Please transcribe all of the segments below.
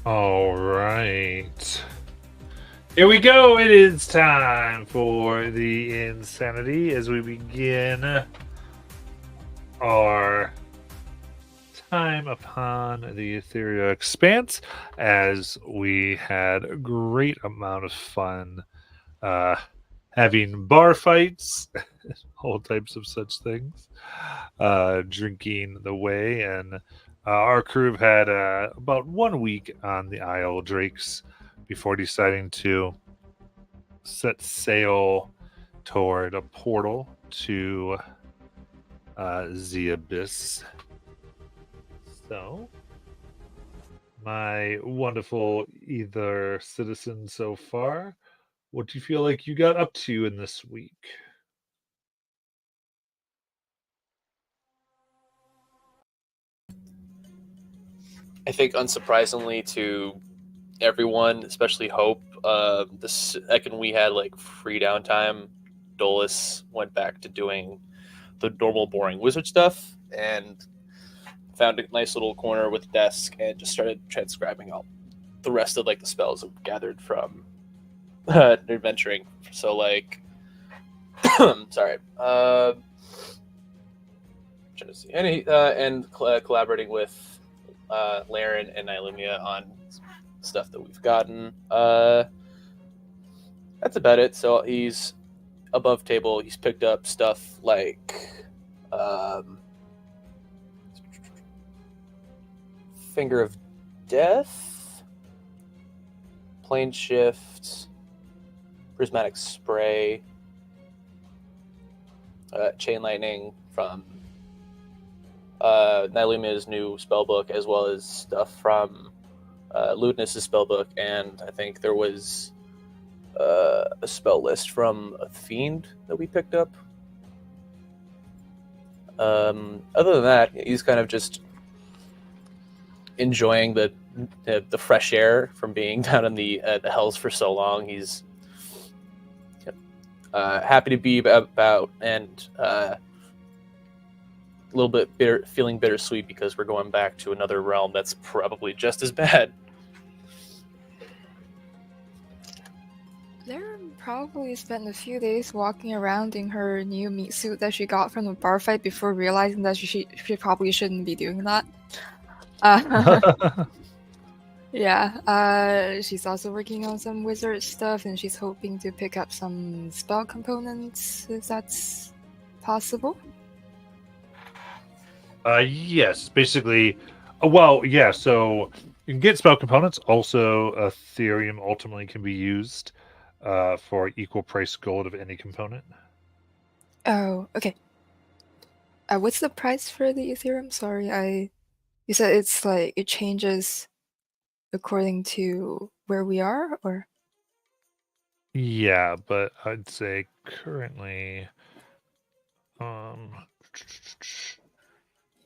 All right. Here we go. It is time for the insanity as we begin our time upon the ethereal expanse. As we had a great amount of fun uh, having bar fights, all types of such things, drinking the way, and our crew had about 1 week on the Isle Drakes before deciding to set sail toward a portal to the abyss. So, my wonderful either citizen so far, what do you feel like you got up to in this week? I think, unsurprisingly to everyone, especially Hope, the second we had like free downtime, Dolus went back to doing the normal boring wizard stuff and found a nice little corner with a desk and just started transcribing all the rest of like the spells that we gathered from adventuring. So like, sorry, trying to see, and collaborating with Laren and Nylumia on stuff that we've gotten. That's about it. So he's above table. He's picked up stuff like Finger of Death, Plane Shift, Prismatic Spray, Chain Lightning from Nylumia's new spellbook, as well as stuff from Ludinus's spellbook, and I think there was a spell list from a Fiend that we picked up. Other than that, he's kind of just enjoying the fresh air from being down in the hells for so long. He's happy to be about, and a little bit feeling bittersweet because we're going back to another realm that's probably just as bad. Laren probably spent a few days walking around in her new meat suit that she got from the bar fight before realizing that she probably shouldn't be doing that. Yeah, she's also working on some wizard stuff, and she's hoping to pick up some spell components, if that's possible. Yes, basically. Well, yeah, so you can get spell components. Also, Ethereum ultimately can be used for equal price gold of any component. Oh, okay. What's the price for the Ethereum? Sorry, you said it's like it changes according to where we are, or? Yeah, but I'd say currently,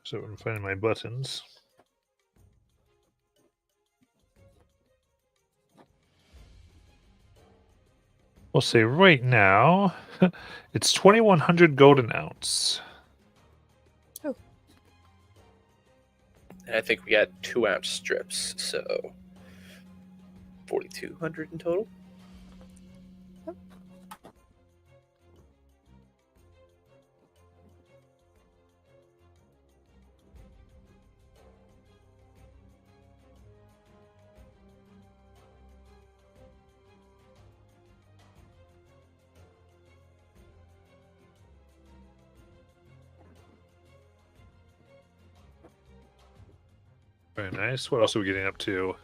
so I'm finding my buttons. We'll say right now, it's 2,100 gold an ounce. Oh. And I think we got 2-ounce strips, so 4,200 in total. Very nice. What else are we getting up to?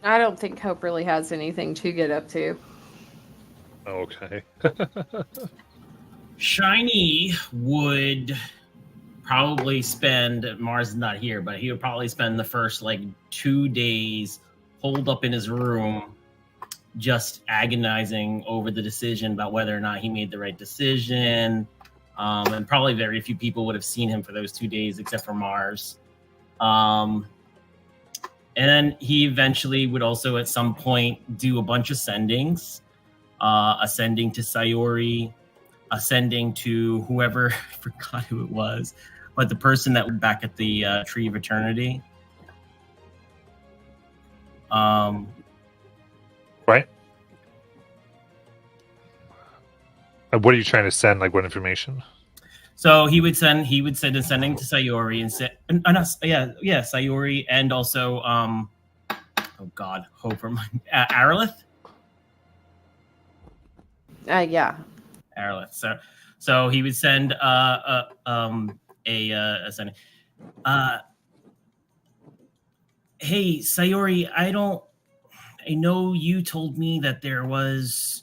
I don't think Hope really has anything to get up to. Okay. Shiny would probably spend, Mars is not here, but he would probably spend the first 2 days holed up in his room just agonizing over the decision about whether or not he made the right decision. And probably very few people would have seen him for those 2 days except for Mars. And then he eventually would also at some point do a bunch of sendings, ascending to Sayori, ascending to whoever, I forgot who it was, but the person that was back at the Tree of Eternity. Right. What are you trying to send? Like what information? So he would send ascending to Sayori and say, Sayori, and also oh God, Hope Aralith. Yeah. Aralith. So he would send a sending. Hey Sayori, I know you told me that there was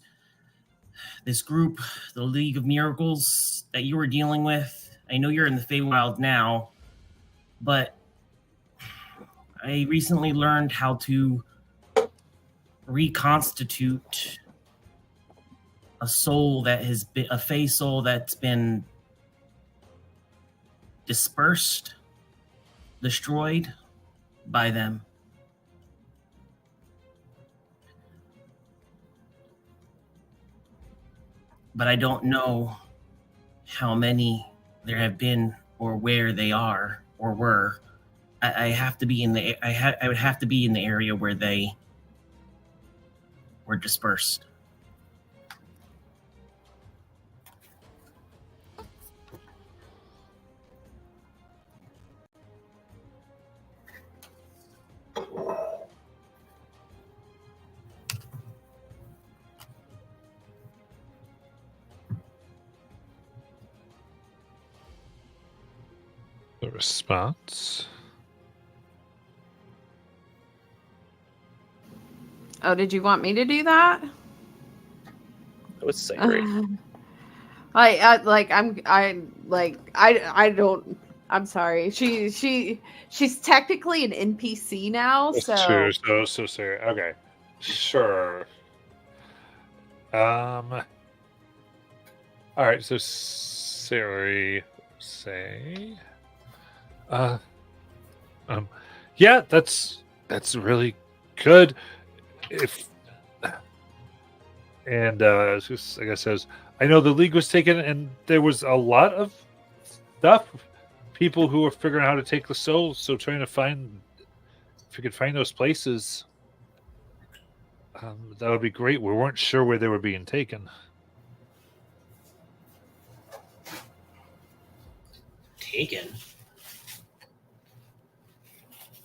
this group, the League of Miracles, that you were dealing with. I know you're in the Feywild now, but I recently learned how to reconstitute a soul that has been a Fey soul that's been dispersed, destroyed by them. But I don't know how many there have been or where they are or were. I have to be in the I would have to be in the area where they were dispersed. The response. Oh, did you want me to do that? I would say great. I don't. I'm sorry. She's technically an NPC now, That's so true. So Sarah. Okay. Sure. All right. So Sari, say. Yeah, that's really good. If and I guess says, I know the league was taken, and there was a lot of stuff. People who were figuring out how to take the souls, so trying to find if you could find those places, that would be great. We weren't sure where they were being taken. Taken?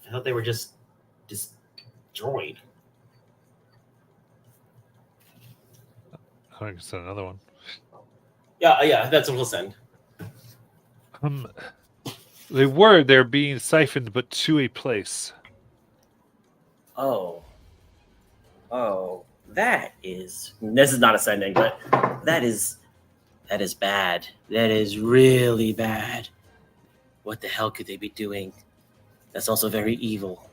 I thought they were just destroyed. I can send another one. Yeah, that's what we'll send. They're being siphoned, but to a place. Oh, this is not ascending, but that is bad. That is really bad. What the hell could they be doing? That's also very evil.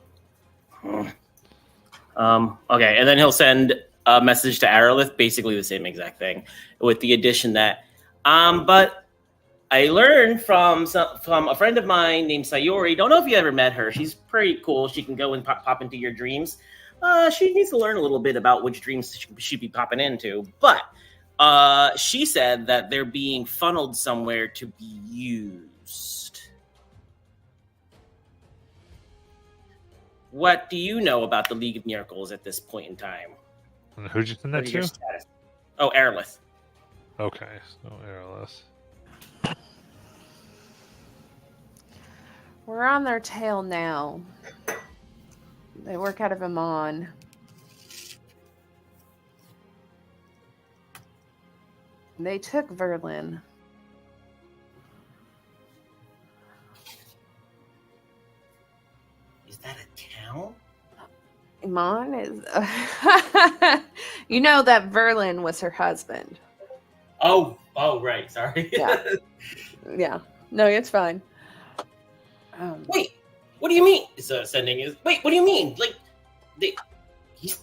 Okay, and then he'll send a message to Aralith, basically the same exact thing, with the addition that, but I learned from a friend of mine named Sayori. Don't know if you ever met her. She's pretty cool. She can go and pop into your dreams. She needs to learn a little bit about which dreams she'd be popping into. But she said that they're being funneled somewhere to be used. What do you know about the League of Miracles at this point in time? And who'd you send that to? Status? Oh, Aralith. Okay, so Aralith. we're on their tail now. They work out of Amon. They took Verlin. Is that a town? Amon is. You know that Verlin was her husband. Oh, right. Sorry. Yeah. Yeah. No, it's fine. Wait, what do you mean? Sending is. Wait, what do you mean? Like, he's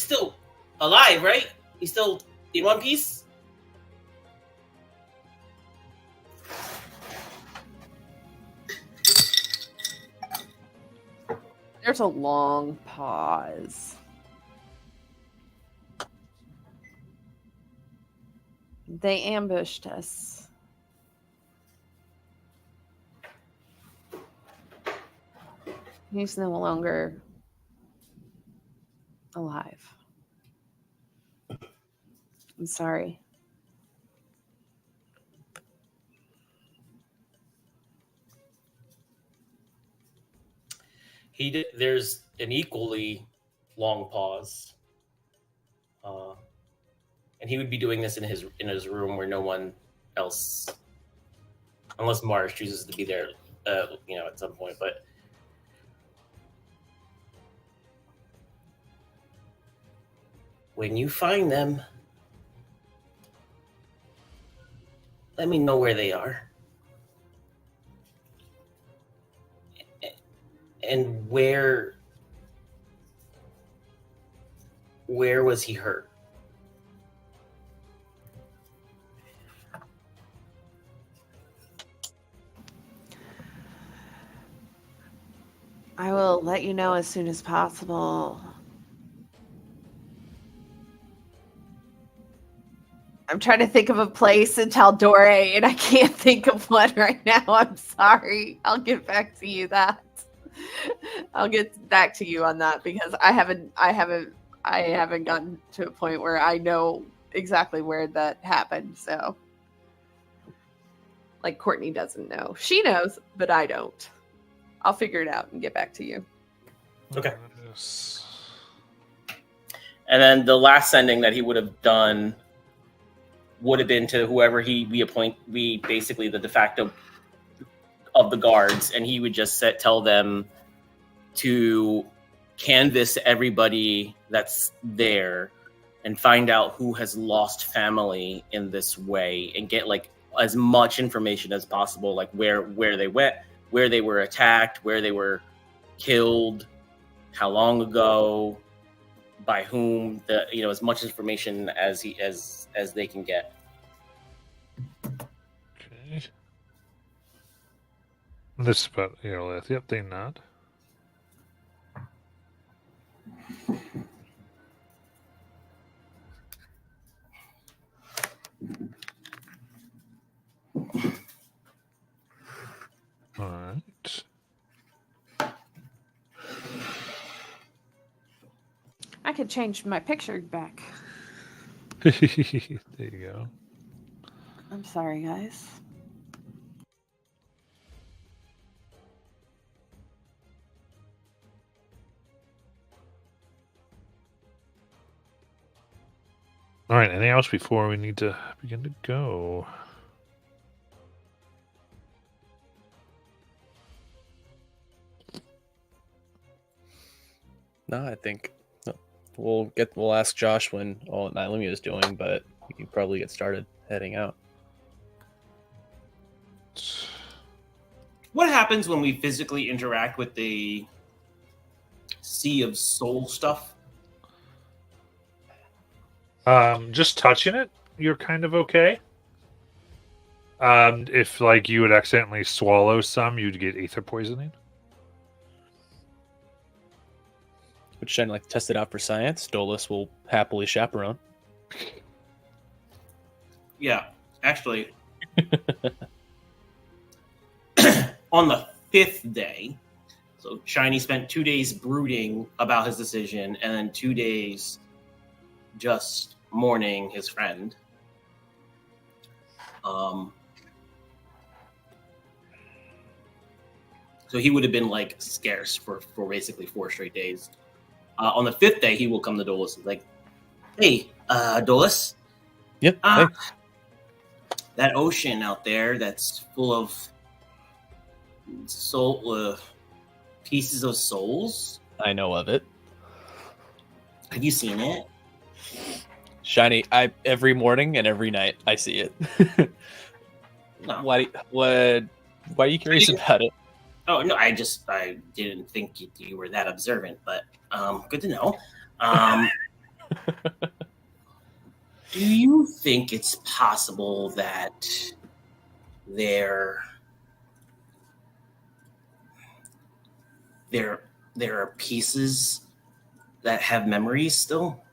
still alive, right? He's still in one piece. There's a long pause. They ambushed us. He's no longer alive. I'm sorry. There's an equally long pause, and he would be doing this in his room where no one else, unless Mars chooses to be there, at some point. But when you find them, let me know where they are. And where was he hurt? I will let you know as soon as possible. I'm trying to think of a place in Taldore, and I can't think of one right now. I'm sorry. I'll get back to you I'll get back to you on that because I haven't gotten to a point where I know exactly where that happened. So, like, Courtney doesn't know. She knows, but I don't. I'll figure it out and get back to you. Okay. Yes. And then the last sending that he would have done would have been to whoever we basically the de facto of the guards, and he would just tell them to canvass everybody that's there and find out who has lost family in this way and get like as much information as possible, like where they went, where they were attacked, where they were killed, how long ago, by whom, as much information as they can get. Okay. This is about Aerolith. Yep, they nod. All right. I could change my picture back. There you go. I'm sorry, guys. All right. Anything else before we need to begin to go? No, I think we'll ask Josh when all Nylumia is doing, but we can probably get started heading out. What happens when we physically interact with the Sea of Soul stuff? Just touching it, you're kind of okay. If like you would accidentally swallow some, you'd get ether poisoning. Which trying to test it out for science. Dolus will happily chaperone. Yeah, actually, on the 5th day, so Shiny spent 2 days brooding about his decision, and then 2 days just mourning his friend. So he would have been scarce for basically 4 straight days. On the 5th day, he will come to Dolus and hey, Dolus. Yep. Hey. That ocean out there that's full of pieces of souls. I know of it. Have you seen it? Shiny. Every morning and every night I see it. No. Why are you curious about it? Oh no, I didn't think you were that observant, but good to know. Do you think it's possible that there are pieces that have memories still?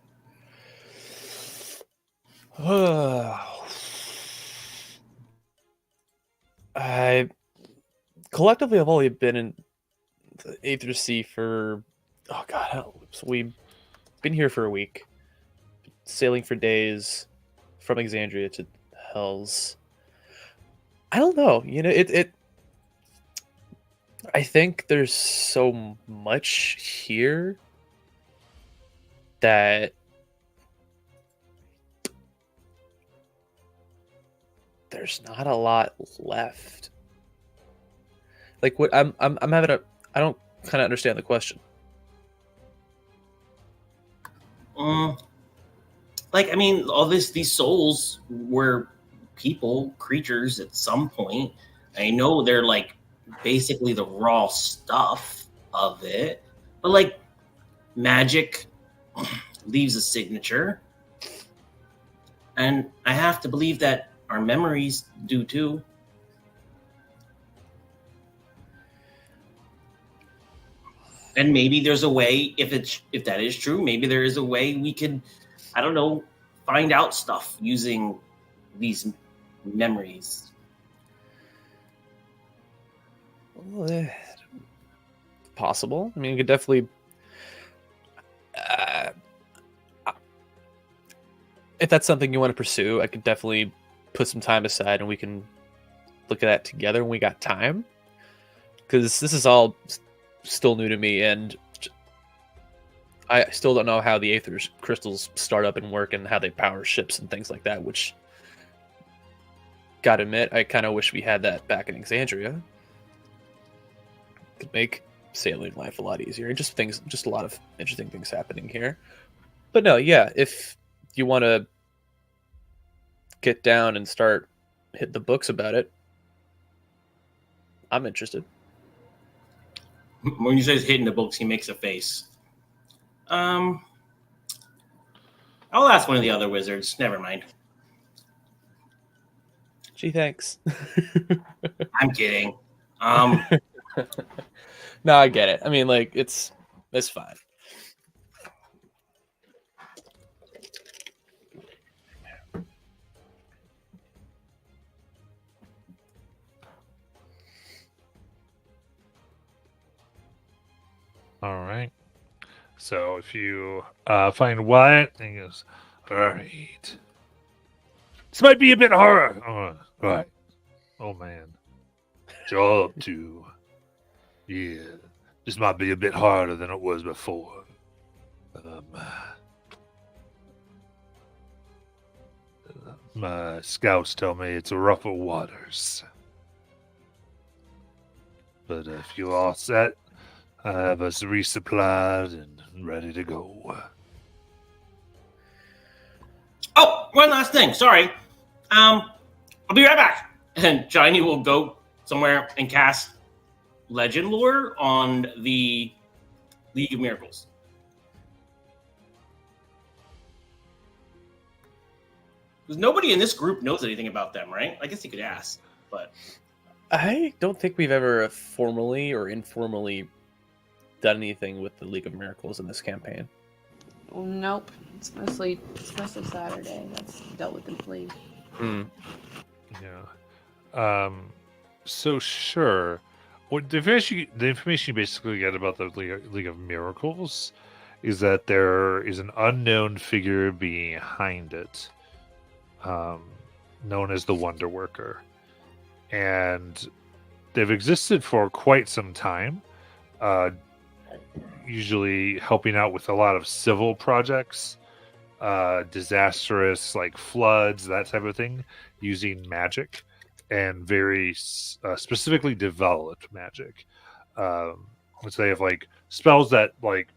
I collectively I've only been in the Aether Sea for so we've been here for a week, sailing for days from Exandria to Hells. I don't know. It. I think there's so much here that there's not a lot left. Like what I'm having a I don't kind of understand the question. Like, I mean, these souls were people, creatures at some point. I know they're like basically the raw stuff of it, but like magic leaves a signature, and I have to believe that our memories do too. And maybe there's a way, if that is true, maybe there is a way we could, I don't know, find out stuff using these memories. Well, possible. I mean, you could definitely. Uh, if that's something you want to pursue, I could definitely put some time aside and we can look at that together when we got time. Because this is all still new to me, and I still don't know how the Aether's crystals start up and work and how they power ships and things like that, which, gotta admit, I kind of wish we had that back in Exandria. Could make sailing life a lot easier. Just a lot of interesting things happening here. But no, yeah, if you want to get down and start hitting the books about it, I'm interested. When you say hitting the books, he makes a face. I'll ask one of the other wizards. Never mind. Gee, thanks. I'm kidding. No, I get it. I mean, like, it's fine. All right. So if you find Wyatt, and he goes, all right. This might be a bit harder. Right. Oh, man. Job 2. Yeah. This might be a bit harder than it was before. My scouts tell me it's rougher waters. But if you're all set, I have us resupplied and ready to go. Oh, one last thing. Sorry. I'll be right back. And Johnny will go somewhere and cast Legend Lore on the League of Miracles. Because nobody in this group knows anything about them, right? I guess you could ask, but I don't think we've ever formally or informally done anything with the League of Miracles in this campaign. Nope. It's mostly Saturday. That's dealt with in Flee. Yeah. So sure. What the information you basically get about the League of Miracles is that there is an unknown figure behind it, known as the Wonder Worker, and they've existed for quite some time. Usually helping out with a lot of civil projects, disastrous like floods, that type of thing, using magic and very specifically developed magic. Let's say if like spells that like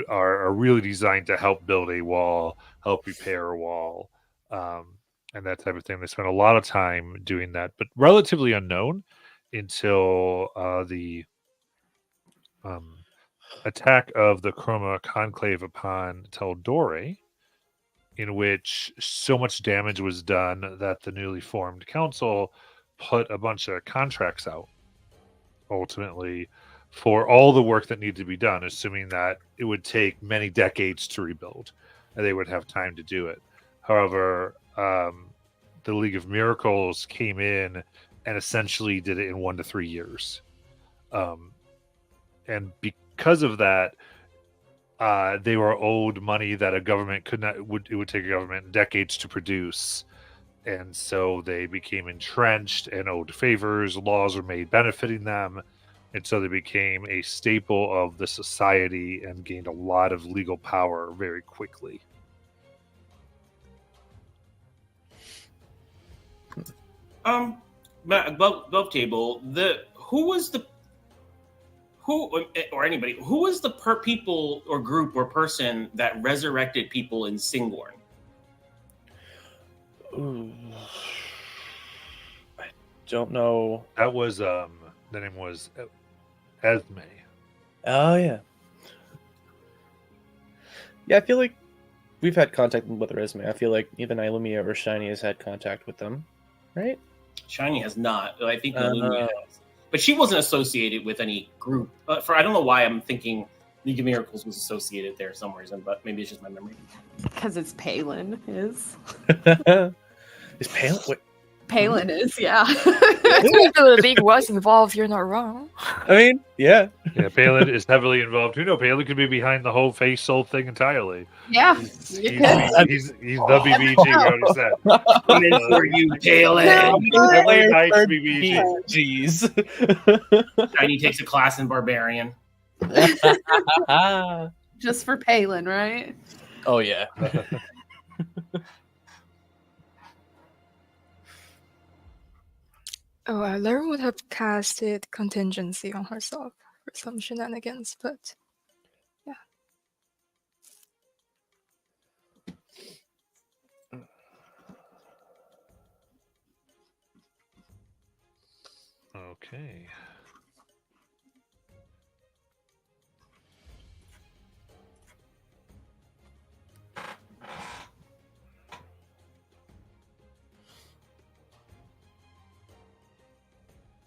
are really designed to help build a wall, help repair a wall, and that type of thing. They spend a lot of time doing that, but relatively unknown until the attack of the Chroma Conclave upon Teldore, in which so much damage was done that the newly formed council put a bunch of contracts out, ultimately, for all the work that needed to be done, assuming that it would take many decades to rebuild, and they would have time to do it. However, the League of Miracles came in and essentially did it in 1 to 3 years. And because of that, they were owed money that a government could not. It would take a government decades to produce, and so they became entrenched and owed favors. Laws were made benefiting them, and so they became a staple of the society and gained a lot of legal power very quickly. Above table, who or anybody who was the people or group or person that resurrected people in Singorn? Ooh. I don't know. That was the name was Esme. Oh yeah. Yeah, I feel like we've had contact with Resume. I feel like either Ilumia or Shiny has had contact with them, right? Shiny has not. I think Illumia has. But she wasn't associated with any group. I don't know why I'm thinking League of Miracles was associated there some reason, but maybe it's just my memory. Because it's Palin is. Is Palin? Wait, Palin is, yeah. If the league was involved, you're not wrong. I mean, yeah. Yeah, Palin is heavily involved. Who knows? Palin could be behind the whole face soul thing entirely. Yeah. He's You the BBG. We already said. Coming for you, Palin. Every night's BBG. Jeez. Shiny takes a class in Barbarian. Just for Palin, right? Oh yeah. Oh, Lauren would have casted contingency on herself for some shenanigans, but yeah. Okay.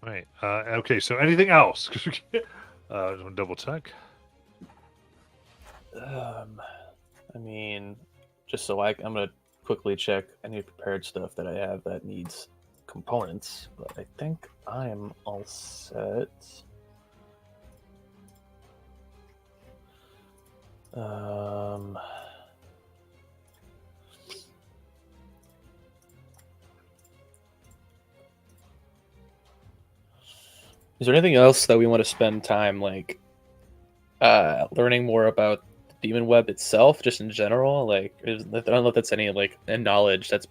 Right. Okay. So, anything else? Just want to double check. I mean, just so I'm gonna quickly check any prepared stuff that I have that needs components, but I think I'm all set. Is there anything else that we want to spend time like learning more about the demon web itself, just in general? Like, I don't know if that's any like knowledge that's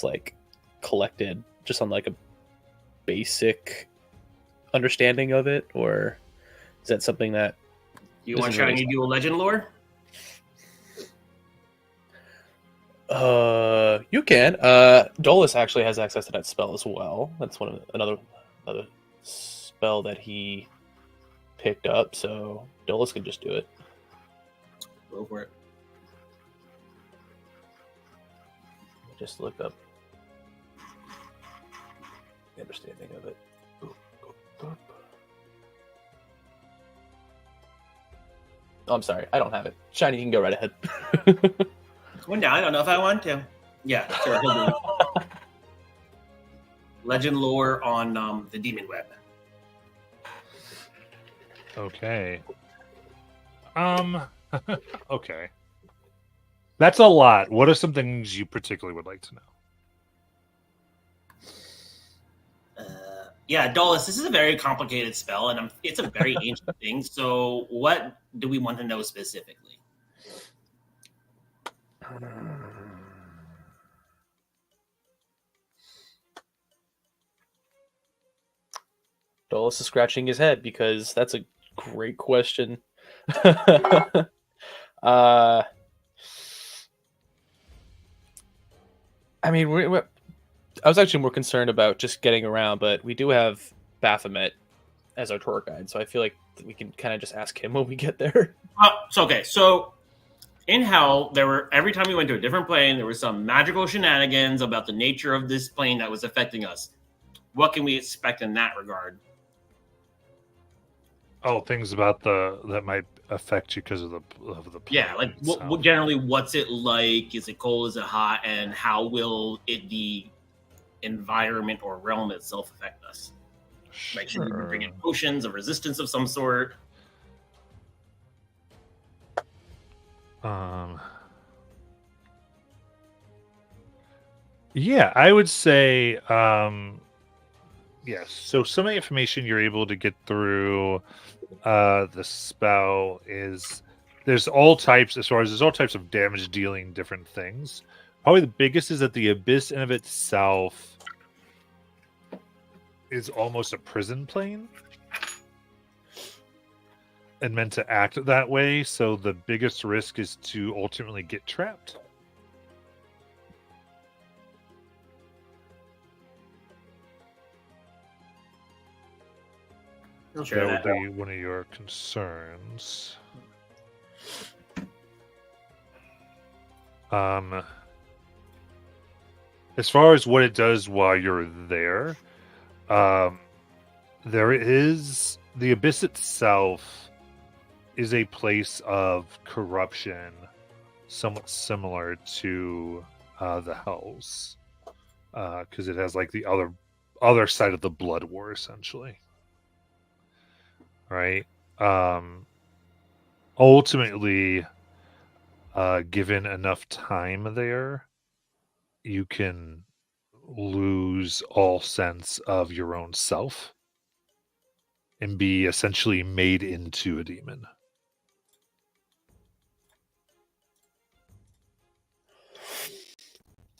like collected just on like a basic understanding of it, or is that something that You want isn't really Shiny to do a legend lore? you can. Dolus actually has access to that spell as well. That's another spell that he picked up, so Dolus can just do it. Go for it. Just look up the understanding of it. Oh, I'm sorry, I don't have it. Shiny, you can go right ahead. Well, no, I don't know if I want to. Yeah, sure. He'll do it. Legend lore on the demon web. Okay. Okay. That's a lot. What are some things you particularly would like to know? Yeah, Dolus, this is a very complicated spell, and it's a very ancient thing. So, what do we want to know specifically? Dolus is scratching his head because that's a great question. I mean, I was actually more concerned about just getting around, but we do have Baphomet as our tour guide, so I feel like we can kind of just ask him when we get there. So in Hell, every time we went to a different plane, there was some magical shenanigans about the nature of this plane that was affecting us. What can we expect in that regard? Oh, things about that might affect you because of the Yeah, like generally, what's it like? Is it cold? Is it hot? And how will it be environment or realm itself affect us? Like, should we bring in Sure. potions of resistance of some sort? Yeah, I would say yes. So some of the information you're able to get through the spell is there's all types there's all types of damage dealing different things. Probably the biggest is that the abyss in of itself is almost a prison plane and meant to act that way, so the biggest risk is to ultimately get trapped. Sure, That would be one of your concerns. As far as what it does while you're there, there is the abyss itself is a place of corruption, somewhat similar to the Hells, because it has like the other side of the blood war, essentially. Right. Ultimately, given enough time there, you can lose all sense of your own self and be essentially made into a demon.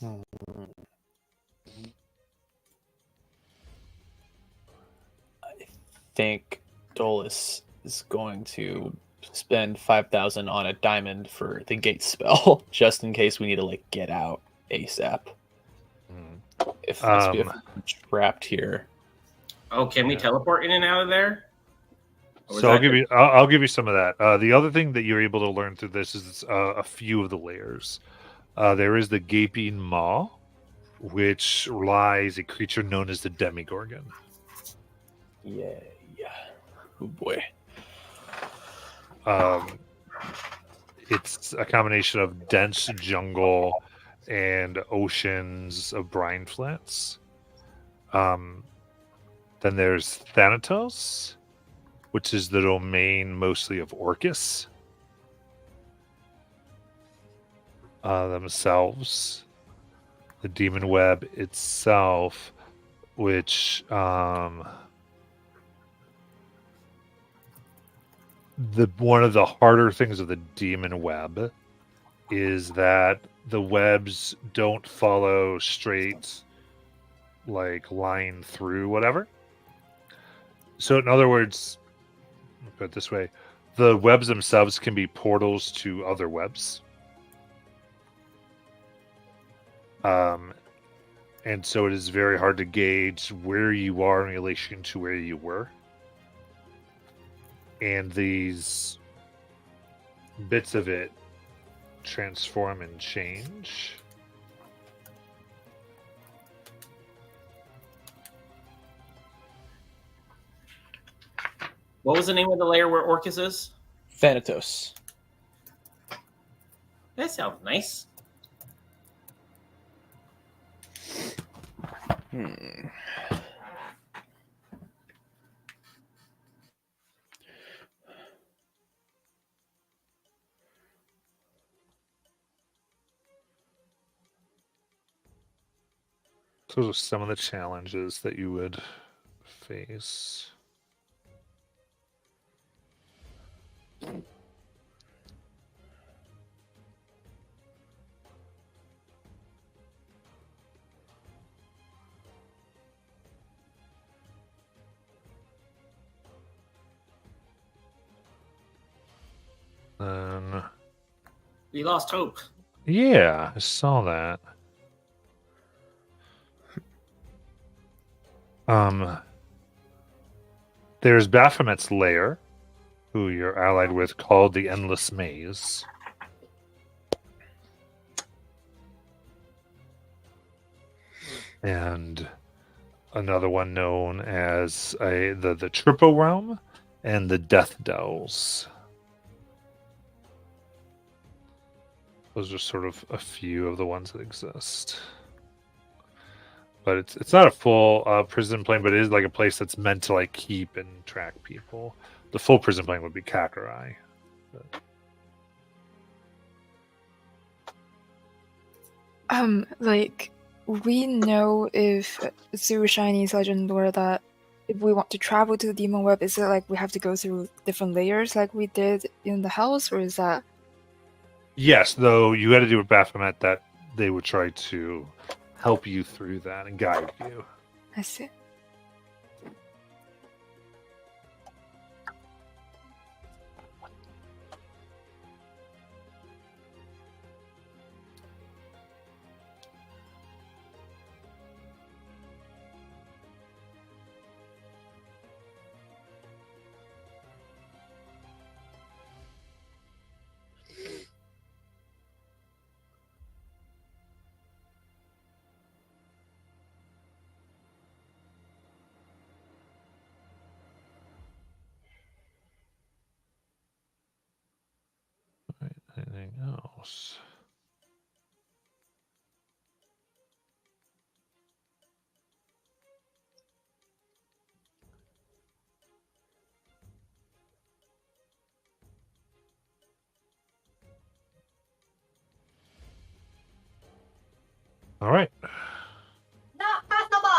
I think Dolus is going to spend 5,000 on a diamond for the gate spell, just in case we need to like get out ASAP. If we're trapped here. Oh, can we teleport in and out of there? So I'll give you some of that. The other thing that you're able to learn through this is a few of the layers. There is the gaping maw, which lies a creature known as the Demigorgon. Yeah. Oh boy. It's a combination of dense jungle and oceans of brine flats. Then there's Thanatos, which is the domain mostly of Orcus themselves. The demon web itself, which one of the harder things of the demon web is that the webs don't follow straight like line through whatever. So in other words, put it this way, the webs themselves can be portals to other webs. And so it is very hard to gauge where you are in relation to where you were. And these bits of it transform and change. What was the name of the layer where Orcus is? Thanatos. That sounds nice. Those are some of the challenges that you would face. We lost hope. Yeah, I saw that. There's Baphomet's lair, who you're allied with, called the Endless Maze. And another one known as the Triple Realm and the Death Dells. Those are sort of a few of the ones that exist. but it's not a full prison plane, but it is like a place that's meant to like keep and track people. The full prison plane would be Kakurai. Like, we know if through Shiny's legend lore that if we want to travel to the demon web, is it like we have to go through different layers like we did in the house, or is that? Yes, though you had to do with Baphomet that they would try to help you through that and guide you. I see. Right, anything else? All right. Not possible.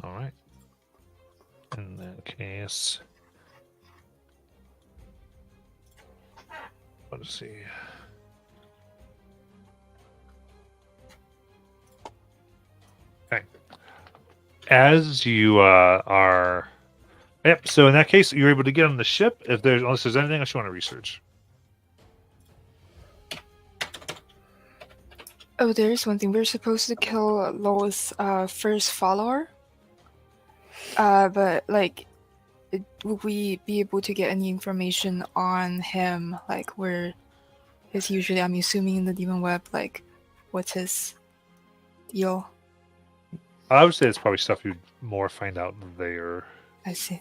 All right. In that case, let's see. Okay. As you are, yep. So in that case, you're able to get on the ship. Unless there's anything else you want to research. Oh, there's one thing. We're supposed to kill Lowell's first follower. But like, would we be able to get any information on him? Like, where is usually? I'm assuming in the demon web. Like, what's his deal? I would say it's probably stuff you'd more find out there. I see.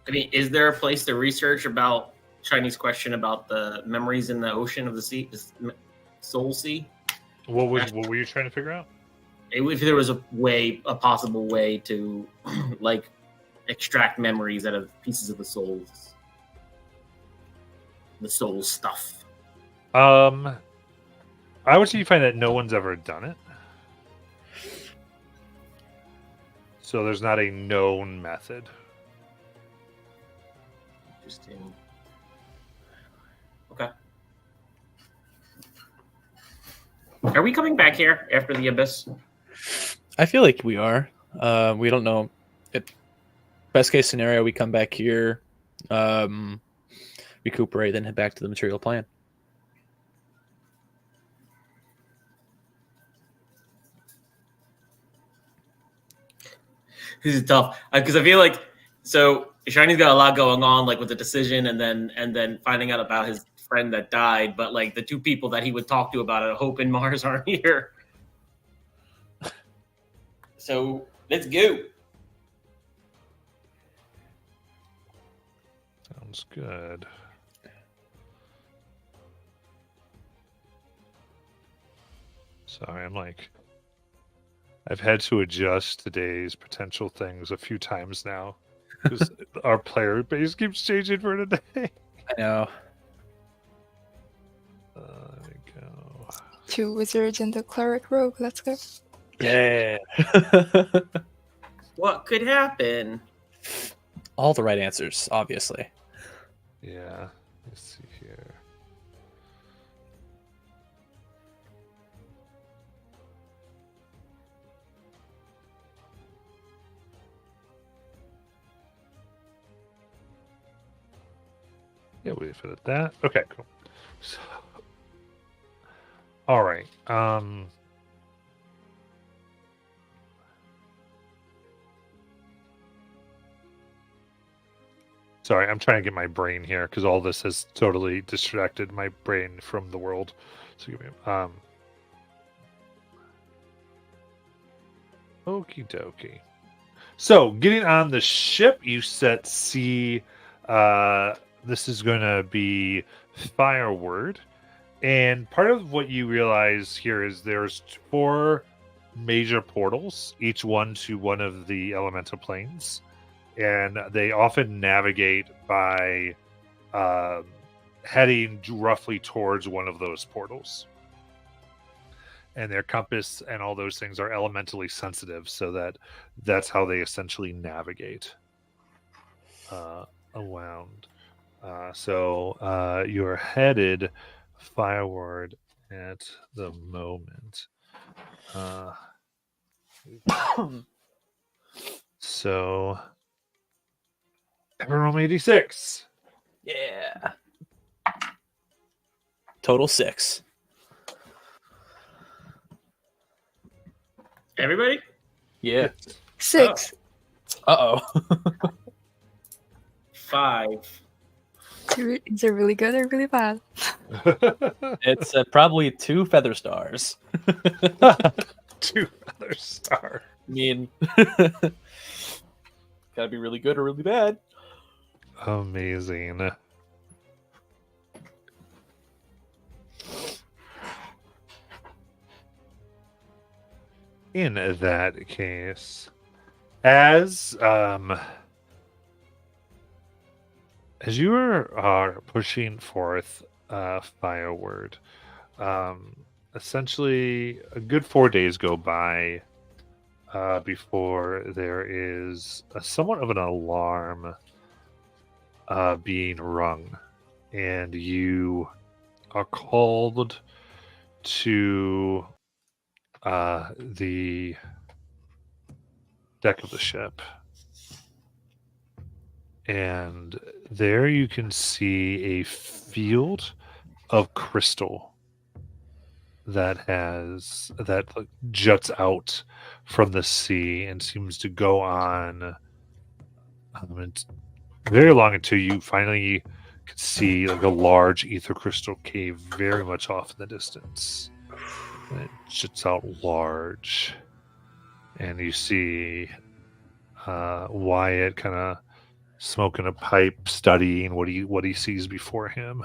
I mean, is there a place to research about Chinese question about the memories in the ocean of the sea, Soul Sea? What were you trying to figure out? If there was a possible way to like extract memories out of pieces of the soul stuff. I would say you find that no one's ever done it. So there's not a known method. Interesting. Okay. Are we coming back here after the abyss? I feel like we are. We don't know. Best case scenario, we come back here, recuperate, then head back to the material plan. This is tough because I feel like Shiny's got a lot going on, like with the decision, and then finding out about his friend that died. But like the two people that he would talk to about it, Hope and Mars, aren't here. So let's go. Sounds good. Sorry, I've had to adjust today's potential things a few times now because our player base keeps changing for today. I know. There we go. 2 wizards and the cleric rogue. Let's go. Yeah. What could happen? All the right answers, obviously. Yeah. Let's see here. Yeah, we fit at that. Okay, cool. So, all right. Sorry, I'm trying to get my brain here because all this has totally distracted my brain from the world. So give me okie dokie. So getting on the ship, you set C. This is going to be Fireward. And part of what you realize here is there's 4 major portals, each one to one of the elemental planes. And they often navigate by heading roughly towards one of those portals. And their compass and all those things are elementally sensitive, so that's how they essentially navigate around. So you're headed fireward at the moment. So Room 86. Yeah. Total 6. Everybody? Yeah. 6. Uh-oh. 5. Is it really good or really bad? It's probably 2 feather stars. 2 other star. I mean, gotta be really good or really bad. Amazing. In that case, as you are pushing forth Fireward, essentially a good 4 days go by before there is somewhat of an alarm being rung, and you are called to the deck of the ship. And there you can see a field of crystal that like, juts out from the sea and seems to go on it's very long until you finally can see like a large ether crystal cave very much off in the distance. And it juts out large, and you see Wyatt kind of smoking a pipe, studying what he sees before him.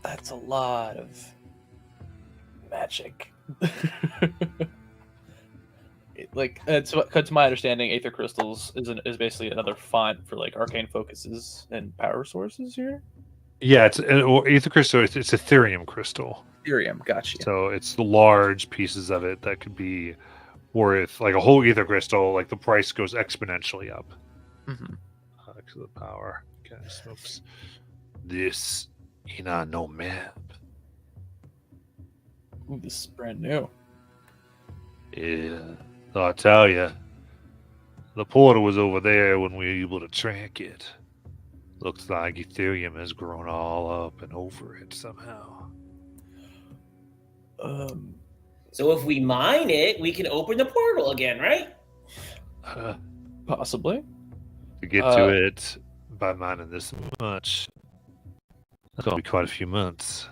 That's a lot of magic. To my understanding, Aether Crystals is basically another font for like arcane focuses and power sources here. Yeah, it's ether crystal. It's Ethereum crystal. Ethereum, gotcha. So it's the large pieces of it that could be worth like a whole ether crystal. Like the price goes exponentially up Mm-hmm. because of the power. Kind of smokes this in a no map. Ooh, this is brand new. Yeah, so I tell you, the portal was over there when we were able to track it. Looks like Ethereum has grown all up and over it somehow. So if we mine it, we can open the portal again, right? Possibly. To get to it by mining this much, that's going to be quite a few months.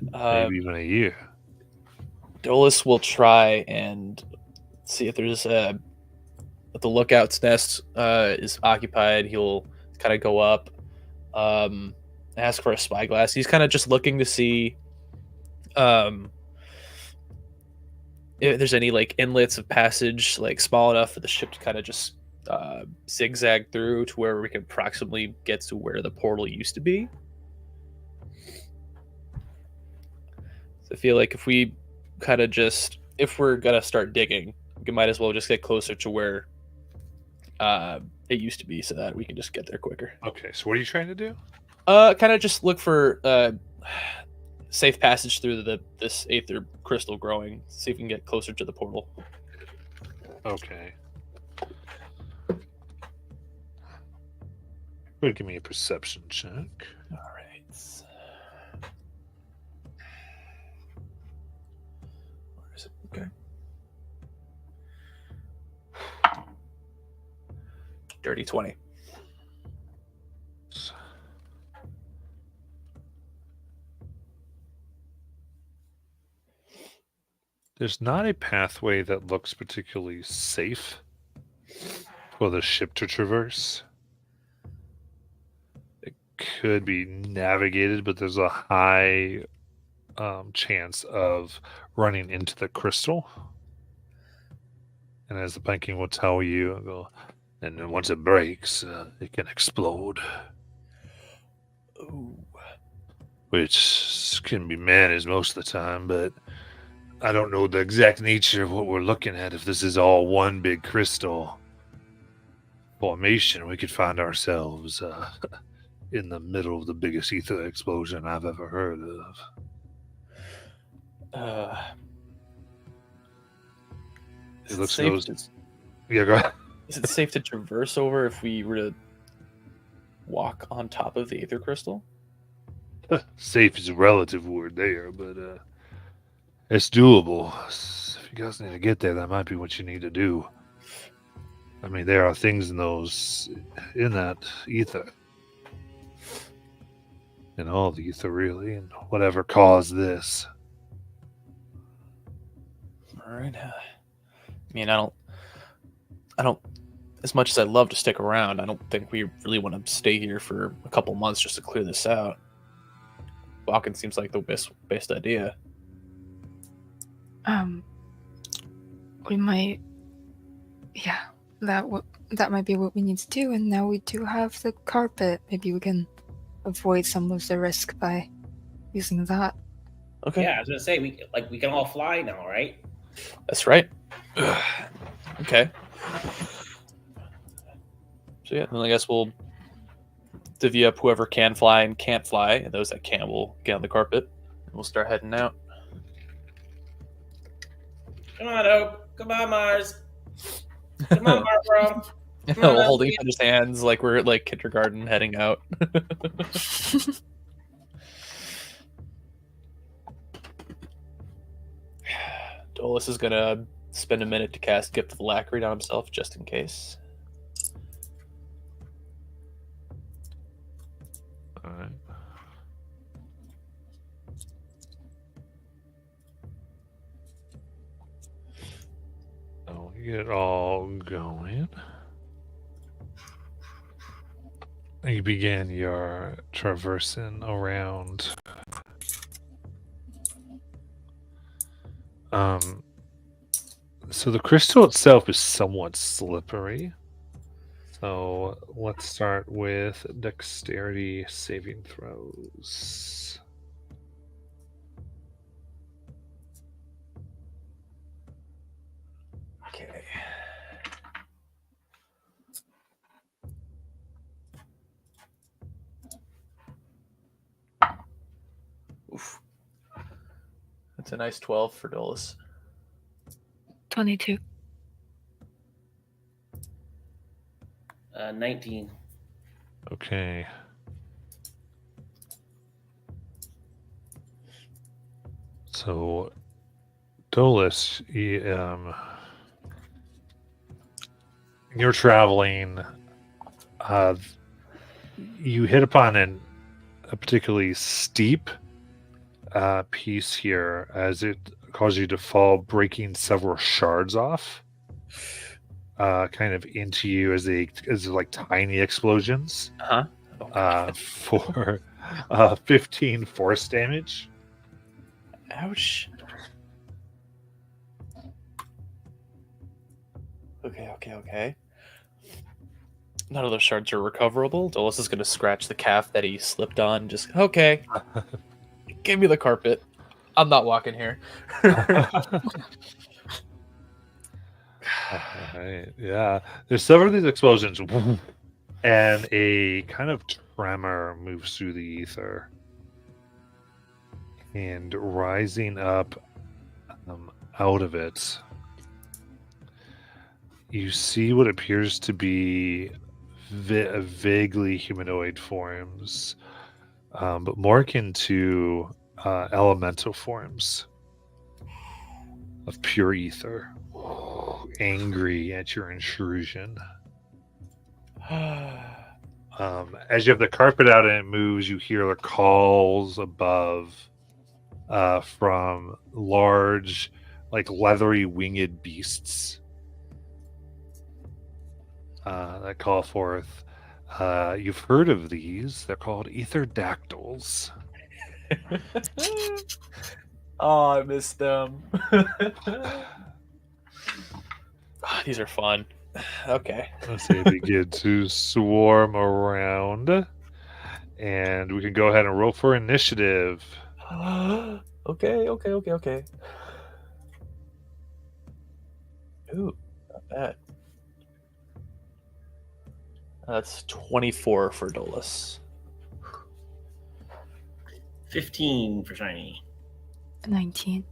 Maybe even a year. Dolus will try and see if there's if the lookout's nest is occupied. He'll kind of go up, ask for a spyglass. He's kind of just looking to see if there's any like inlets of passage, like small enough for the ship to kind of just zigzag through to where we can approximately get to where the portal used to be. So I feel like if we kind of just, if we're gonna start digging, we might as well just get closer to where it used to be, so that we can just get there quicker. Okay, so what are you trying to do? Kind of just look for safe passage through this aether crystal growing. See if we can get closer to the portal. Okay. Go ahead, give me a perception check. All right. Where is it? Okay. Dirty 20. There's not a pathway that looks particularly safe for the ship to traverse. It could be navigated, but there's a high chance of running into the crystal. And as the banking will tell you, and then once it breaks, it can explode. Ooh. Which can be managed most of the time, but I don't know the exact nature of what we're looking at. If this is all one big crystal formation, we could find ourselves in the middle of the biggest ether explosion I've ever heard of. It looks safe Yeah, go ahead. Is it safe to traverse over if we were to walk on top of the aether crystal? Safe is a relative word there, but it's doable. If you guys need to get there, that might be what you need to do. I mean, there are things in that ether. In all the ether, really, and whatever caused this. All right. I mean, I don't, as much as I'd love to stick around, I don't think we really want to stay here for a couple months just to clear this out. Walking seems like the best idea. We might, yeah, that might be what we need to do. And now we do have the carpet. Maybe we can avoid some of the risk by using that. Okay. Yeah, I was gonna say we can all fly now, right? That's right. Okay. So yeah, then I guess we'll divvy up whoever can fly and can't fly, and those that can will get on the carpet. And we'll start heading out. Come on, Hope. Come on, Mars. Come on, Barbara. Come on, We're holding Elsie. each other's hands like we're at like kindergarten heading out. Dolus is gonna spend a minute to cast Gift of Alacrity on himself just in case. All right. So we get it all going. You begin your traversing around. So the crystal itself is somewhat slippery. So let's start with dexterity saving throws. Okay. Oof. That's a nice 12 for Dolus. 22. 19. Okay. So, Dolus, you're traveling. You hit upon a particularly steep piece here as it caused you to fall, breaking several shards off. Kind of into you as like tiny explosions. For 15 force damage. Ouch. Okay. None of those shards are recoverable. Dolus is going to scratch the calf that he slipped on. Just, okay. Give me the carpet. I'm not walking here. Alright, yeah. There's several of these explosions, and a kind of tremor moves through the ether. And rising up out of it, you see what appears to be vaguely humanoid forms, but more akin to elemental forms of pure ether, angry at your intrusion. As you have the carpet out and it moves, you hear the calls above from large, like leathery winged beasts that call forth. You've heard of these? They're called etherdactyls. Oh, I missed them. These are fun. Okay. As they begin to swarm around, and we can go ahead and roll for initiative. Okay. Ooh, not bad. That's 24 for Dolus. 15 for Shiny. 19.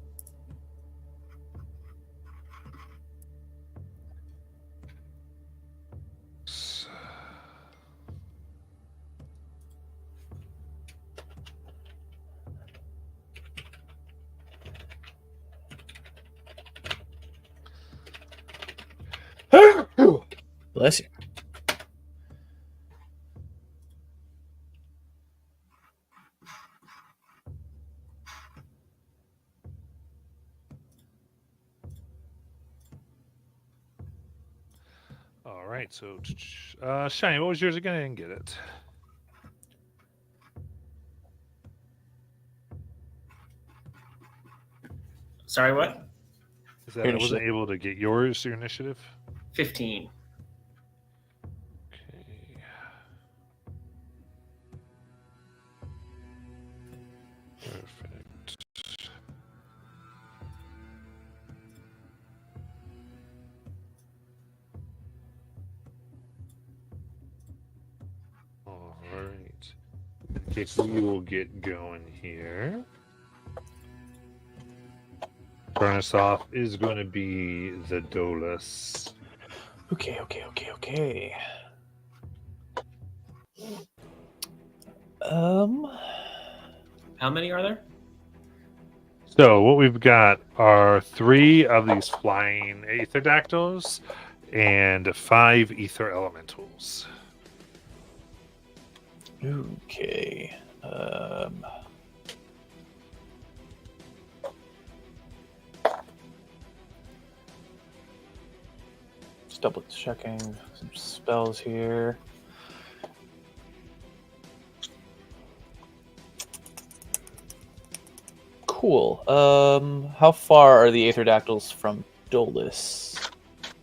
Bless you. All right, so Shiny, what was yours again? I didn't get it. Sorry, what? Is that I wasn't Initiative. able to get your initiative? 15. Okay. Perfect. All right. Okay, so we will get going here. Starting us off is going to be the Dolus. Okay. How many are there? So what we've got are 3 of these flying aetherdactyls and 5 ether elementals. Okay. Just double checking some spells here. Cool. How far are the aetherdactyls from Dolus?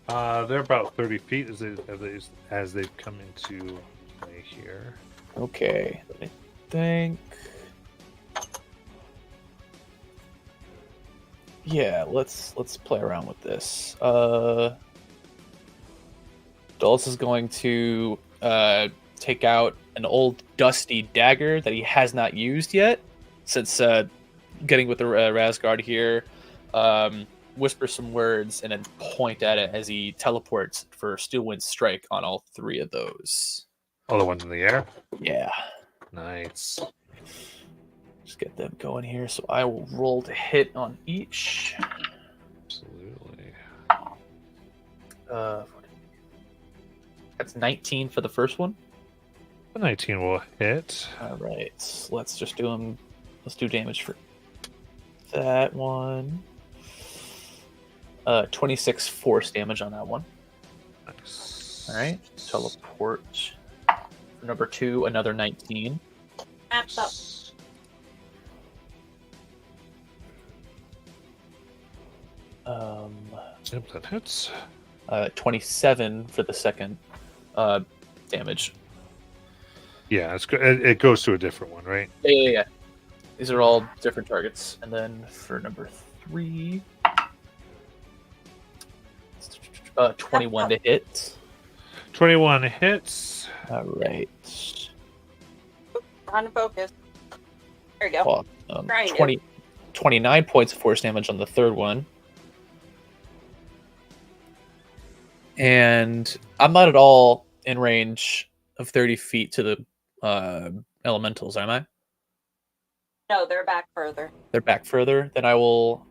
They're about 30 feet as they've come into play here. Okay. I think. Yeah, let's play around with this. Dolus is going to take out an old dusty dagger that he has not used yet since getting with the Razguard here. Whisper some words and then point at it as he teleports for Steelwind Strike on all 3 of those. All the ones in the air? Yeah. Nice. Just get them going here. So I will roll to hit on each. Absolutely. That's 19 for the first one. The 19 will hit. All right. Let's just do them. Let's do damage for that one. 26 force damage on that one. Nice. All right. Teleport. For number 2, another 19. Wrapped up. Yep, that hits. 27 for the second damage. Yeah, it goes to a different one, right? Yeah. These are all different targets. And then for number 3, 21 to hit. 21 hits. All right. On focus. There you go. Well, Trying to. 29 points of force damage on the third one. And I'm not at all in range of 30 feet to the elementals, am I? No, they're back further. They're back further. Then I will,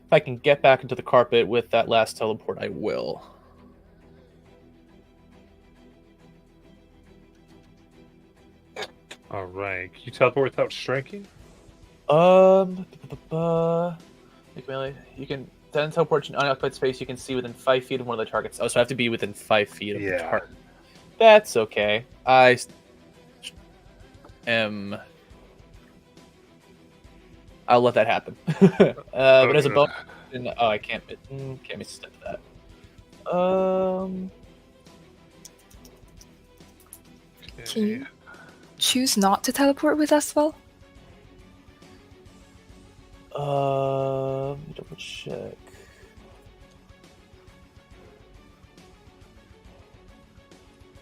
if I can get back into the carpet with that last teleport, I will. All right. Can you teleport without striking? Make melee. You can then teleport to an unoccupied space you can see within 5 feet of one of the targets. Oh, so I have to be within 5 feet of the Yeah. target. That's okay. I am. I'll let that happen. But as a bonus, I can't miss step that. Can you choose not to teleport with us, well? Let me double check.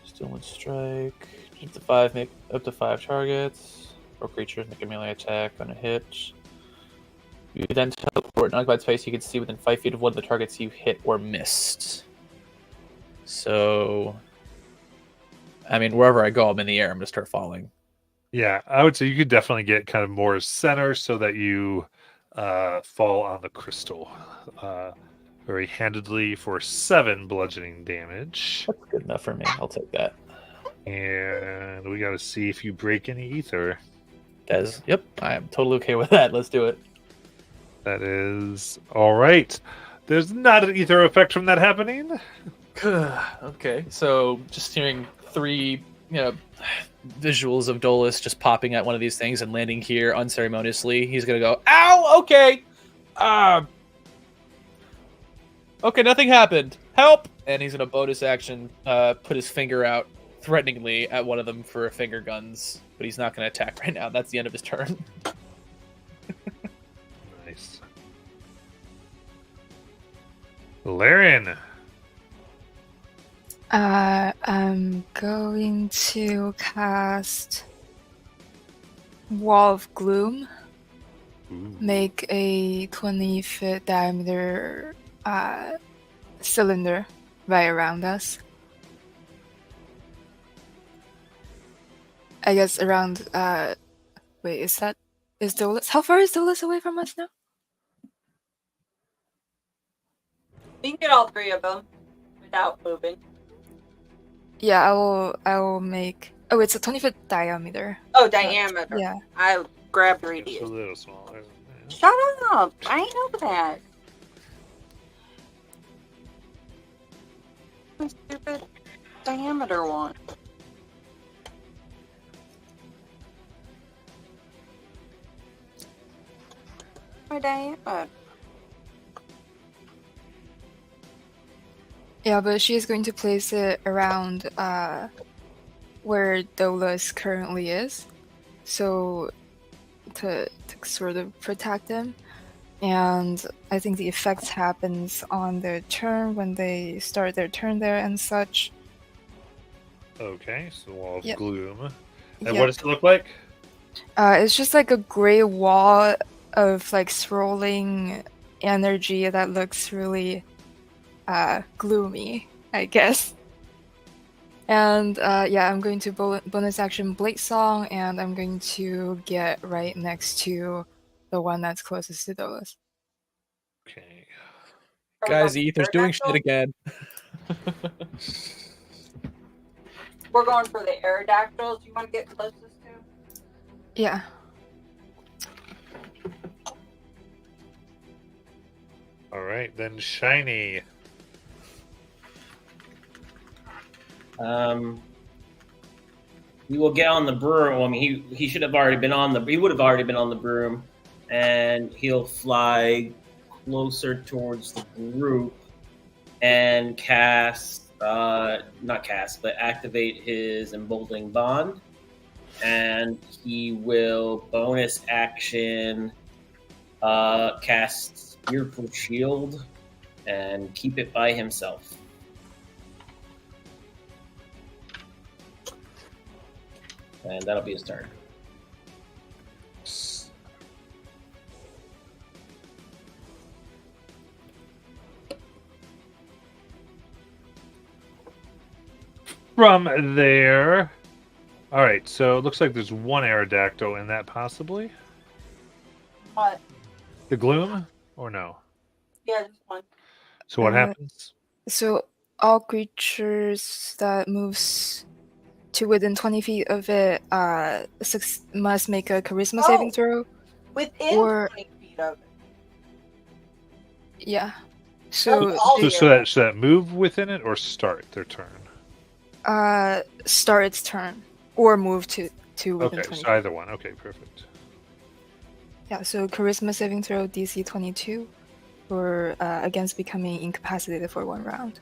Still one strike. Up to 5, make up to 5 targets or creatures make a melee attack on a hit. You then teleport an occupied space you can see within 5 feet of one of the targets you hit or missed. So, I mean, wherever I go, I'm in the air. I'm gonna start falling. Yeah, I would say you could definitely get kind of more center so that you fall on the crystal very handedly for 7 bludgeoning damage. That's good enough for me. I'll take that. And we got to see if you break any ether. Guys, yep, I am totally okay with that. Let's do it. That is all right. There's not an ether effect from that happening. Okay, so just hearing 3, visuals of Dolus just popping at one of these things and landing here unceremoniously. He's gonna go, "Ow! Okay, okay, nothing happened. Help!" And he's gonna bonus action, put his finger out threateningly at one of them for finger guns, but he's not gonna attack right now. That's the end of his turn. Nice. Laren. I'm going to cast Wall of Gloom. Ooh. Make a 20-foot diameter cylinder right around us. I guess around. Wait, is Dolus? How far is Dolus away from us now? We can get all 3 of them without moving. Yeah, I will make. Oh, it's a 20-foot diameter. Oh, diameter. Yeah. I grabbed It's radius. a little smaller. Shut up! I ain't know that. My stupid diameter one. My diameter. Yeah, but she's going to place it around where Dolus currently is, so to sort of protect him. And I think the effect happens on their turn when they start their turn there and such. Okay, so Wall of Yep. Gloom. And Yep. what does it look like? It's just like a gray wall of like swirling energy that looks really gloomy, I guess. And yeah, I'm going to bonus action Blade Song, and I'm going to get right next to the one that's closest to Dolus. Okay. Guys, the ether's doing shit again. We're going for the Aerodactyls. You want to get closest to? Yeah. All right, then Shiny. He will get on the broom. I mean, he should have already been on the. He would have already been on the broom, and he'll fly closer towards the group and activate his emboldening bond, and he will bonus action cast Spiritual Shield and keep it by himself. And that'll be his turn. From there. All right, so it looks like there's one Aerodactyl in that, possibly. What? The Gloom, or no? Yeah, just one. So what happens? So all creatures that moves to within 20 feet of it must make a charisma saving throw. Within Or 20 feet of it. yeah. So all they, here. Should that move within it or start their turn? start its turn or move to within Okay, 20 so either one. Okay, perfect. Yeah, so charisma saving throw DC 22 or against becoming incapacitated for 1 round.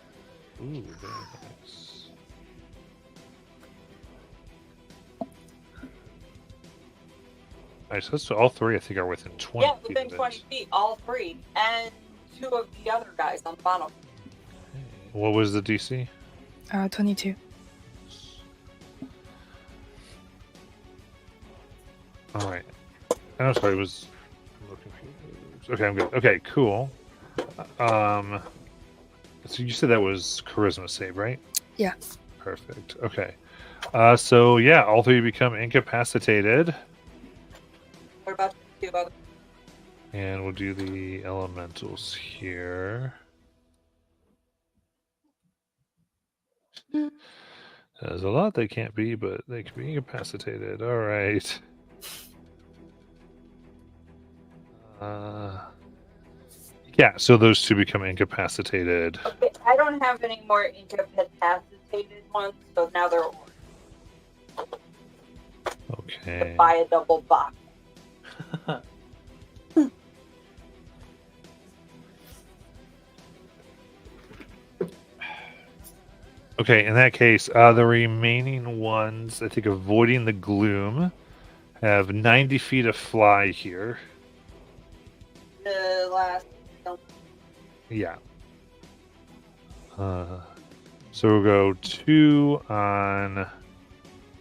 Ooh, very nice. Nice. That's all 3. I think are within 20. Yeah, feet within of it. 20 feet, all 3. And 2 of the other guys on the bottom. What was the DC? 22. All right. I'm sorry. Was I'm looking confused. Okay, I'm good. Okay, cool. So you said that was charisma save, right? Yeah. Perfect. Okay. So yeah, all 3 become incapacitated, What about the 2 others? and we'll do the elementals here. There's a lot they can't be, but they can be incapacitated. All right. Yeah, so those 2 become incapacitated. Okay, I don't have any more incapacitated ones, so now they're orange. Okay. Buy a double box. Okay, in that case, the remaining ones, I think, avoiding the gloom, have 90 feet of fly here. The last. Yeah. So we'll go 2 on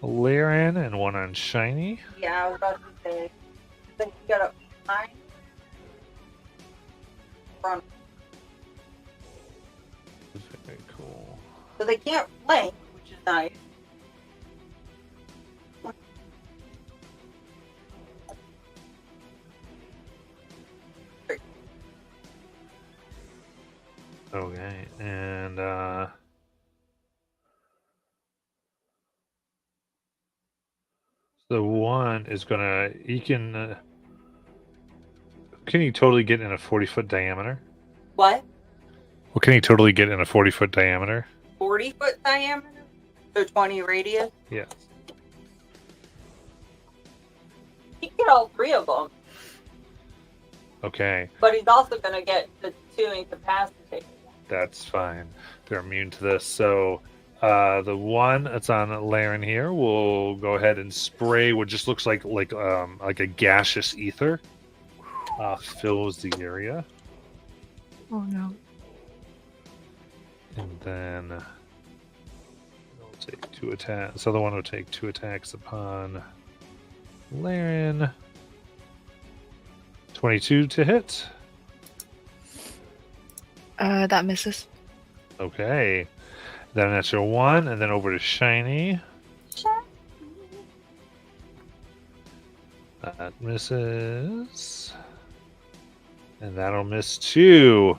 Laren and 1 on Shiny. Yeah, I was about to say. I think you got a 9. Run. Very cool. So they can't flank, which is nice. Okay, and the 1 is gonna. He can. Can he totally get in a 40-foot diameter? What? Well, can he totally get in a 40-foot diameter? 40-foot diameter? So 20 radius? Yes. He can get all 3 of them, Okay, but he's also going to get the 2 incapacitated. that's fine. They're immune to this. So the 1 that's on Laren here will go ahead and spray what just looks like a gaseous ether. Fills the area. Oh no. And then it'll take 2 attacks. This other one will take 2 attacks upon Laren. 22 to hit. That misses. Okay. Then that's your 1, and then over to Shiny. That misses. And that'll miss 2.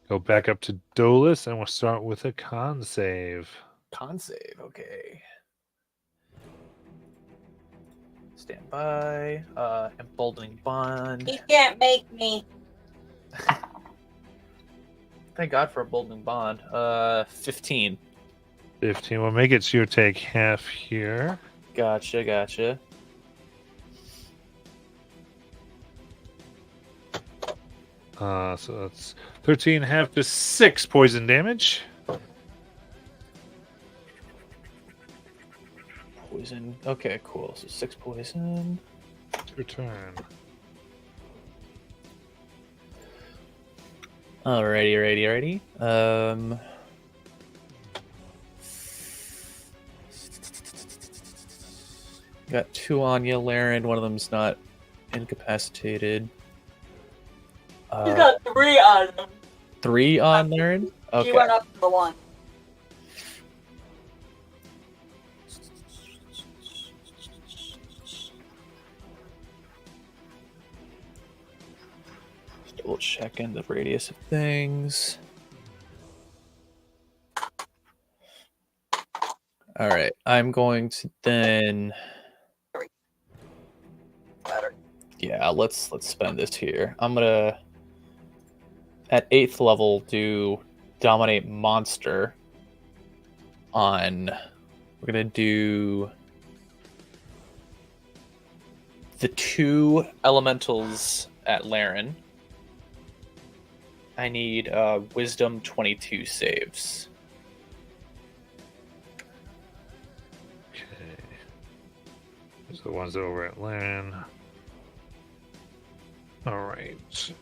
Go back up to Dolus, and we'll start with a con save. Con save, okay. Stand by. Emboldening bond. He can't make me. Thank God for emboldening bond. 15. 15. We'll make it so you take half here. Gotcha. So that's 13, half to 6 poison damage. Poison. Okay, cool. So 6 poison. Your turn. Alrighty. Got 2 on you, Laren. One of them's not incapacitated. He's got 3 on him. 3 on Laren? Okay. She went up to the 1. We'll check in the radius of things. All right, I'm going to then. Better. Yeah, let's spend this here. I'm gonna at 8th level do dominate monster on. We're gonna do the 2 elementals at Laren. I need wisdom 22 saves. Okay. Those are the ones over at Laren. All right.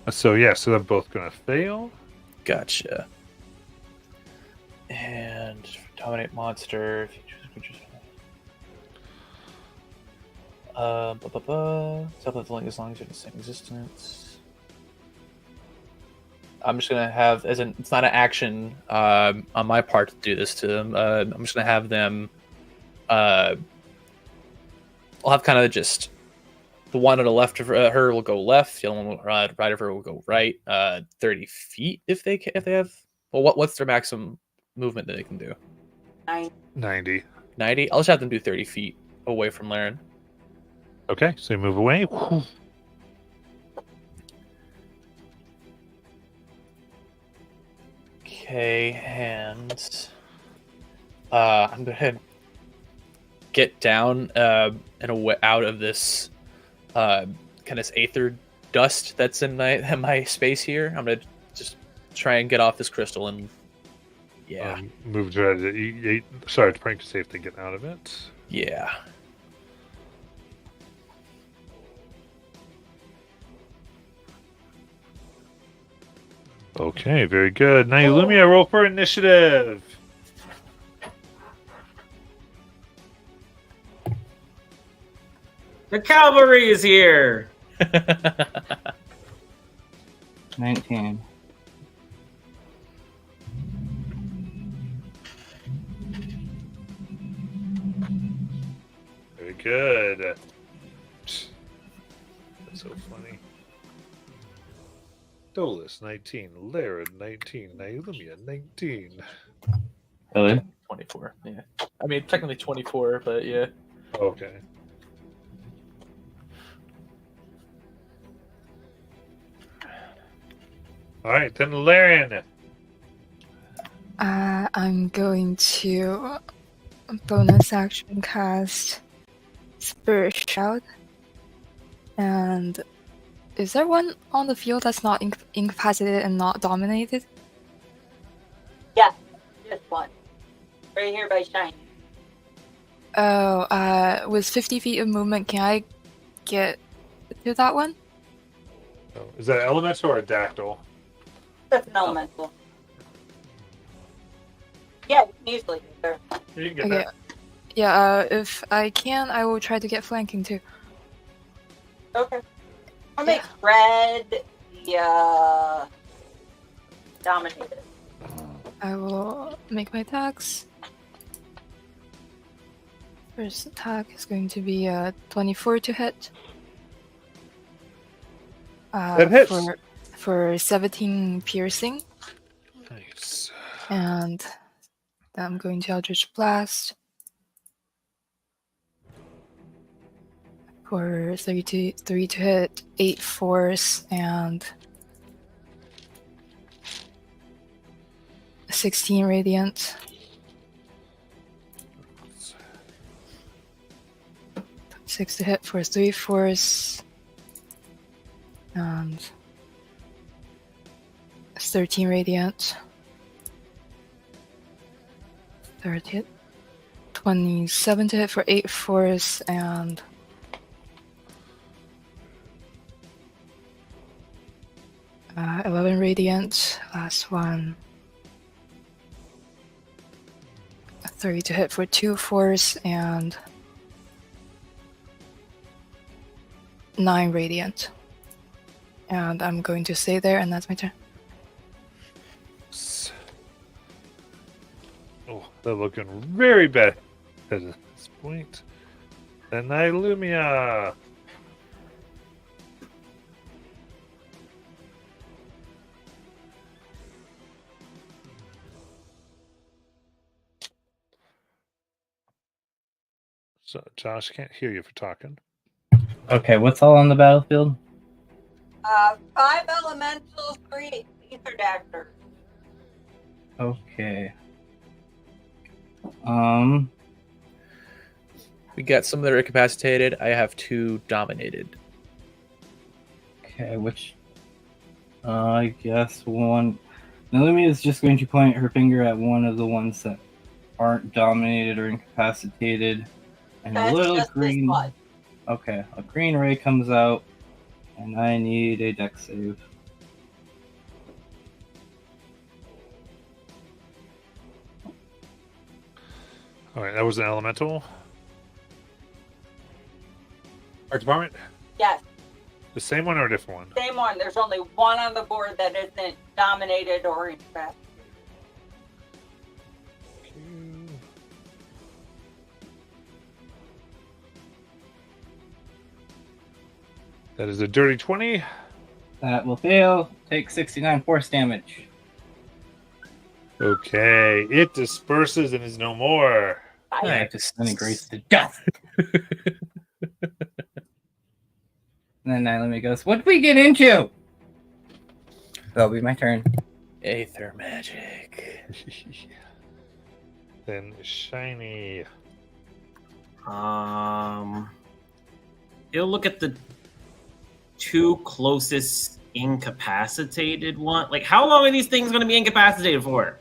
So yeah, so they're both gonna fail. Gotcha. And dominate monster. If you choose creatures. Self-fulfilling as long as you're in the same existence. I'm just gonna have, as an, it's not an action on my part to do this to them. I'm just gonna have them. I'll have kind of just the one on the left of her will go left. The other one right of her will go right. 30 feet if they have. Well, what's their maximum movement that they can do? 90. 90. I'll just have them do 30 feet away from Laren. Okay, so you move away. Okay, and I'm gonna get down and away out of this kind of aether dust that's in my space here. I'm gonna just try and get off this crystal and Move to sorry, to prank safe to get out of it. Yeah. Okay, very good. Now, Lumia, roll for initiative. The cavalry is here. 19. Very good. That's so funny. Dolus, 19. Lara, 19. Nailumia, 19. Really? 24. Yeah. I mean, technically 24, but yeah. Okay. All right, then Larian. I'm going to bonus action cast Spirit Shout. And is there one on the field that's not incapacitated and not dominated? Yeah, just one. Right here by Shiny. Oh, with 50 feet of movement, can I get to that one? Oh, is that an elemental or a dactyl? That's an elemental. Yeah, you can easily get there. You can get Okay. that. Yeah, if I can, I will try to get flanking too. Okay. I'll make red the dominated. I will make my attacks. First attack is going to be 24 to hit. That hits. For 17 piercing. Nice. And then I'm going to Eldritch Blast. For 33 to hit, 8 force, and 16 radiant. 6 to hit for 3 force, and 13 radiant. 30 hit. 27 to hit for 8 force, and 11 radiant. Last one. 30 to hit for 2 force and 9 radiant. And I'm going to stay there, and that's my turn. Oh, they're looking very bad at this point. Then Lumia. So Josh can't hear you for talking. Okay, what's all on the battlefield? 5 elementals, 3 ether daggers. Okay. We got some that are incapacitated. I have 2 dominated. Okay, which I guess one. Nalumi is just going to point her finger at one of the ones that aren't dominated or incapacitated, and That's a little just this green. one. Okay, a green ray comes out, and I need a dex save. All right, that was an elemental. Art department. Yes, The same one or a different one? same one. There's only one on the board that isn't dominated or incapacitated. That is a dirty 20. That will fail. Take 69 force damage. Okay, it disperses and is no more. I have to send Grace to death. And then Nalumi goes, "What did we get into?" That'll be my turn. Aether magic. Then shiny. He'll look at the 2 closest incapacitated one. Like, how long are these things going to be incapacitated for?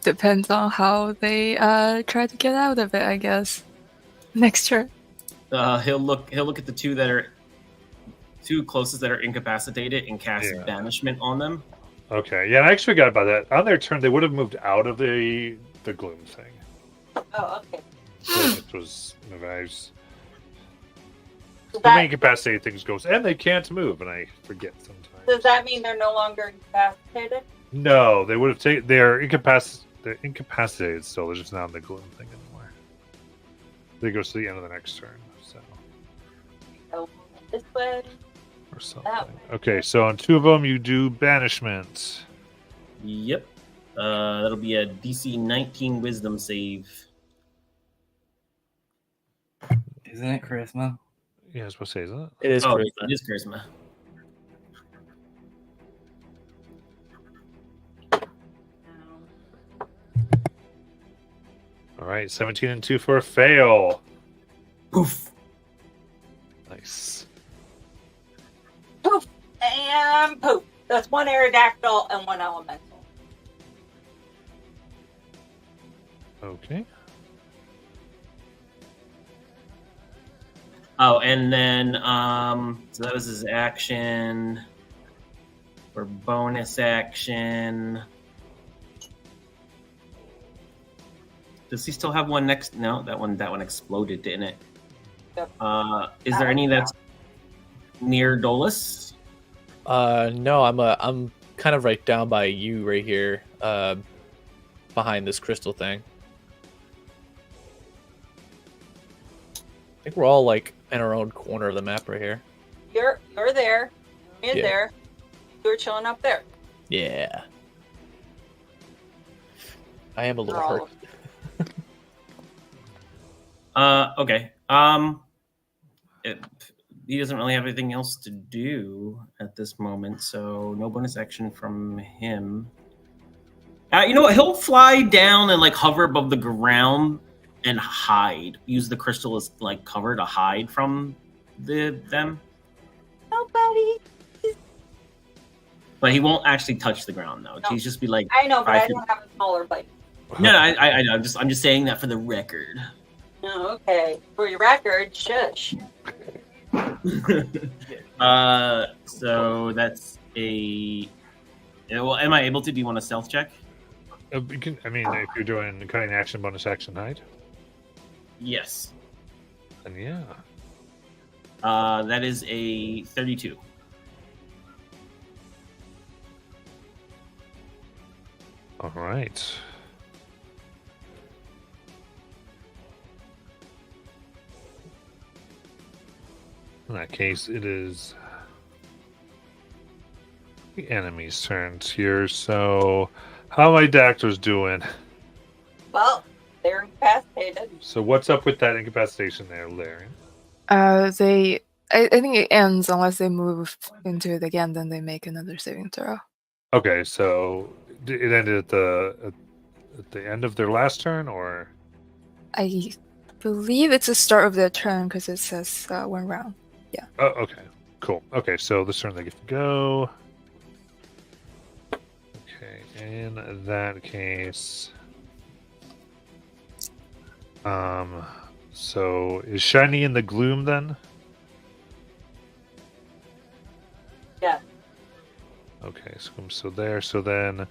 Depends on how they try to get out of it, I guess. Next turn. He'll look at the 2 that are 2 closest that are incapacitated and cast banishment on them. Okay, yeah, I actually forgot about that. On their turn, they would have moved out of the gloom thing. Oh, okay. So it was revives. Does The main that, incapacitated things goes, and they can't move, and I forget sometimes. does that mean they're no longer incapacitated? No, they would have taken. They're incapacitated still. They're just not in the gloom thing anymore. They go to the end of the next turn. So Go this way. or something. Okay, so on 2 of them, you do banishment. Yep. That'll be a DC 19 Wisdom save. Isn't it charisma? Yeah, I was supposed to say, isn't it? It is Oh, charisma. it is charisma. All right, 17 and 2 for a fail. Poof. Nice. Poof and poof. That's 1 Aerodactyl and 1 elemental. Okay. Oh, and then so that was his action. For bonus action. Does he still have one next? No, that one exploded, didn't it? Yep. Is there any that's near Dolus? No, I'm kind of right down by you right here, behind this crystal thing. I think we're all like in our own corner of the map right here. You're there. You're Yeah. there. You're chilling up there. Yeah. I am a little They're all hurt. Okay. He doesn't really have anything else to do at this moment, so no bonus action from him. You know what? He'll fly down and like hover above the ground and hide. Use the crystal as like cover to hide from them. Nobody. But he won't actually touch the ground though. No. He's just be like, I know, but I 5 feet. don't have a smaller bite. No, I know. I'm just saying that for the record. Oh, okay. For your record, shush. So that's a. Well, am I able to? Do you want a stealth check? You can, I mean, if you're doing cutting action, bonus action, hide, Yes. then yeah. That is a 32. All right. In that case, it is the enemy's turns here. So, how are my doctors doing? Well, They're incapacitated. So what's up with that incapacitation there, Larry? I think it ends unless they move into it again. Then they make another saving throw. Okay, so it ended at the end of their last turn, or I believe it's the start of their turn because it says 1 round. oh, okay, cool. Okay, so this turn they get to go. Okay, in that case, so is Shiny in the gloom then? Yeah. Okay, so there. So then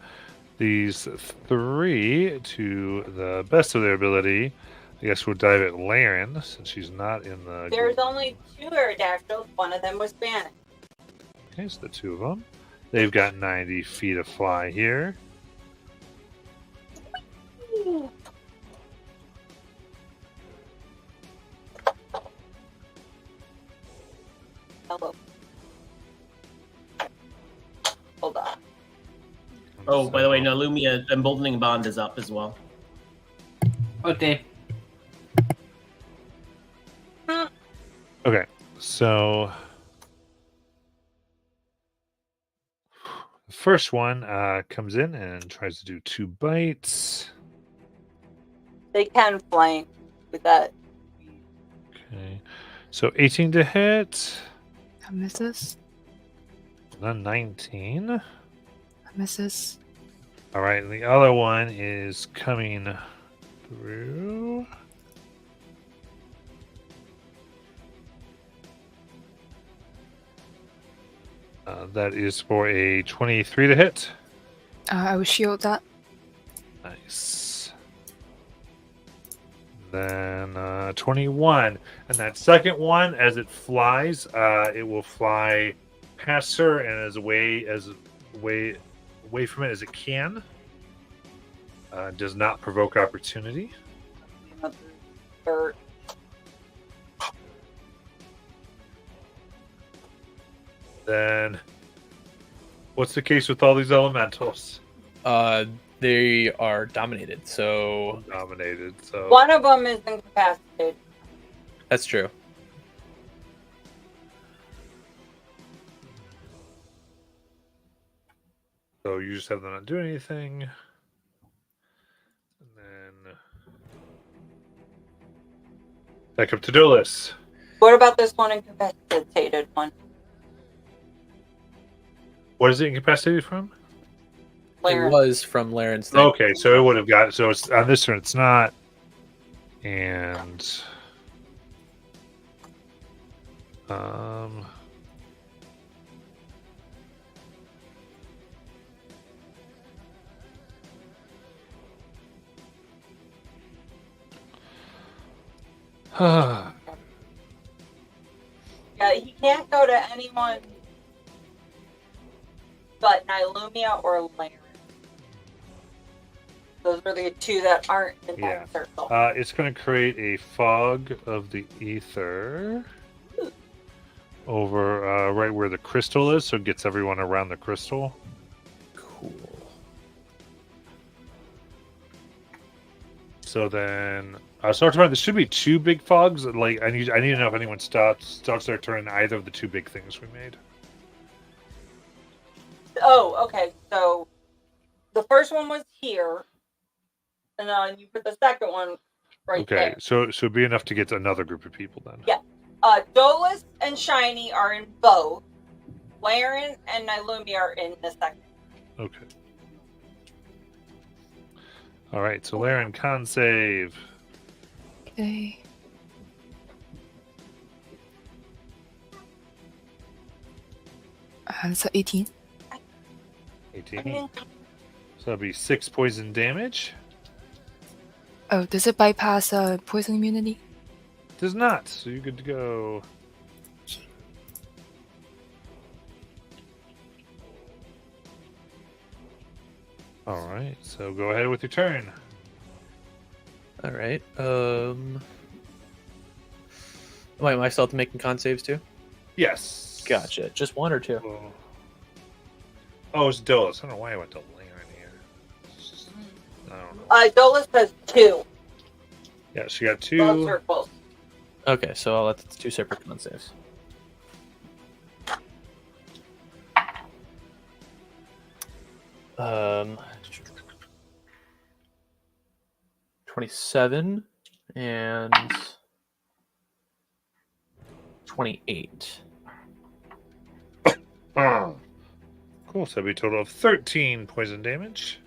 these 3, to the best of their ability, I guess we'll dive at Laren since she's not in the. There's only 2 Aerodactyls. One of them was Spanish. Okay, so the 2 of them. They've got 90 feet of fly here. Hello. Hold on. Oh, by the way, Lumia Emboldening Bond is up as well. Okay. Okay, so the first one comes in and tries to do 2 bites. They can flank with that. Okay, so 18 to hit, That misses. then 19. That misses. All right, and the other one is coming through. That is for a 23 to hit. I will shield that. Nice. Then 21. And that second one, as it flies, it will fly past her and as away from it as it can. Does not provoke opportunity. Or Then what's the case with all these elementals? They are dominated, so Dominated. So one of them is incapacitated. that's true. So you just have them not do anything. And then back up to Dolus. What about this one incapacitated one? What is it incapacitated from? Laren. It was from Laren's thing. Okay, so it would have got it. So it's on this turn. It's not, and Yeah, he can't go to anyone but Nilumia or Laren. Those are the 2 that aren't in Yeah. that circle. it's going to create a fog of the ether over right where the crystal is, so it gets everyone around the crystal. Cool. So then, so there should be 2 big fogs. Like I need to know if anyone starts their turn in either of the 2 big things we made. Oh, okay. So the first one was here, and then you put the second one right Okay, there. so it'd be enough to get to another group of people then. Yeah. Dolus and Shiny are in both. Laren and Nilumia are in the second. Okay. All right, so Laren, con save. Okay. That's 18. 18. So that'll be 6 poison damage. Oh, does it bypass poison immunity? Does not, so you're good to go. All right, so go ahead with your turn. All right. Wait, am I still making con saves too? Yes. Gotcha. Just 1 or 2? Oh, it's Dolus. I don't know why I went to Laren here. I don't know. Dolus has 2. Yeah, so you got Close 2. or close. Okay, so I'll let the 2 separate con saves. Um, 27 and 28. Oh. Cool, so that'd be a total of 13 poison damage.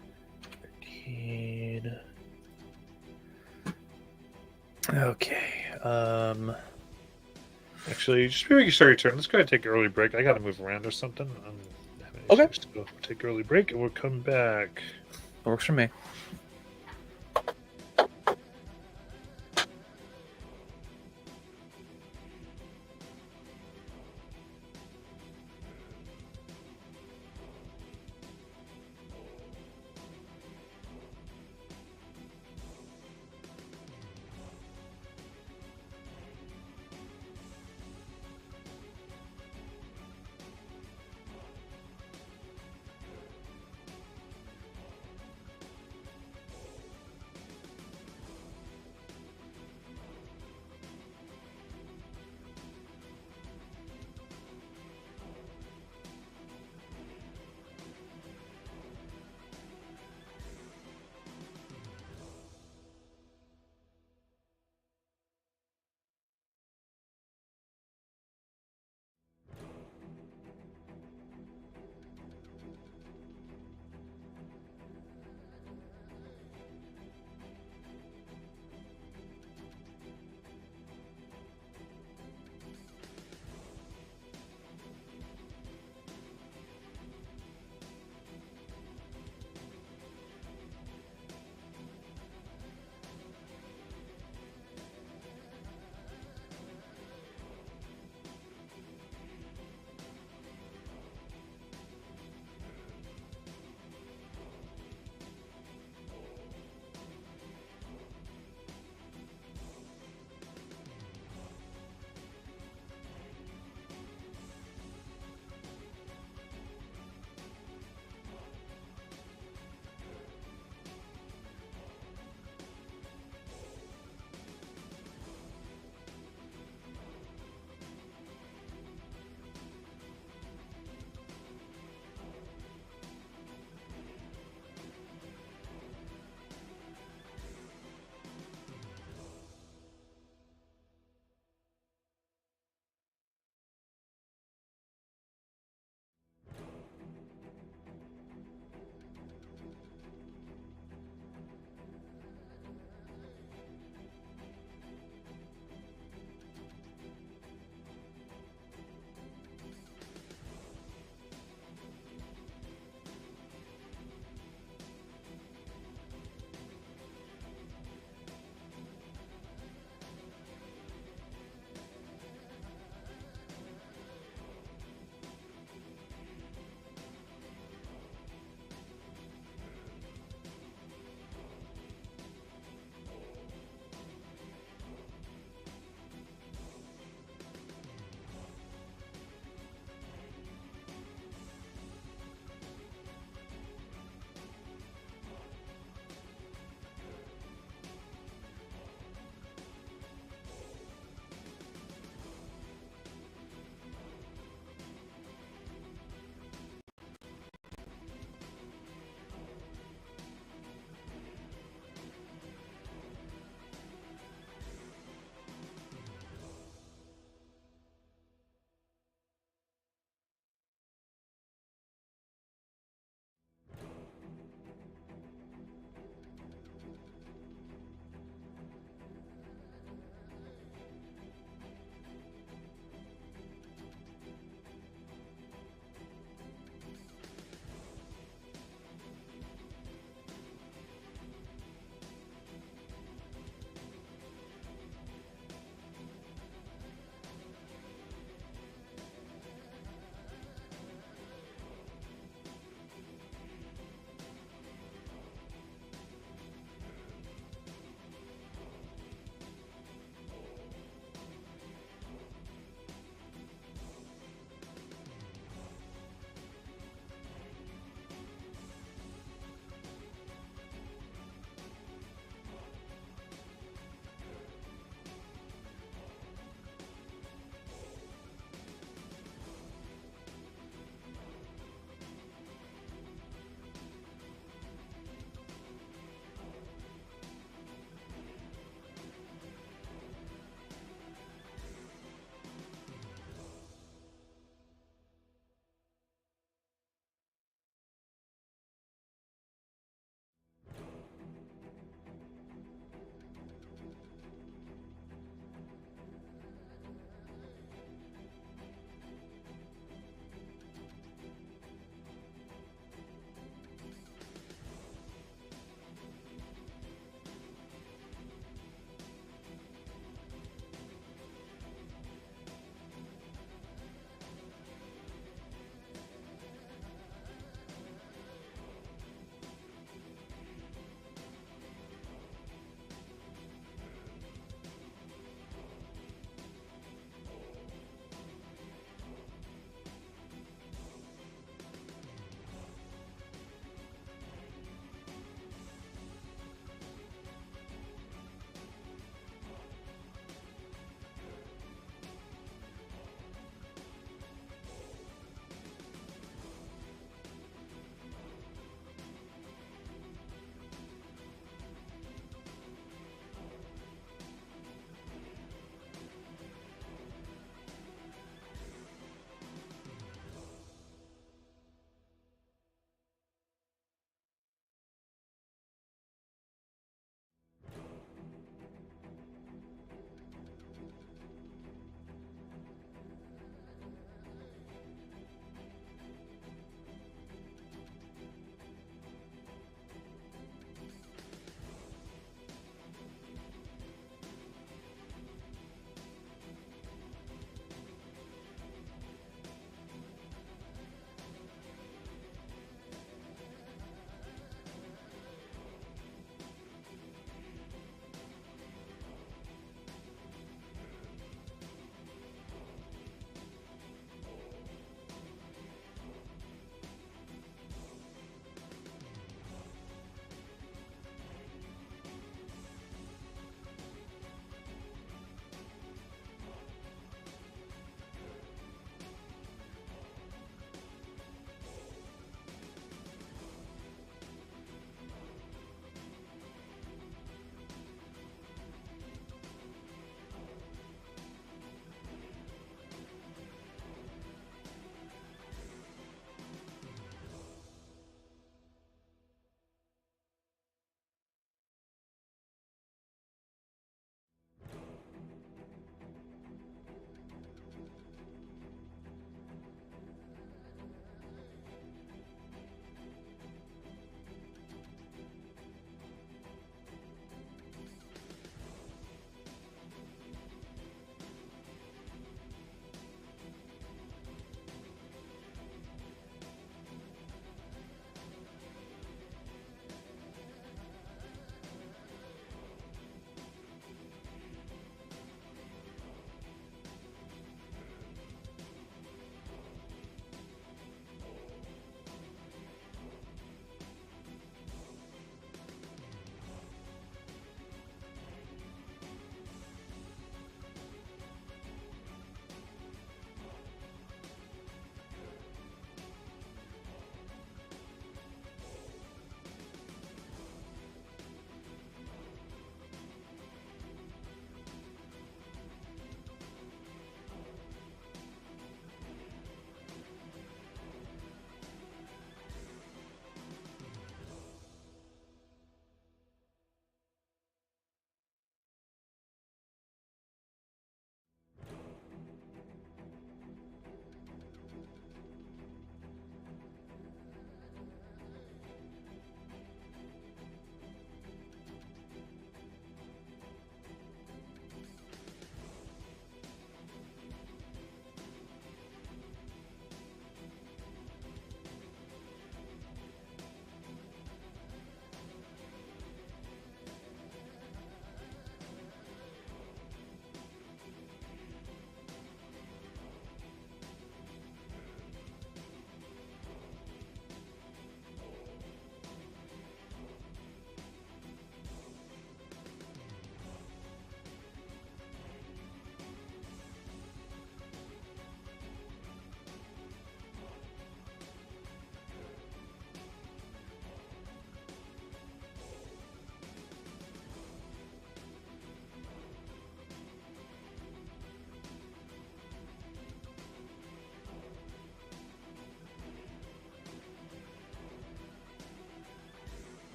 13. Okay. Actually, just before you start your turn, let's go ahead and take an early break. I gotta move around or something. I'm having Okay. issues, so we'll take an early break and we'll come back. That works for me.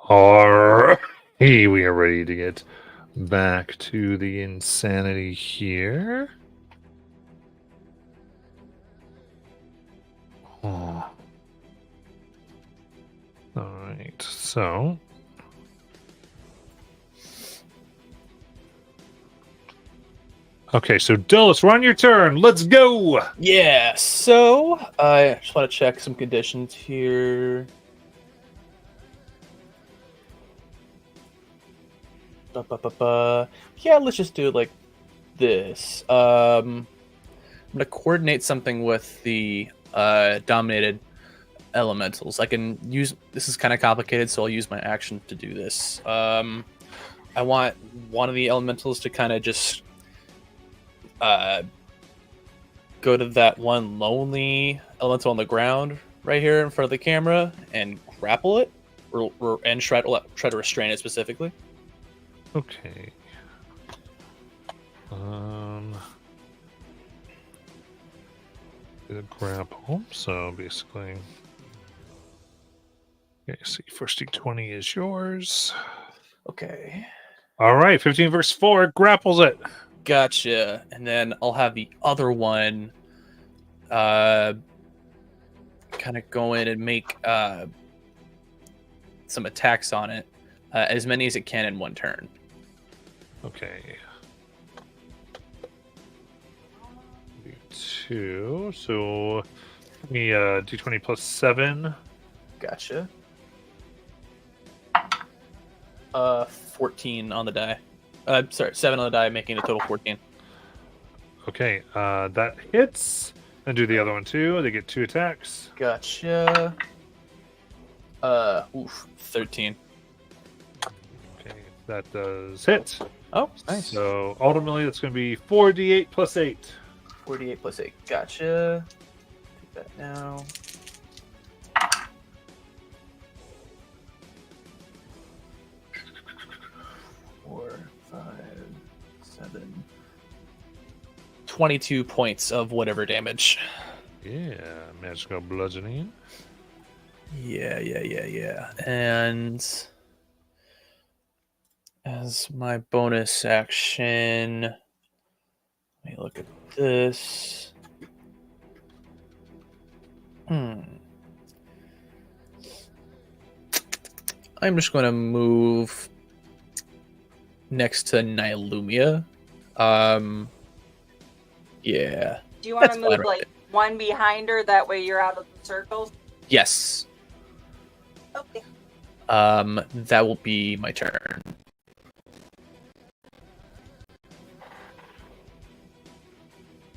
Alright, we are ready to get back to the insanity here. Oh. Alright, so. Okay, so Dulles, we're on your turn. Let's go! Yeah, so I just want to check some conditions here. Yeah, let's just do it like this. I'm gonna coordinate something with the dominated elementals. I can use this is kind of complicated, so I'll use my action to do this. I want one of the elementals to kind of just go to that one lonely elemental on the ground right here in front of the camera and grapple it, and try to restrain it specifically. Okay. The grapple. So basically, okay. See, first d20 is yours. Okay. All right, 15 verse 4 grapples it. Gotcha. And then I'll have the other one kind of go in and make some attacks on it, as many as it can in one turn. Okay. D2. So give me d20 plus 7. Gotcha. 14 on the die. Sorry, 7 on the die, making a total 14. Okay, that hits. And do the other one too. They get 2 attacks. Gotcha. 13. Okay, that does hit. Oh, nice. So ultimately, that's going to be 4d8 plus 8. 48 plus 8. Gotcha. Take that now. Four, 5, 7. 22 points of whatever damage. Yeah, magical bludgeoning. Yeah. And as my bonus action, let me look at this. I'm just going to move next to Nylumia. Yeah. Do you want to That's fine, move like one behind her? That way you're out of the circles. Yes. Okay. That will be my turn.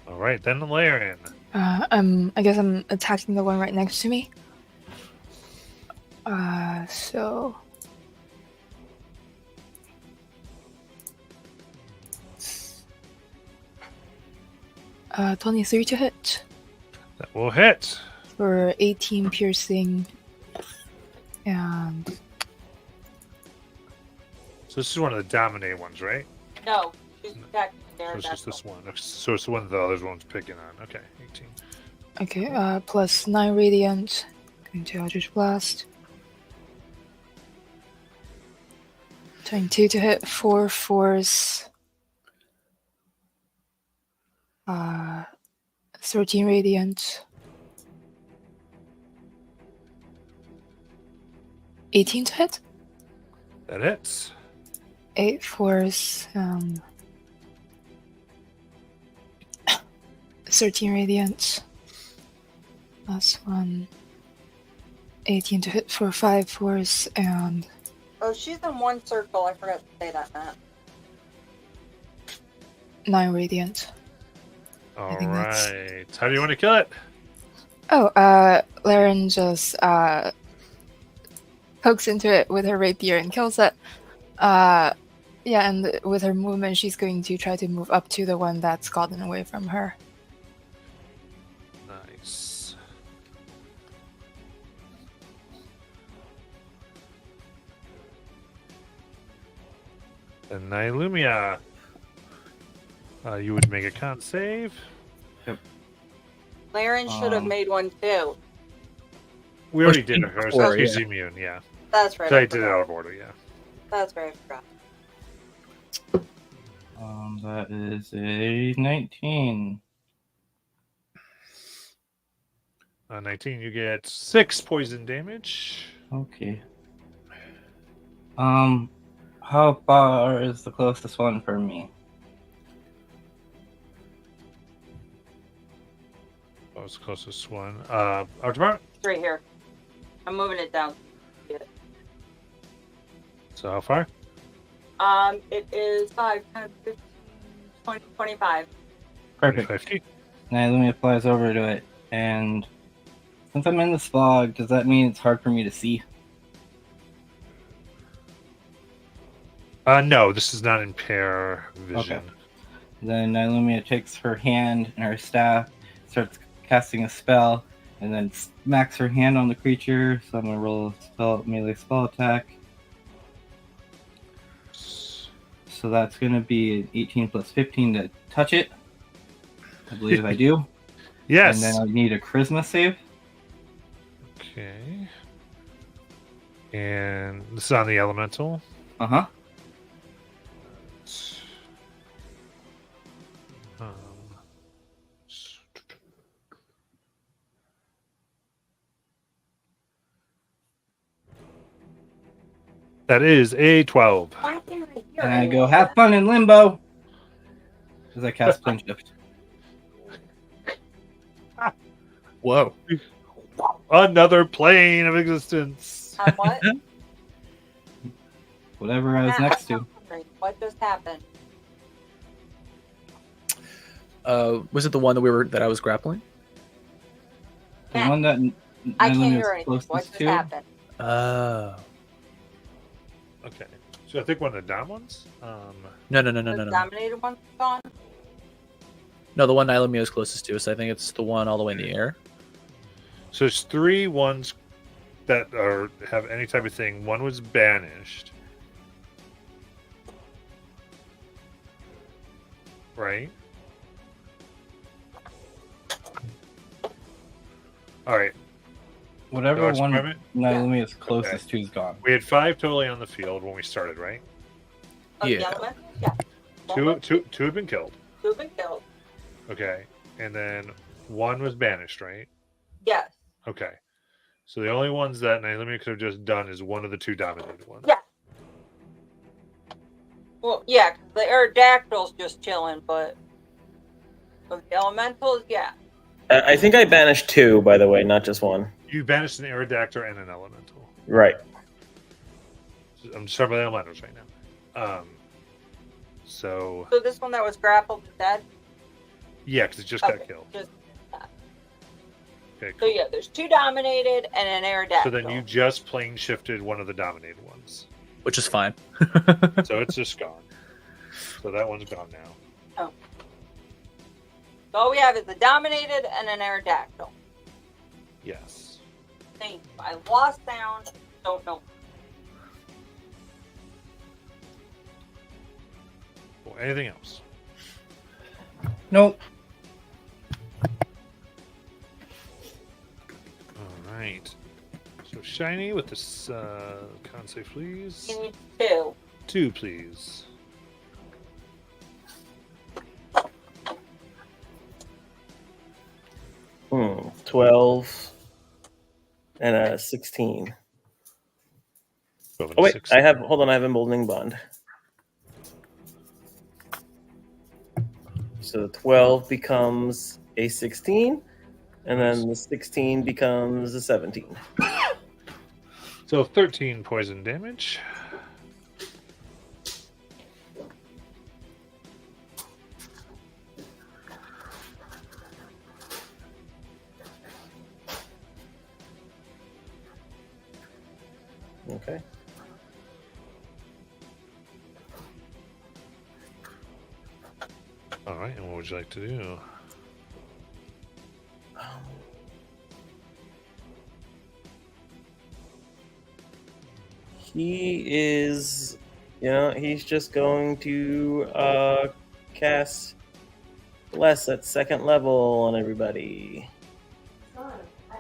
All right, then Laren. I guess I'm attacking the one right next to me. So 23 to hit That will hit. for 18 piercing, and So this is one of the dominated ones, right? No, she's attacking So there. it's just this one. So it's the one the other one's picking on. Okay, 18. okay, plus 9 radiant, going to Eldritch Blast. 22 to hit, 4 force, 13 radiant, 18 to hit, That hits. 8 force, 13 radiant, last one, 18 to hit for 5 force, and Oh, she's in one circle. I forgot to say that, Matt. 9 radiant. All think that's- right. How do you want to kill it? Oh, Laren just pokes into it with her rapier and kills it. Yeah, and with her movement, she's going to try to move up to the one that's gotten away from her. Nice. And Nylumia, you would make a con save. Laren should have made one too. We already did hers. before, She's yeah. immune, yeah. That's right. So I did it out of order, yeah. That's right. I forgot. That is a 19. 19, you get 6 poison damage. Okay. How far is the closest one for me? What was the closest one? Algebra? It's right here. I'm moving it down. So how far? It is 5, 10, 15, 20, 25. Perfect. 50. Now let me flies over to it, and since I'm in this fog, does that mean it's hard for me to see? No, this does not impair vision. Okay. Then Nylumia takes her hand and her staff, starts casting a spell, and then smacks her hand on the creature. So I'm gonna roll a melee spell attack. So that's gonna be an 18 plus 15 to touch it. I believe I do. Yes. And then I need a charisma save. Okay. And this is on the elemental. Uh-huh. Um, that is a 12. Why didn't I hear And I any go, of have that? fun in limbo! As I cast Plunge Shift. Whoa. Another plane of existence. What? Whatever I was Matt, next I'm to. hungry. What just happened? Was it the one that I was grappling? The Matt, one that I can't Nylumia hear is anything. What closest just to. happened? Okay. So I think one of the down ones? No. The dominated one's gone? No, the one Nylumia is closest to, so I think it's the one all the way in the air. So there's 3 ones that have any type of thing. One was banished. Right? Alright. Whatever Dodge one department? Nylumia is closest to is gone. We had 5 totally on the field when we started, right? Oh, the Yeah. elemental? Yeah. Two have been killed. 2 have been killed. Okay. And then 1 was banished, right? Yes. Okay. So the only ones that Naomi could have just done is one of the 2 dominated ones. Yeah. Well, yeah, 'cause the Aerodactyl's just chilling, but the elementals, yeah. I think I banished 2, by the way, not just 1. You banished an Aerodactyl and an Elemental. Right. I'm just talking about the Elementals right now. So So this one that was grappled is dead? yeah, because it just got killed. Just, Okay, so cool. yeah, there's 2 dominated and an Aerodactyl. So then you just plane shifted one of the dominated ones. Which is fine. So it's just gone. So that one's gone now. So all we have is the dominated and an Aerodactyl. Yes. Thank you. I lost sound. Don't know. Cool. Anything else? Nope. All right. So shiny with this con save, please. You need 2. 2, please. Hmm. 12 and a 16. Oh wait, hold on, I have emboldening bond. So the 12 becomes a 16, and then the 16 becomes a 17. So 13 poison damage. Okay. All right, and what would you like to do? He is, he's just going to cast Bless at 2nd level on everybody. I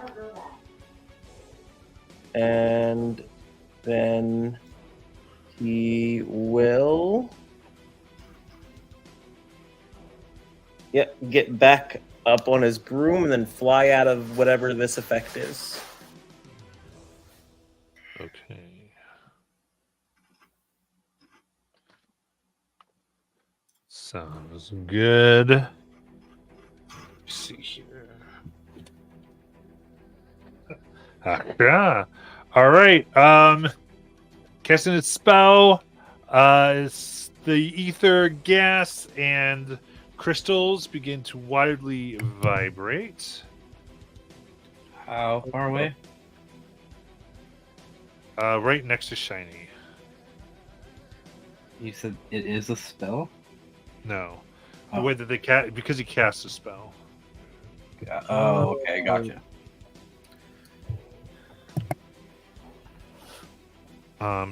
don't know that. And then he will. Yep, get back up on his broom and then fly out of whatever this effect is. Okay. Sounds good. Let's see here. Yeah. All right. Casting a spell. The ether, gas, and crystals begin to wildly vibrate. How far away? Right next to Shiny. You said it is a spell? No. The Oh. way that they cast, because he casts a spell. Yeah. Oh, okay, gotcha.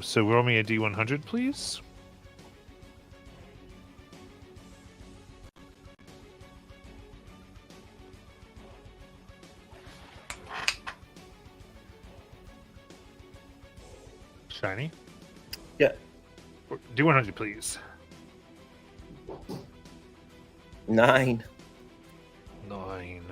So roll me a D100, please. Shiny. Yeah. D100, please. 9. 9.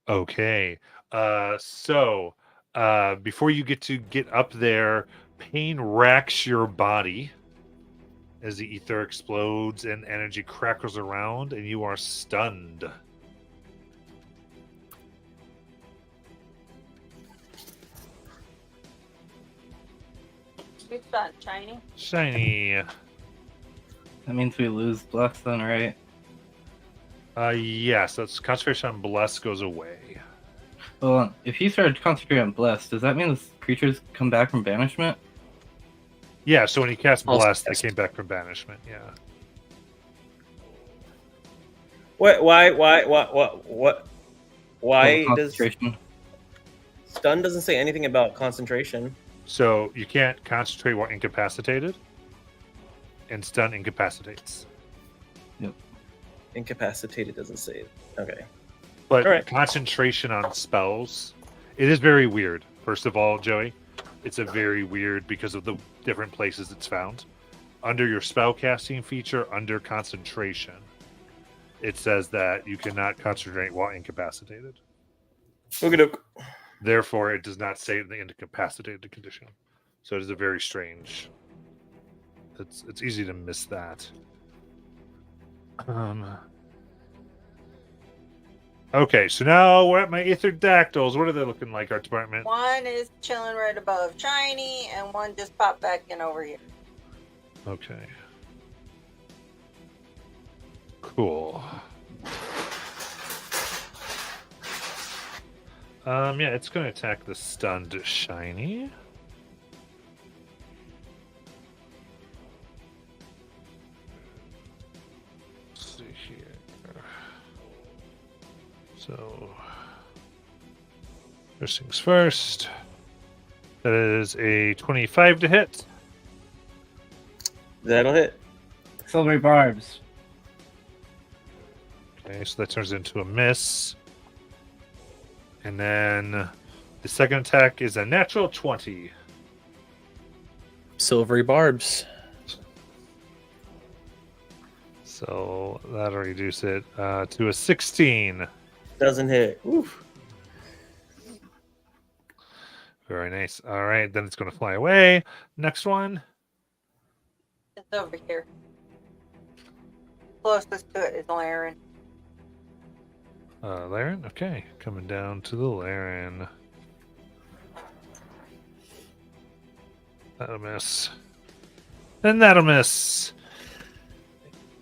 Okay. So before you get up there, pain racks your body as the ether explodes and energy crackles around, and you are stunned. Who's done? Shiny? Shiny. That means we lose Bless then, right? Yes, that's concentration on bless goes away. Well, if he started concentrating on Bless, does that mean the creatures come back from banishment? Yeah, so when he cast Also bless, they cast- came back from banishment. Yeah. What? Why Well, does concentration. stun doesn't say anything about concentration? So you can't concentrate while incapacitated, and stun incapacitates. Incapacitated doesn't say it. Okay. But All right. concentration on spells, it is very weird. First of all, Joey, it's a very weird because of the different places it's found. Under your spell casting feature, under concentration, it says that you cannot concentrate while incapacitated. Okey-doke. Therefore, it does not say the incapacitated condition. So it is a very strange. It's easy to miss that. Okay, so now we're at my Aetherdactyls. What are they looking like, Art Department? One is chilling right above Shiny, and one just popped back in over here. Okay. Cool. Yeah, it's going to attack the stunned Shiny. Let's see here. So, first things first. That is a 25 to hit. That'll hit. Silvery barbs. Okay, so that turns into a miss. And then the second attack is a natural 20. Silvery barbs. So that'll reduce it to a 16. Doesn't hit. Oof. Very nice. All right, then it's going to fly away. Next one. It's over here. Closest to it is Laren. Laren? Okay, coming down to the Laren. That'll miss. And that'll miss.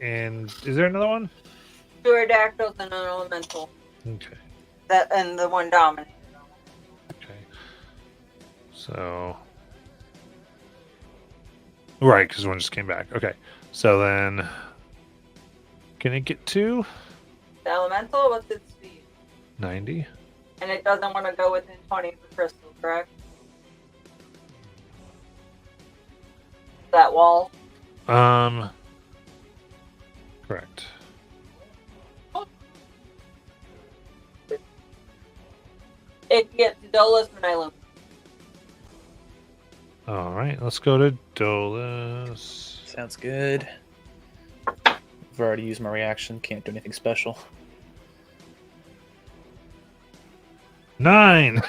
And is there another one? Two Aerodactyls and an elemental. Okay. That and the one dominated. Okay. So. Right, because one just came back. Okay. So then. Can it get to The elemental, what's its speed? 90? And it doesn't want to go within 20 of the crystal, correct? That wall. Correct. it gets Dolus and Nylam. All right, let's go to Dolus. Sounds good. I've already used my reaction. Can't do anything special. 9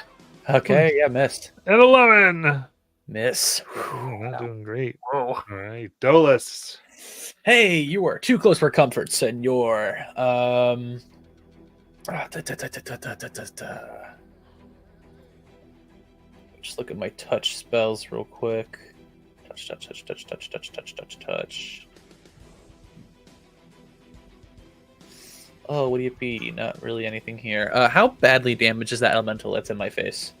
Okay, yeah, missed. and 11. Miss. Ooh, not doing great. Oh. All right, Dolus. Hey, you are too close for comfort, senor. Just look at my touch spells real quick. Touch. Oh, what do you be? Not really anything here. How badly damaged is that elemental that's in my face?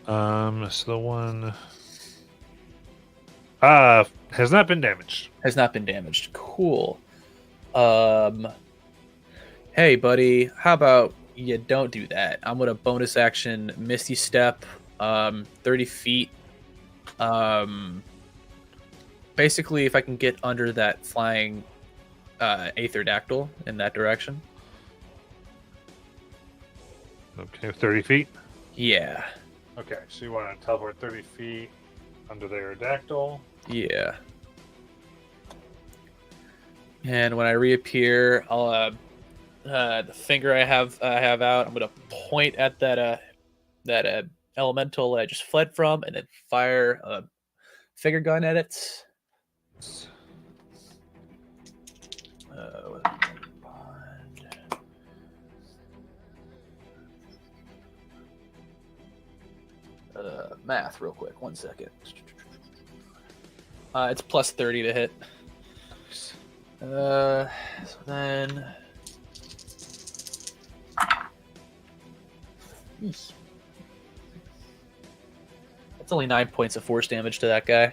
So the one has not been damaged. Has not been damaged. Cool. Hey, buddy. How about you don't do that? I'm gonna bonus action Misty Step, 30 feet. Basically, if I can get under that flying Aetherdactyl in that direction. Okay, 30 feet. Yeah. Okay, so you want to teleport 30 feet under the Aerodactyl. Yeah. And when I reappear, I'll the finger I have out. I'm gonna point at that elemental I just fled from, and then fire a finger gun at it. Math, real quick. 1 second. It's plus 30 to hit. So then. That's only 9 points of force damage to that guy.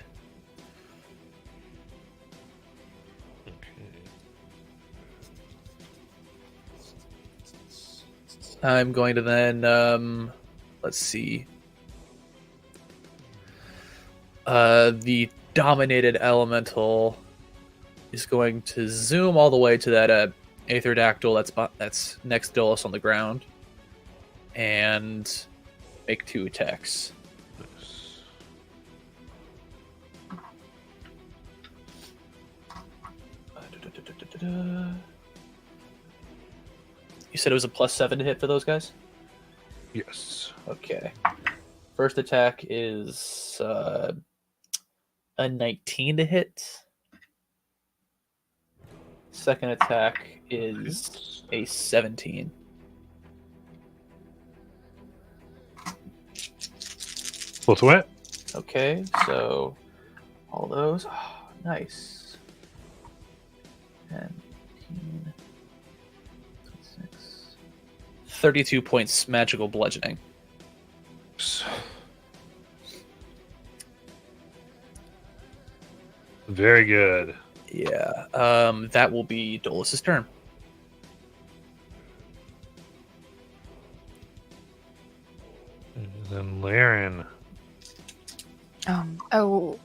I'm going to then, let's see. The dominated elemental is going to zoom all the way to that Aetherdactyl that's next to us on the ground, and make 2 attacks. You said it was a +7 to hit for those guys? Yes. Okay. First attack is a 19 to hit. Second attack is a 17. Full to it. Okay, so all those. Oh, nice. 10, 15, 26. 32 points magical bludgeoning. Very good. Yeah. That will be Dolus's turn. And then Laren. I will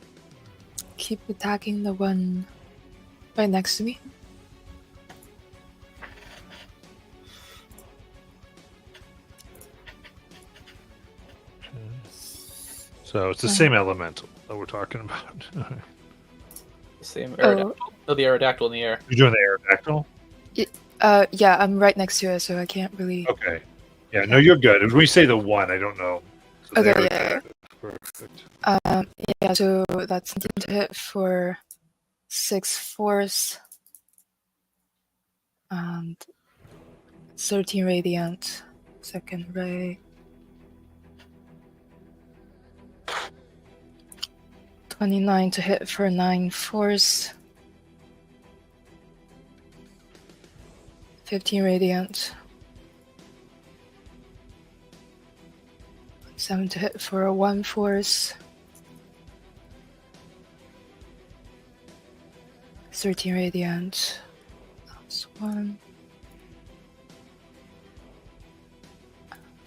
keep attacking the one right next to me. So it's the same elemental that we're talking about. Same Aerodactyl. Oh, the Aerodactyl in the air. You're doing the Aerodactyl? Yeah, I'm right next to it, so I can't really. Okay. Yeah, no, you're good. When we say the one, I don't know. So Okay, the yeah. Perfect. Yeah, so that's 19 to hit for 6 force and 13 radiant. Second ray. 29 to hit for 9 force. 15 radiant. 7 to hit for 1 force. 13 radiant. That's 1.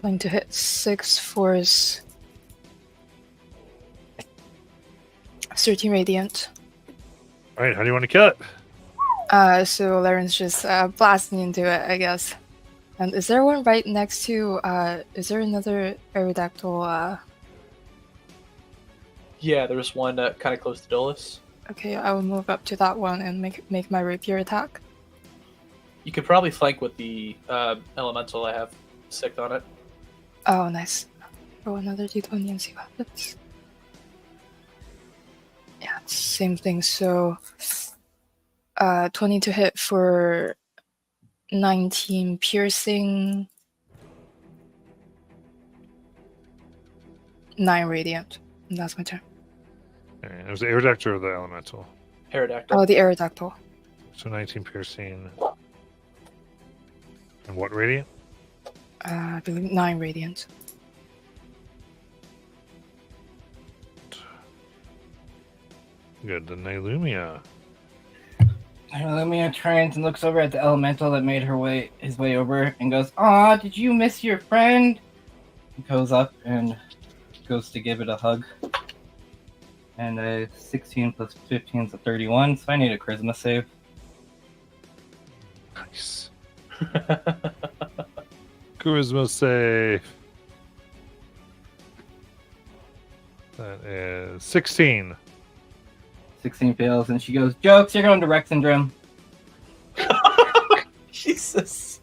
Going to hit 6 force. 13 radiant. All right, how do you want to kill it? So Laren's just blasting into it, I guess. And is there one right next to? Is there another Aerodactyl? Yeah, there's one kind of close to Dolus. Okay, I will move up to that one and make my rapier attack. You could probably flank with the elemental I have sicked on it. Oh, nice. Roll another d20 and see what happens. Yeah, it's same thing. So, 20 to hit for 19 piercing, 9 radiant. And that's my turn. Okay, it was the Aerodactyl or the Elemental? Aerodactyl. Oh, the Aerodactyl. So 19 piercing. And what radiant? I believe 9 radiant. Good, the Nylumia. Lumia turns and looks over at the elemental that made his way over and goes, "Aw, did you miss your friend?" He goes up and goes to give it a hug. And 16 plus 15 is a 31, so I need a charisma save. Nice. Charisma save. That is 16. 16 fails, and she goes, "Jokes, you're going to Rex Syndrome." Jesus.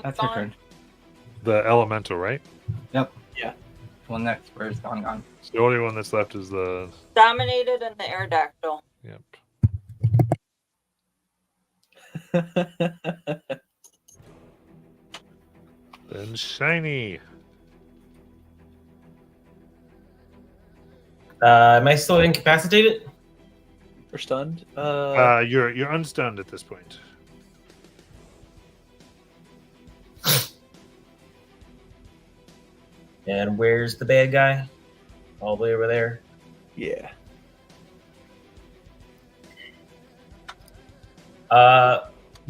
That's her turn. The Elemental, right? Yep. Yeah. One next, where it's gone. So the only one that's left is the... Dominated and the Aerodactyl. Yep. Then Shiny. Am I still incapacitated? Or stunned? You're unstunned at this point. And where's the bad guy? All the way over there. Yeah.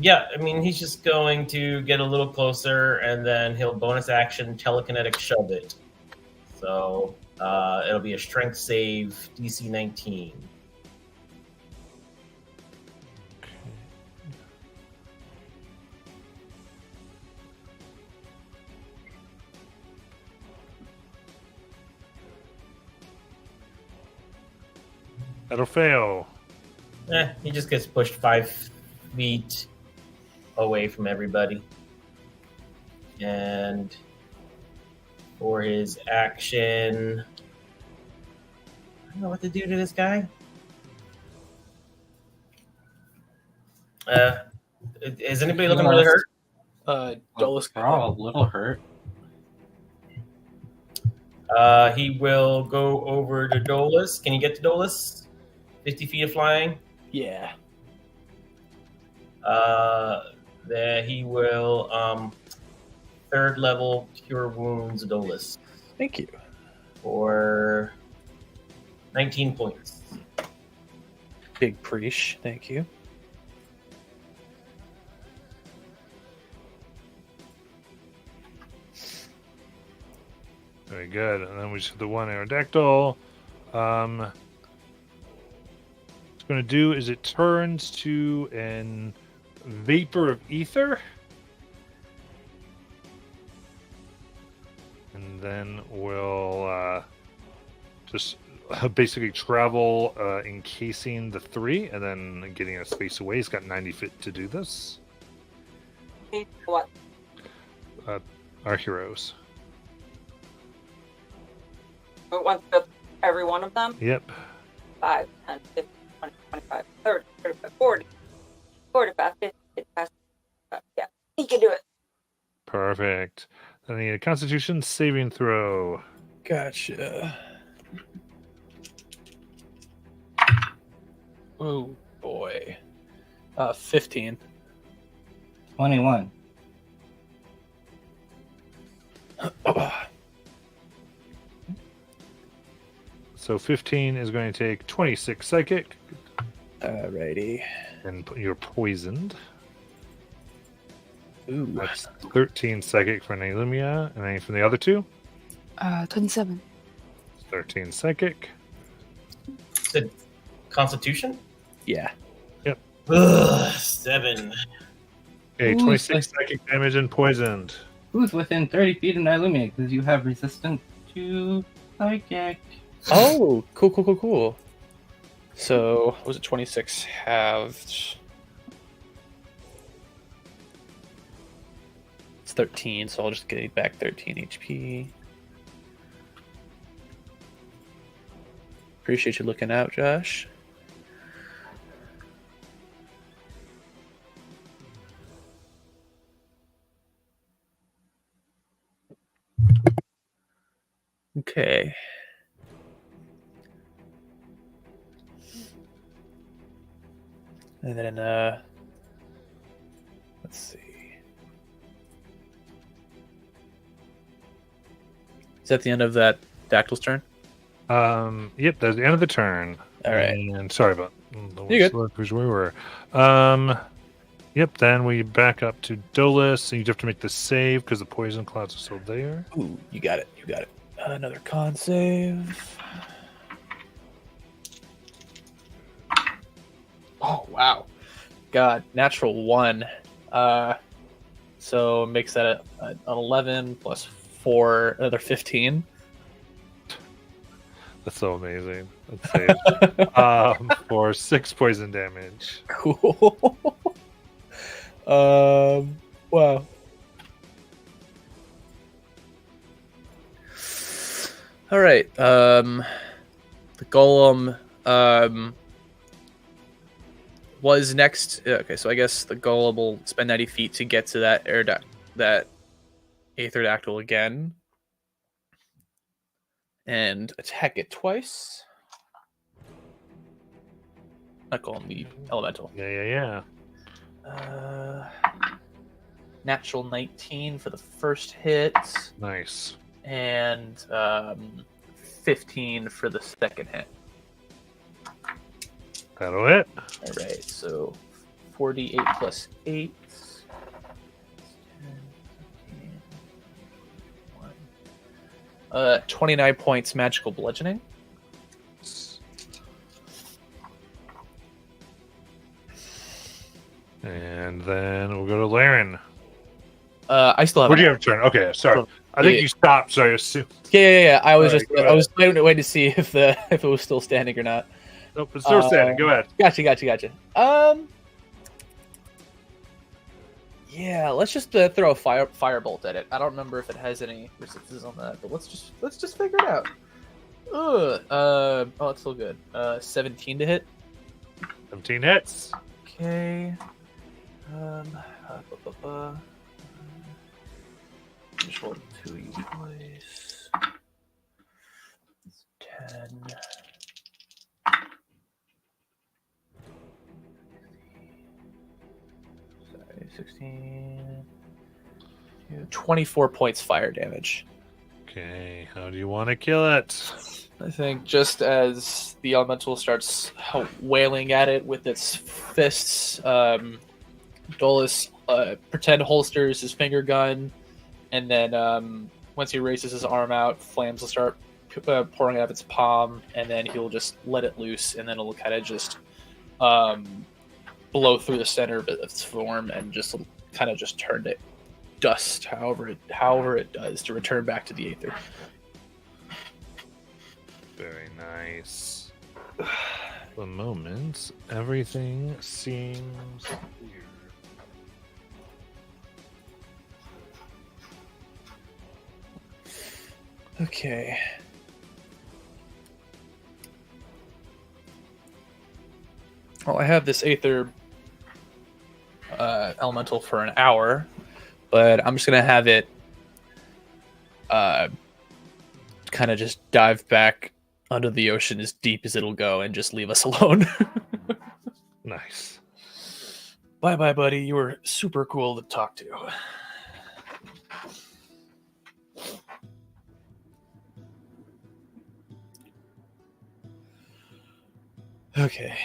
Yeah, I mean, he's just going to get a little closer, and then he'll bonus action telekinetic shove it. So it'll be a strength save, DC 19. That'll fail. He just gets pushed 5 feet away from everybody. And for his action, I don't know what to do to this guy. Is anybody looking really hurt? Dolus a little hurt. He will go over to Dolus. Can you get to Dolus? 50 feet of flying. Yeah. There he will 3rd level cure wounds Dolus Thank you. for 19 points. Big preach. Thank you. Very good. And then we just have the one Aerodactyl. What it's going to do is it turns to an vapor of ether. And then we'll just basically travel encasing the 3 and then getting a space away. He's got 90 feet to do this. What? Our heroes. It wants to every one of them? Yep. 5, 10, 15, 20, 25, 30, 35, 40, 45, 50, 55, 65. Yeah, he can do it. Perfect. Then I need a Constitution saving throw. Gotcha. Oh boy. 15. 21. So 15 is going to take 26 psychic, Alrighty. and you're poisoned. Ooh. That's 13 psychic for Nylumia, and then from the other two, 27. 13 psychic. Said Constitution? Yeah. Ugh, 7. Okay, Ooh, 26 psychic damage and poisoned. Who's within 30 feet of Nilumia? Because you have resistance to psychic. Oh, cool. So, what was it 26 halved? It's 13, so I'll just get back 13 HP. Appreciate you looking out, Josh. Okay. And then, let's see. Is that the end of that Dactyl's turn? Yep, that's the end of the turn. All right. And sorry about You're good. where we were. Yep, then we back up to Dolus, and you have to make the save because the poison clouds are still there. Ooh, you got it. Another con save. Oh, wow. God, natural 1. So makes that an 11 plus 4, another 15. That's so amazing. Let's save. For 6 poison damage. Cool. Wow. All right. The golem was next. Okay, so I guess the golem will spend 90 feet to get to that that Aetherdactyl again, and attack it twice. Not golem, the elemental. Yeah. Natural 19 for the first hit. Nice. And 15 for the second hit. That'll hit. All right, so 48 plus 8. 29 points magical bludgeoning. And then we'll go to Laren. I still have. Where do you have a turn? Okay, sorry. I think Yeah. you stopped, so I assumed. Yeah. I was All just right, go I was waiting to see if it was still standing or not. Nope, it's still standing. Go ahead. Gotcha. Yeah, let's just throw a firebolt at it. I don't remember if it has any resistance on that, but let's just figure it out. Oh, it's still good. 17 to hit. 17 hits. Okay. Just roll 2 twice. 10. 16. 24 points fire damage. Okay, how do you want to kill it? I think just as the elemental starts wailing at it with its fists, Dolus pretend holsters his finger gun, and then once he raises his arm out, flames will start pouring out of its palm, and then he'll just let it loose, and then it'll kind of just blow through the center of its form and just kind of just turn to dust, however it does, to return back to the aether. Very nice. The moment, everything seems weird. Okay. Well, I have this aether elemental for an hour, but I'm just gonna have it kind of just dive back under the ocean as deep as it'll go and just leave us alone. Nice. Bye, buddy. You were super cool to talk to. Okay.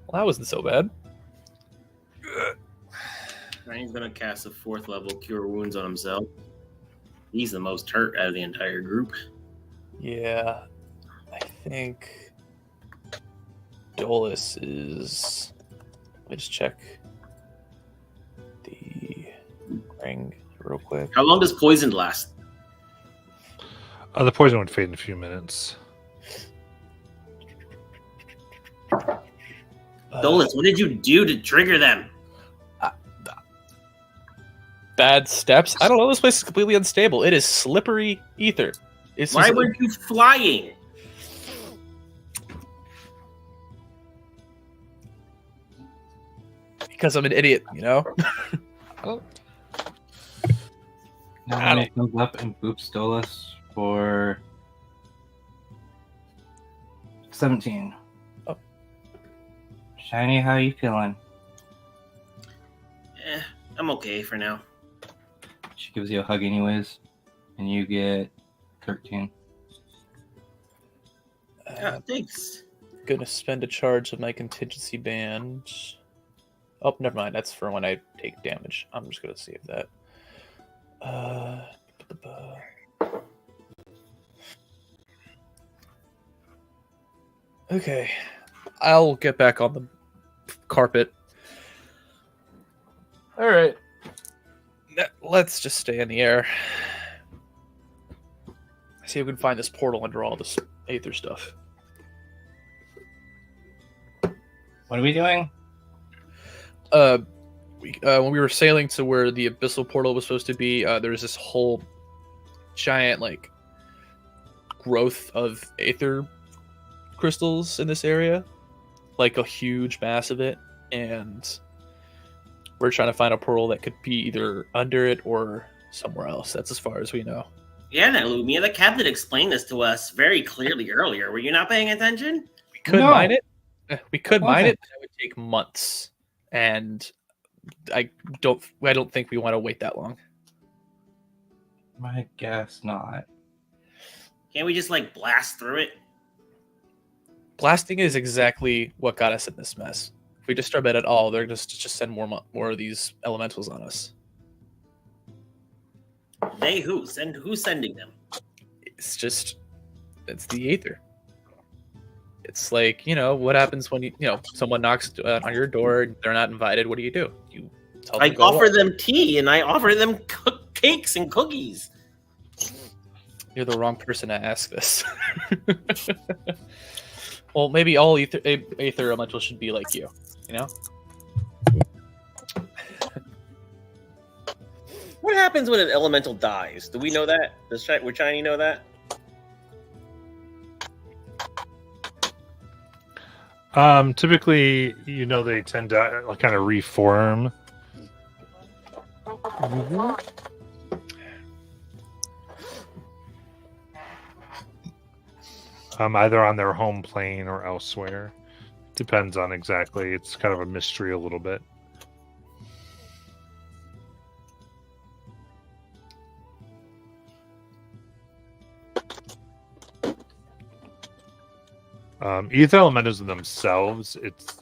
Well, that wasn't so bad. Ryan's gonna cast a 4th level Cure Wounds on himself. He's the most hurt out of the entire group. Yeah, I think Dolus is. Let me just check the ring real quick. How long does poisoned last? The poison would fade in a few minutes. Dolus, what did you do to trigger them? Bad steps. I don't know. This place is completely unstable. It is slippery ether. Why weren't you flying? Because I'm an idiot, you know? Now when it comes up and boops Dolus for 17. Oh. Shiny, how you feeling? I'm okay for now. She gives you a hug anyways, and you get 13. Thanks. Gonna spend a charge of my contingency band. Oh, never mind. That's for when I take damage. I'm just gonna save that. Okay, I'll get back on the carpet. All right, let's just stay in the air. See if we can find this portal under all this aether stuff. What are we doing? When we were sailing to where the abyssal portal was supposed to be, there was this whole giant like growth of aether crystals in this area, like a huge mass of it, and we're trying to find a portal that could be either under it or somewhere else. That's as far as we know. Yeah, Lumia, the captain explained this to us very clearly earlier. Were you not paying attention? We could No. mine it. We could mine wasn't. it. But it would take months, and I don't think we want to wait that long. I guess not. Can't we just like blast through it? Blasting is exactly what got us in this mess. If we disturb it at all, they're just send more of these elementals on us. They who? Who's sending them? It's the aether. It's like, what happens when someone knocks on your door, they're not invited. What do? You tell them I to go offer away. them tea and I offer them cakes and cookies. You're the wrong person to ask this. Well, maybe all aether elementals should be like you, What happens when an elemental dies? Do we know that? Would Shiny know that? Typically, they tend to kind of reform. Either on their home plane or elsewhere. Depends on exactly. It's kind of a mystery a little bit. Ether elementals themselves, it's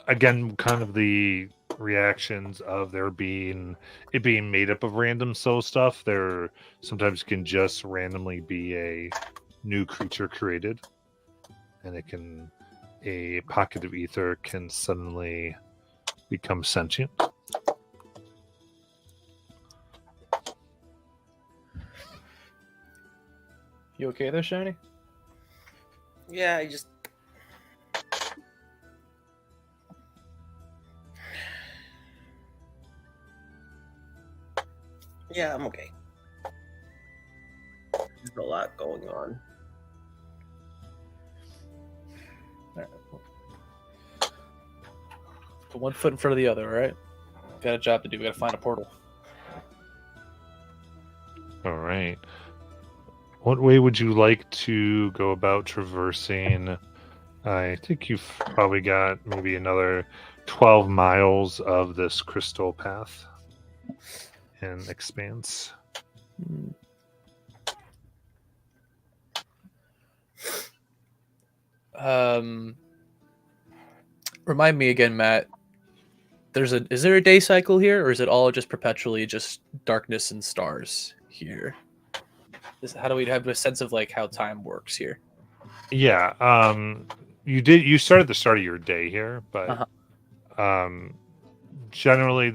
again kind of the reactions of it being made up of random soul stuff. There sometimes can just randomly be a new creature created, and a pocket of ether can suddenly become sentient. You okay there, Shiny? Yeah, I just. Yeah, I'm okay. There's a lot going on. Put one foot in front of the other, all right? Got a job to do. We gotta find a portal. All right. What way would you like to go about traversing? I think you've probably got maybe another 12 miles of this crystal path in Expanse. Remind me again, Matt. Is there a day cycle here, or is it all just perpetually just darkness and stars here? how do we have a sense of like how time works here? Yeah. You started at the start of your day here, but Uh-huh. generally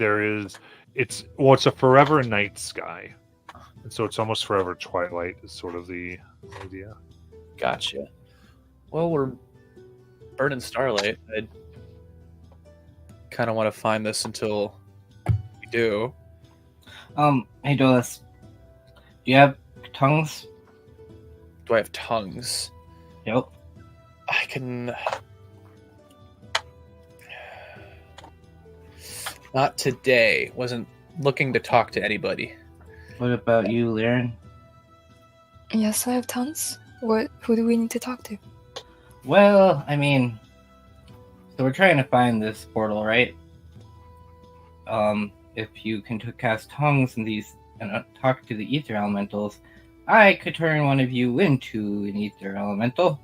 it's a forever night sky. And so it's almost forever twilight is sort of the idea. Gotcha. Well, we're burning starlight. I kind of want to find this until we do. Hey Dolus, do you have tongues? Do I have tongues? Yep. I can. Not today. Wasn't looking to talk to anybody. What about you, Liren? Yes, I have tons. Who do we need to talk to? Well, I mean, so we're trying to find this portal, right? If you can cast tongues and talk to the ether elementals, I could turn one of you into an ether elemental.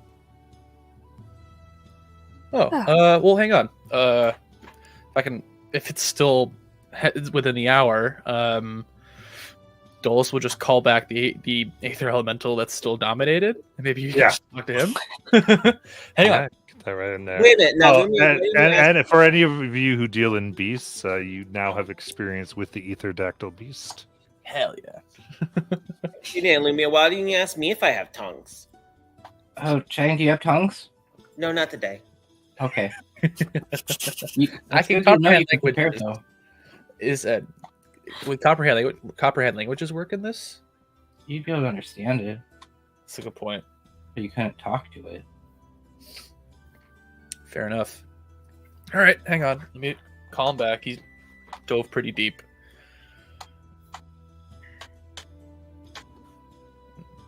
Well, hang on. If it's still within the hour, Dolus will just call back the Aether Elemental that's still dominated, and maybe you can just talk to him. Hang on. Get that right in there. Wait a minute. Now, Oh, let me ask- and for any of you who deal in beasts, you now have experience with the Aetherdactyl beast. Hell yeah. you didn't leave me. Why didn't you ask me if I have tongues? Oh, Chang, do you have tongues? No, not today. Okay. I can comprehend languages. Would comprehend languages work in this? You'd be able to understand it, That's a good point. but you couldn't talk to it. Fair enough. All right, hang on. Let me call him back. He dove pretty deep.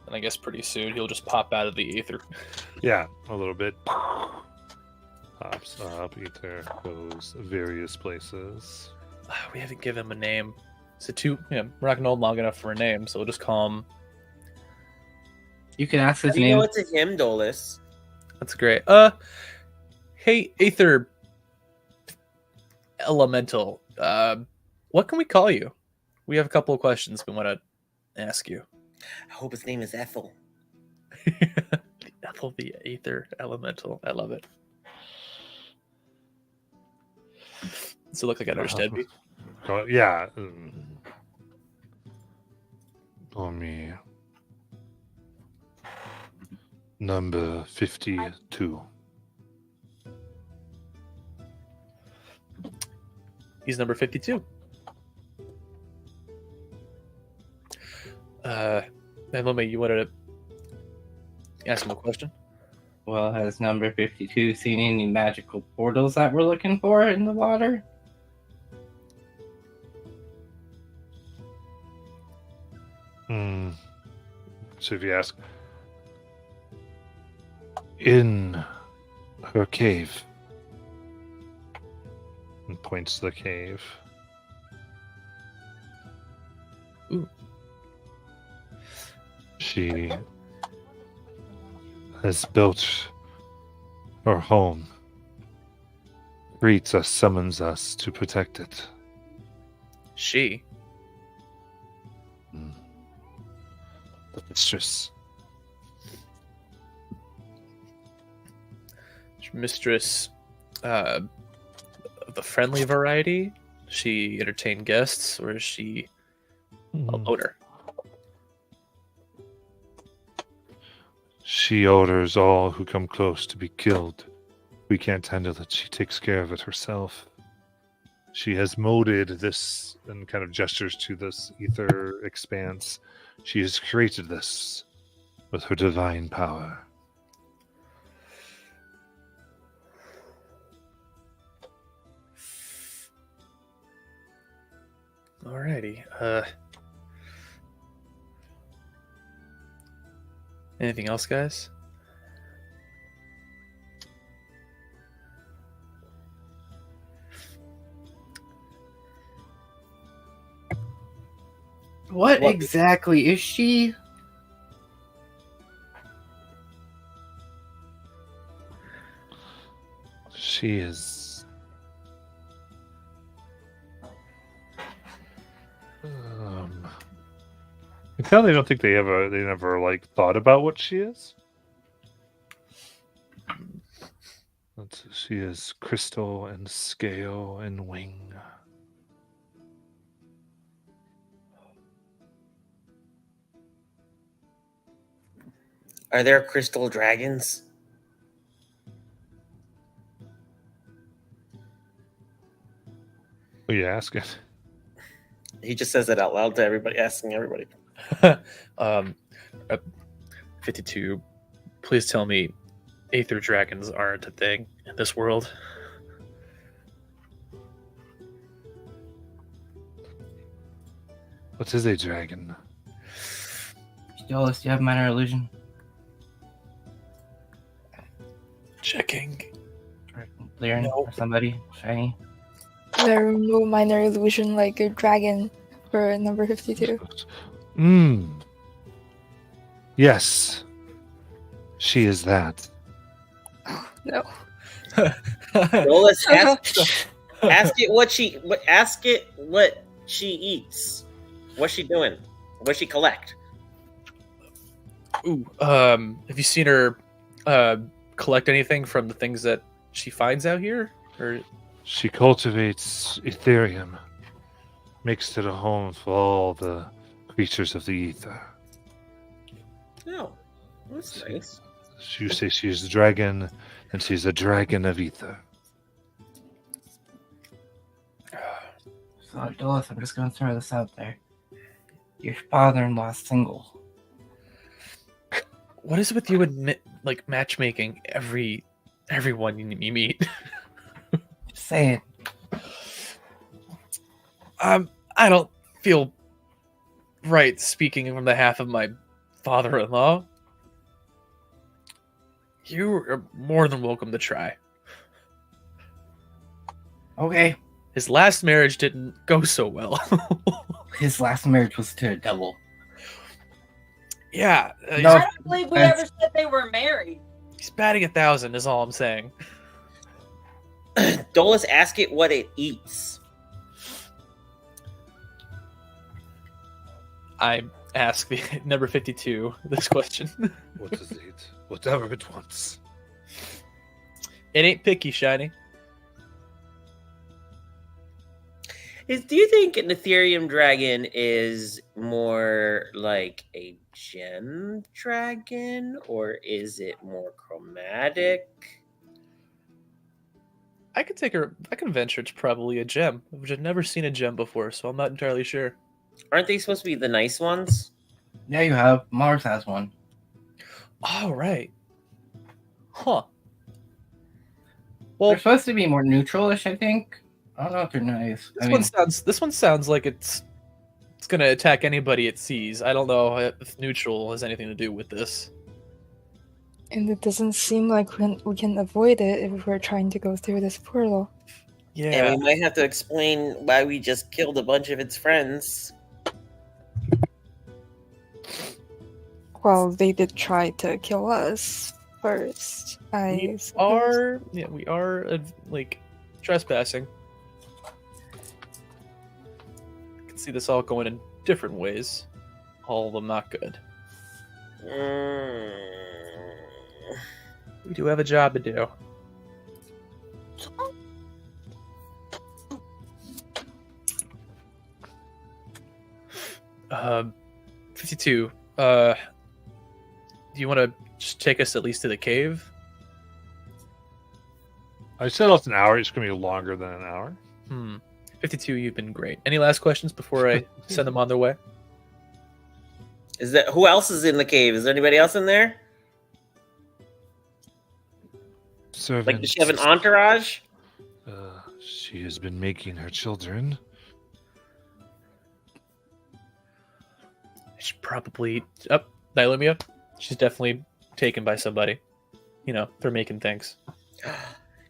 And I guess pretty soon he'll just pop out of the ether. Yeah, a little bit. Pops up, ether goes various places. We haven't given him a name. We're not gonna know him long enough for a name, so we'll just call him. You can ask his You name. know it's a him, Dolus. That's great. Hey, Aether Elemental. What can we call you? We have a couple of questions we want to ask you. I hope his name is Ethel. Ethel the Aether Elemental. I love it. Does it look like I understand me? Yeah. For me. Number 52. He's number 52. Emily, you wanted to ask him a question? Well, has number 52 seen any magical portals that we're looking for in the water? So if you ask, in her cave, and points to the cave. Ooh. She has built her home, greets us, summons us to protect it. She. The mistress. Mistress of the friendly variety? Does she entertain guests, or is she a loner? She orders all who come close to be killed. We can't handle it. She takes care of it herself. She has molded this and kind of gestures to this ether expanse. She has created this with her divine power. Alrighty. Anything else, guys? What exactly is she? She is tell they don't think they never like thought about what she is. She is crystal and scale and wing. Are there crystal dragons? What are you asking? He just says it out loud to everybody, asking everybody. um, 52. Please tell me aether dragons aren't a thing in this world. What is a dragon? Dolus, do you have minor illusion? Checking. Or Lyran or somebody? Shiny? There no minor illusion like a dragon for number 52. Yes. She is that. No. Dolus, ask it what she eats. What's she doing? What she collect? Ooh, have you seen her collect anything from the things that she finds out here? Or She cultivates Ethereum, makes it a home for all the creatures of the ether. Oh, that's nice. You say she's a dragon, and she's a dragon of ether. So, Dolus, I'm just going to throw this out there. Your father-in-law's single. what is it with you and like matchmaking everyone you meet? Just saying. I don't feel right speaking on behalf of my father-in-law. You are more than welcome to try. Okay. His last marriage didn't go so well. His last marriage was to a devil. Yeah, No. I don't believe we ever said they were married. he's batting 1,000 is all I'm saying. Dolus, ask it what it eats. I ask the number 52 this question. What does it eat? Whatever it wants. It ain't picky, Shiny. Do you think an Ethereum dragon is more like a gem dragon, or is it more chromatic? I can venture it's probably a gem, which I've never seen a gem before, so I'm not entirely sure. Aren't they supposed to be the nice ones? Yeah, you have. Mars has one. Oh, right. Huh. Well, They're supposed to be more neutral-ish, I think. I don't know if they're nice. this one sounds like it's gonna attack anybody it sees. I don't know if neutral has anything to do with this. And it doesn't seem like we can avoid it if we're trying to go through this portal. Yeah. And we might have to explain why we just killed a bunch of its friends. Well, they did try to kill us first. We are like trespassing. I can see this all going in different ways. All of them not good. We do have a job to do. 52. Do you want to just take us at least to the cave? I said it's an hour. It's going to be longer than an hour. 52, you've been great. Any last questions before I send them on their way? Who else is in the cave? Is there anybody else in there? Like, does she have an entourage? She has been making her children. She's probably up. Nylumia. She's definitely taken by somebody. You know, they're making things.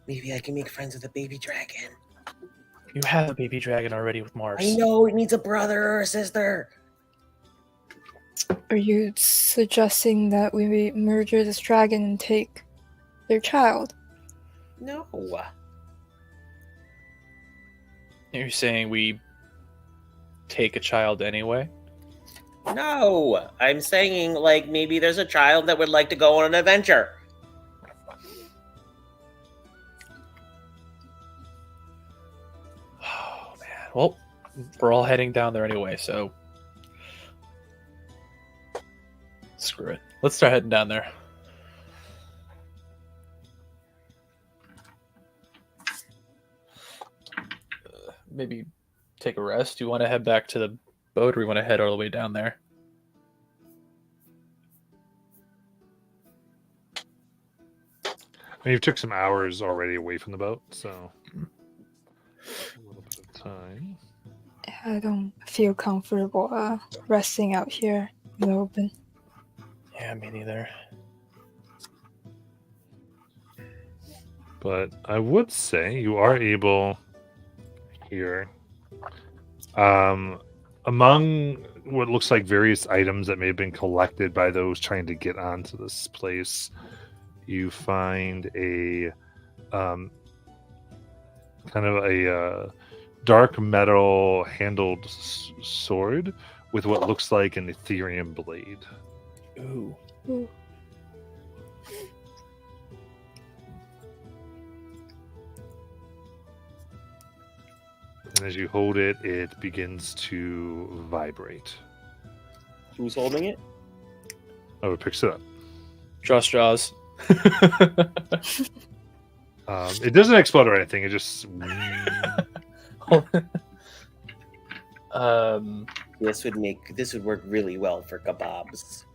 Maybe I can make friends with a baby dragon. You have a baby dragon already with Mars. I know, it needs a brother or a sister. Are you suggesting that we murder this dragon and take their child? No. You're saying we take a child anyway? No, I'm saying like maybe there's a child that would like to go on an adventure. Oh man. Well, we're all heading down there anyway, so screw it. Let's start heading down there. Maybe take a rest. Do you want to head back to the boat, or we want to head all the way down there? I mean, you took some hours already away from the boat, so a little bit of time. I don't feel comfortable resting out here in the open. Yeah, me neither. But I would say you are able here. Among what looks like various items that may have been collected by those trying to get onto this place, you find a kind of a dark metal handled sword with what looks like an Ethereum blade. Ooh. Ooh. And as you hold it, it begins to vibrate. Who's holding it? Oh, it picks it up. Draw straws. It doesn't explode or anything. It just This would work really well for kebabs.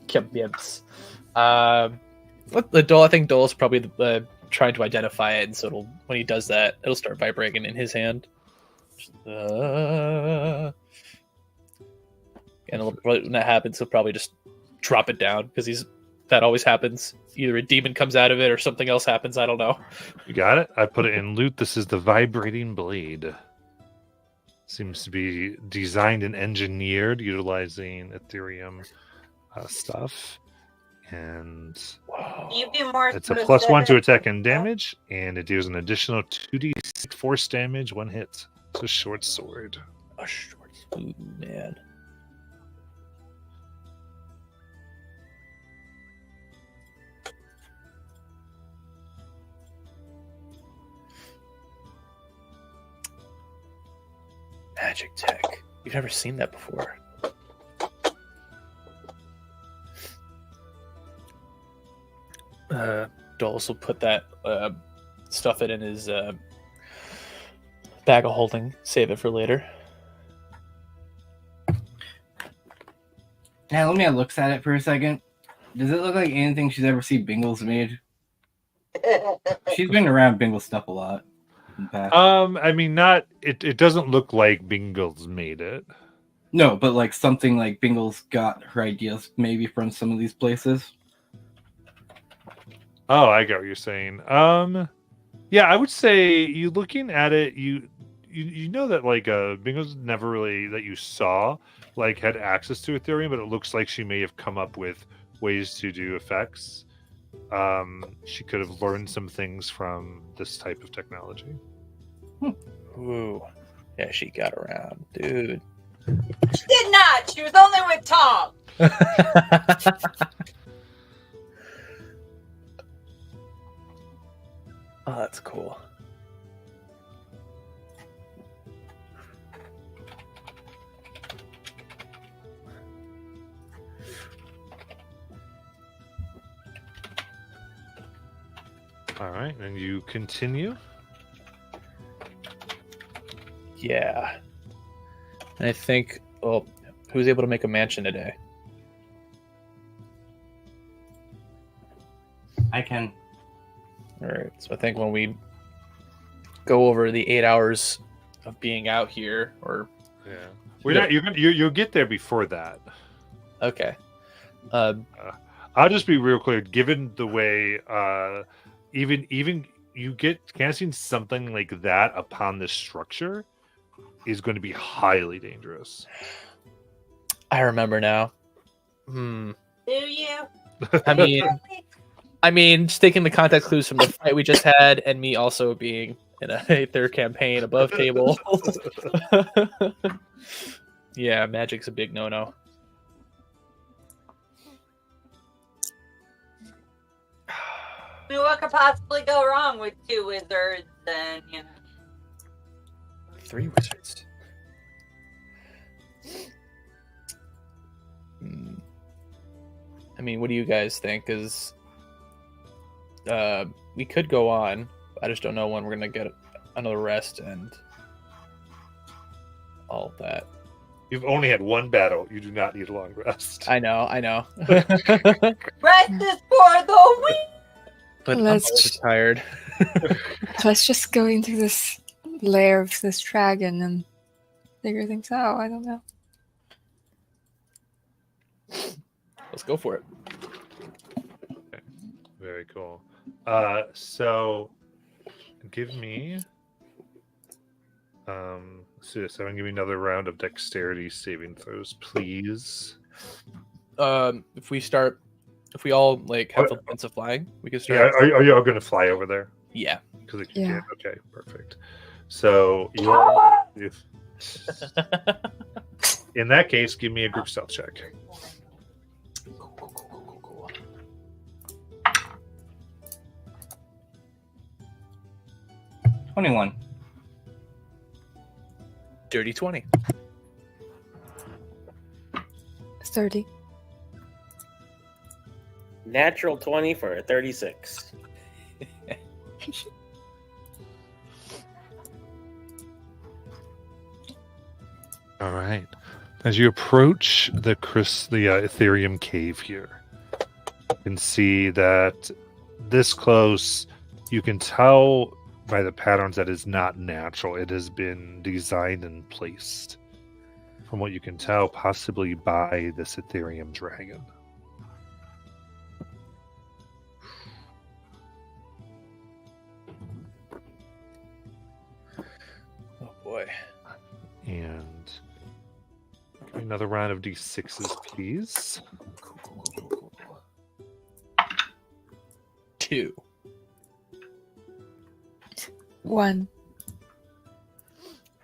Kebabs. I think Dole's probably trying to identify it, and so when he does that, it'll start vibrating in his hand. And when that happens, he'll probably just drop it down because that always happens. Either a demon comes out of it or something else happens. I don't know. You got it? I put it in loot. This is the vibrating blade. Seems to be designed and engineered utilizing Ethereum stuff. And You be more it's a +1 to attack and damage, and it deals an additional 2d6 force damage when hit. It's a short sword. A short sword, man. Magic tech. You've never seen that before. Dulce will put that, stuff it in his bag of holding, save it for later. Now, let me look at it for a second. Does it look like anything she's ever seen Bingle's made? She's been around Bingle stuff a lot in the past. I mean, not it doesn't look like Bingle's made it. No, but like something like Bingle's got her ideas maybe from some of these places. Oh, I get what you're saying. Yeah, I would say you looking at it, you know that like Bingo's never really that you saw like had access to Ethereum, but it looks like she may have come up with ways to do effects. She could have learned some things from this type of technology. Ooh. Yeah, she got around, dude. She did not. She was only with Tom. Oh, that's cool. All right, and you continue. Yeah. And I think, who's able to make a mansion today? I can. All right. So I think when we go over the 8 hours of being out here, or Yeah, we're not. You'll get there before that. okay, I'll just be real clear. Given the way, even you get casting something like that upon this structure is going to be highly dangerous. I remember now. Do you? I mean, just taking the context clues from the fight we just had, and me also being in a third campaign above table. Yeah, magic's a big no-no. I mean, what could possibly go wrong with 2 wizards and, 3 wizards. I mean, what do you guys think? Because we could go on. I just don't know when we're gonna get another rest and all that. You've only had one battle. You do not need a long rest. I know. Rest is for the weak! But I'm Let's- also tired. Let's just go into this lair of this dragon and figure things out. I don't know. Let's go for it. Very cool. So give me so I'm giving another round of dexterity saving throws, please. If we all like have the sense of flying, we can Yeah, start. are you all gonna fly over there? Yeah. Because it Yeah. Okay, perfect. So you all in that case, give me a group stealth check. 21. Dirty 20. 30. Natural 20 for a 36. All right. As you approach the Ethereum cave here, you can see that this close, you can tell by the patterns that is not natural. It has been designed and placed, from what you can tell, possibly by this Ethereum dragon. Oh boy. And another round of d6s, please. 2. 1.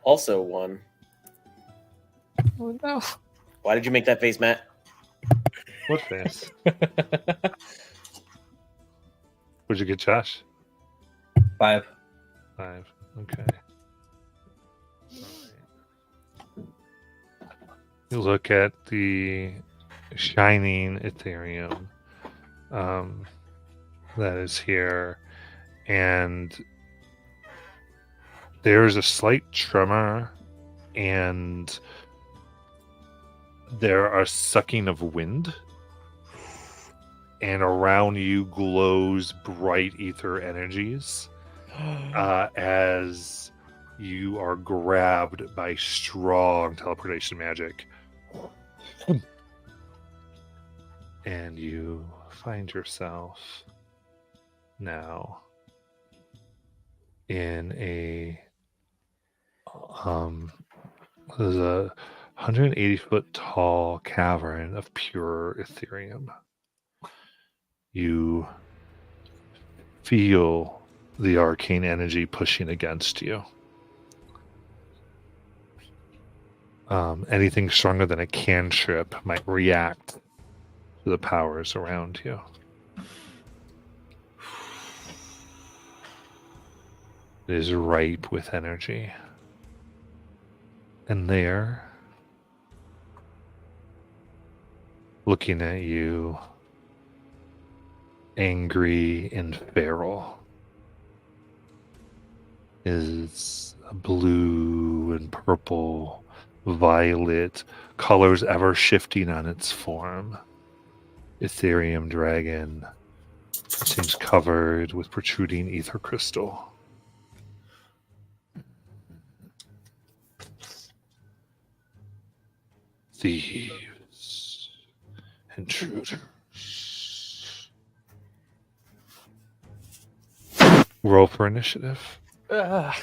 Also 1. Oh no. Why did you make that face, Matt? What face? What'd you get, Josh? 5. 5. Okay. You look at the shining Ethereum that is here, and there's a slight tremor, and there are sucking of wind, and around you glows bright ether energies as you are grabbed by strong teleportation magic. And you find yourself now in there's a 180-foot tall cavern of pure Ethereum. You feel the arcane energy pushing against you. Anything stronger than a cantrip might react to the powers around you. It is ripe with energy. And there, looking at you, angry and feral, is a blue and purple, violet, colors ever shifting on its form. Ethereum dragon. It seems covered with protruding ether crystal. Thieves, intruders. Roll for initiative. I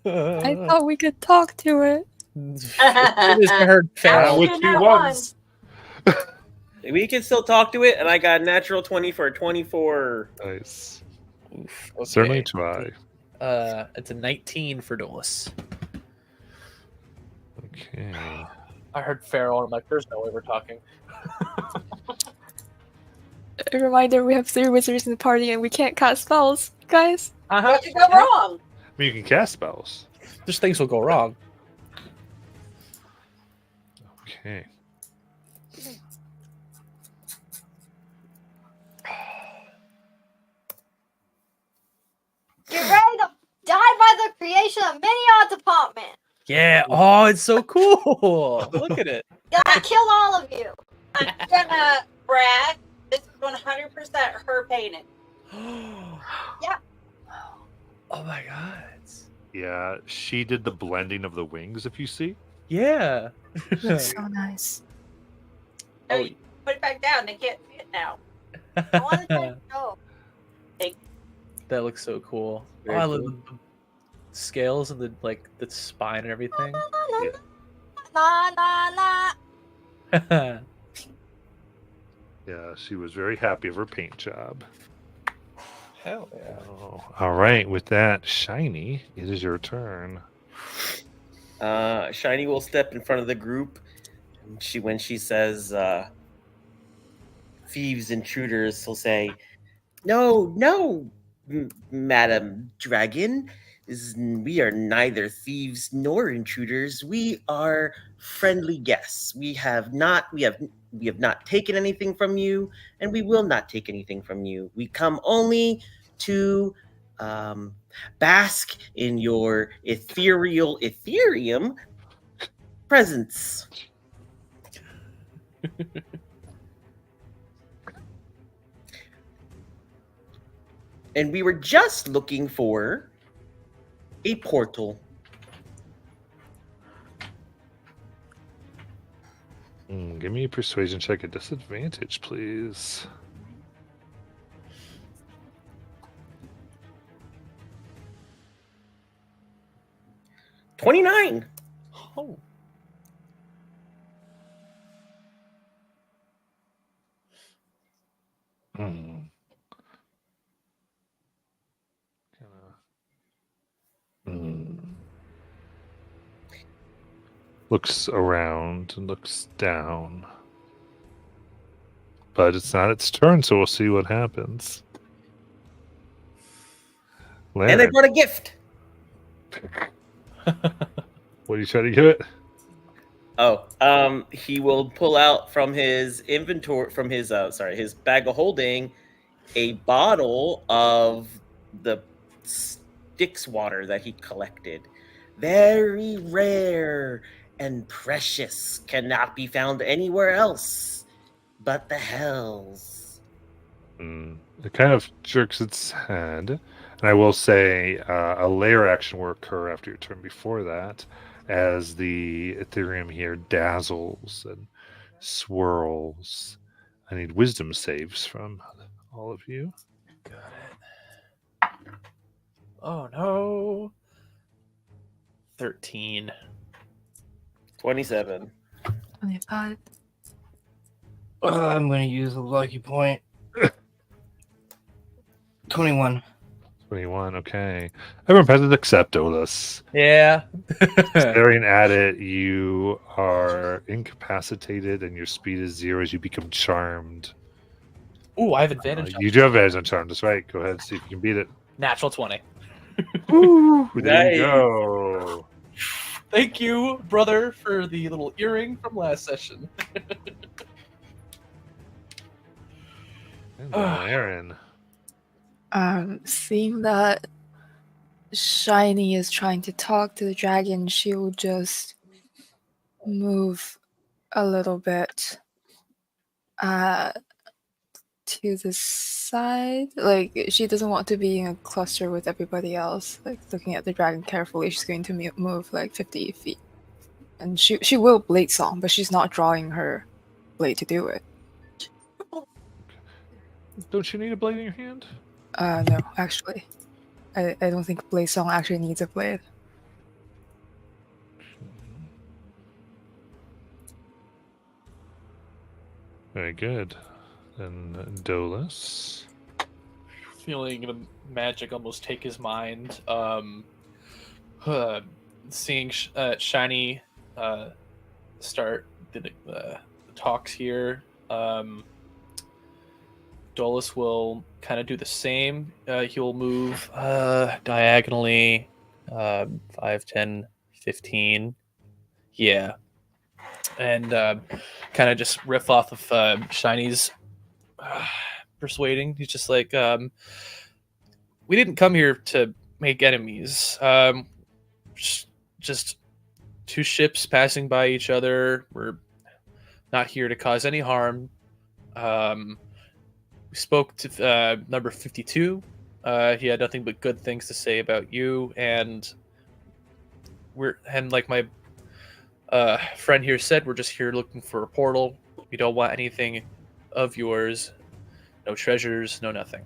thought we could talk to it. It is hard Now foul. we with do two one. ones. We can still talk to it, and I got a natural 20 for a 24. Nice. Oof, okay. Certainly try. It's a 19 for Dolus. Okay. I heard Feral, and I'm like, there's no way we're talking. A reminder: we have 3 wizards in the party, and we can't cast spells, guys. What could go wrong? I mean, you can cast spells. Just things will go wrong. Okay. Get ready to die by the creation of Minion Department. Yeah. Oh, it's so cool. Look at it. Gotta kill all of you. I'm gonna brag. This is 100% her painting. Yeah. Oh my god. Yeah, she did the blending of the wings, if you see. Yeah. Looks so nice. Oh, Oh. you put it back down. They can't see it now. I want to go. That looks so cool. Very oh, I love cool. the scales and the spine and everything. Na na na. Yeah, she was very happy of her paint job. Hell yeah. Oh, all right, with that, Shiny, it is your turn. Shiny will step in front of the group. And when she says thieves, intruders, he'll say, No, Madam Dragon. We are neither thieves nor intruders. We are friendly guests. We have not taken anything from you, and we will not take anything from you. We come only to bask in your Ethereum presence. And we were just looking for a portal. Give me a persuasion check at disadvantage, please. 29. Oh. Hmm. Looks around and looks down. But it's not its turn, so we'll see what happens. And I Laren, brought a gift. what are you trying to give it? Oh, he will pull out from his inventory, from his his bag of holding, a bottle of the Styx water that he collected. Very rare and precious, cannot be found anywhere else but the Hells. It kind of jerks its head. And I will say a layer action will occur after your turn before that, as the Ethereum here dazzles and swirls. I need wisdom saves from all of you. Got it. Oh no. 13. 27. 25. I'm going to use a lucky point. 21. 21, okay. Everyone present except Olus. Yeah. Staring at it, you are incapacitated and your speed is 0 as you become charmed. Ooh, I have advantage. You do have advantage on charmed, that's right. Go ahead and see if you can beat it. Natural 20. Ooh, there you Nice. go. Thank you, brother, for the little earring from last session. And Aaron. Seeing that Shiny is trying to talk to the dragon, she will just move a little bit to the side. Like, she doesn't want to be in a cluster with everybody else. Like, looking at the dragon carefully, she's going to move like 50 feet. And she will blade song, but she's not drawing her blade to do it. Don't you need a blade in your hand? No, actually. I don't think blade song actually needs a blade. Very good. Then Dolus. Feeling the magic almost take his mind. Seeing Shiny start the talks here. Dolus will kind of do the same. He'll move diagonally 5, 10, 15. Yeah. And kind of just riff off of Shiny's persuading. He's just like, we didn't come here to make enemies. Just two ships passing by each other. We're not here to cause any harm. We spoke to number 52. He had nothing but good things to say about you, and like my friend here said, we're just here looking for a portal. We don't want anything of yours. No treasures, no nothing.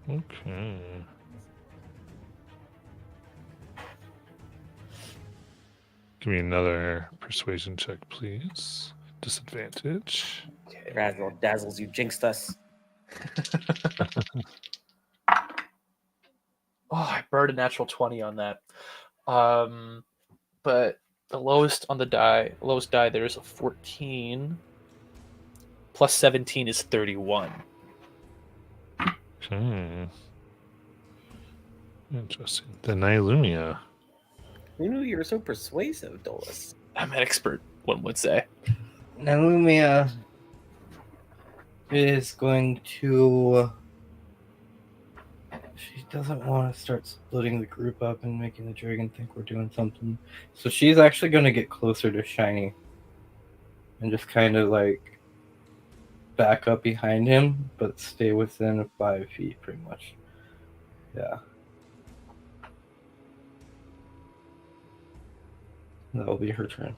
Okay. Give me another persuasion check, please. Disadvantage. Razzle dazzles, you jinxed us. Oh, I burned a natural 20 on that. But the lowest die there is a 14. Plus 17 is 31. Okay. Interesting. The Nylumia. Who knew you were so persuasive, Dolus? I'm an expert, one would say. Now Lumia is going to. She doesn't want to start splitting the group up and making the dragon think we're doing something. So she's actually going to get closer to Shiny and just kind of like back up behind him, but stay within 5 feet pretty much. Yeah. That'll be her turn.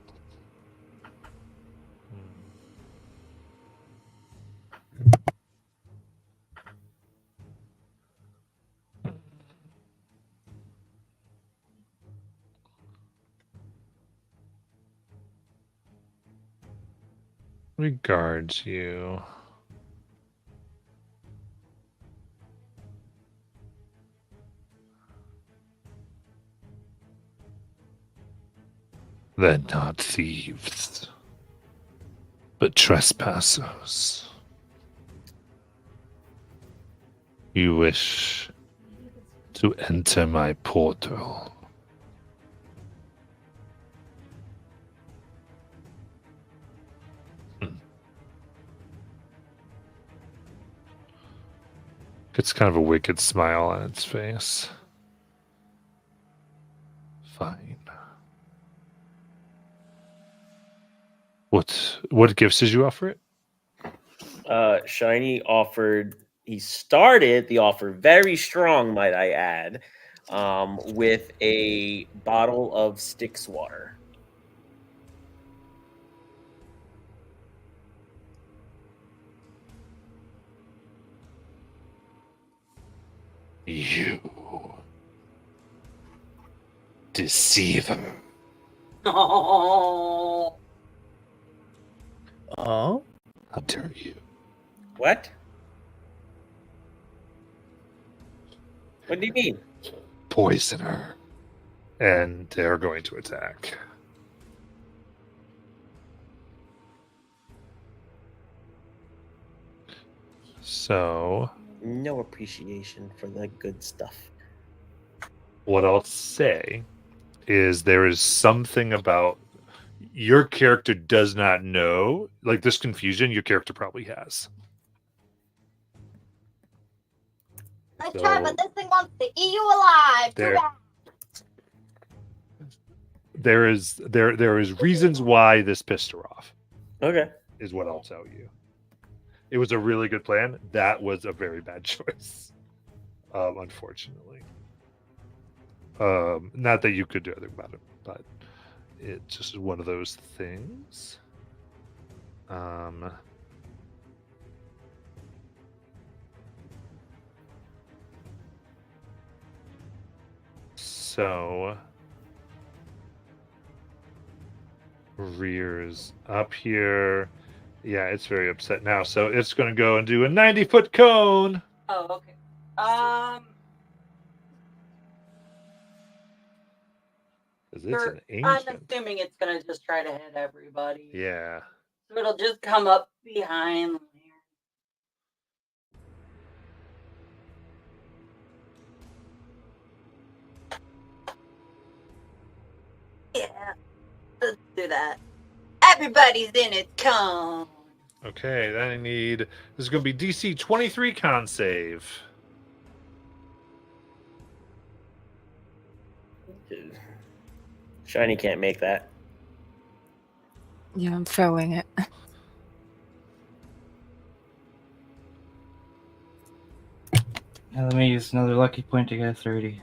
Regards you. They're not thieves, but trespassers. You wish to enter my portal. It's kind of a wicked smile on its face. Fine. What gifts did you offer it? Shiny offered. He started the offer very strong, might I add, with a bottle of Styx water. You deceiver. Oh. Oh? How dare you? What? What do you mean? Poisoner. And they're going to attack. So, No appreciation for the good stuff. what I'll say is there is something about your character does not know, like this confusion your character probably has. Nice So, try, but this thing wants to eat you alive. Too there- bad. There is reasons why this pissed her off, Okay. is what I'll tell you. It was a really good plan. That was a very bad choice, unfortunately. Not that you could do anything about it, but it just is one of those things. So rears up here. Yeah, it's very upset now. So it's going to go and do a 90-foot cone. Oh, okay. Because it's an I'm ancient. assuming it's gonna just try to hit everybody. Yeah. So it'll just come up behind. Yeah, let's do that. Everybody's in its cone. Okay, then I need. This is going to be DC 23 con save. Shiny can't make that. Yeah, I'm throwing it. Now let me use another lucky point to get a 30.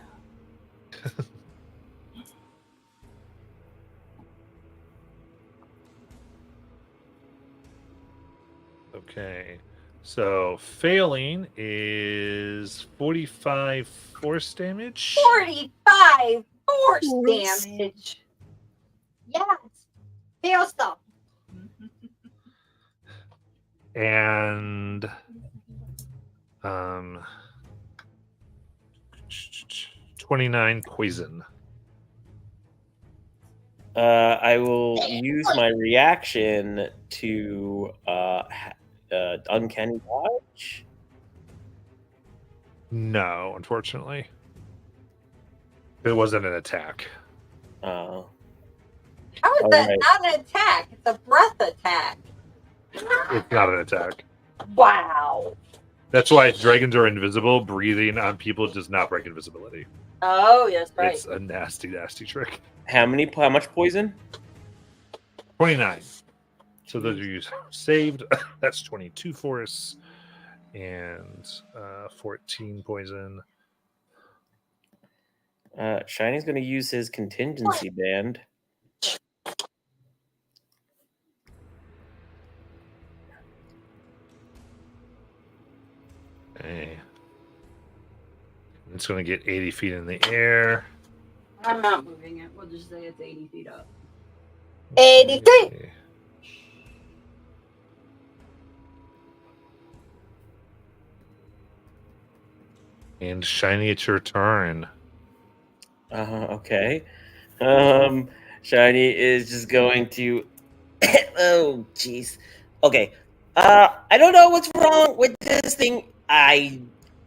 Okay. So failing is 45 force damage. 45 force Force. damage. Yes. Feel stuff. And um 29 poison. I will use my reaction to uncanny dodge. No, unfortunately. It wasn't an attack. Uh, How is All that right. not an attack? It's a breath attack. It's not an attack. Wow. That's why if dragons are invisible, breathing on people does not break invisibility. Oh, yes, right. It's a nasty, nasty trick. how much poison? 29. So those of you saved, that's 22 force and 14 poison. Shiny's going to use his contingency band. Okay. It's going to get 80 feet in the air. I'm not moving it. We'll just say it's 80 feet up. 80 feet. Okay. And Shiny, it's your turn. Okay. Shiny is just going to. Oh, jeez. Okay. I don't know what's wrong with this thing. I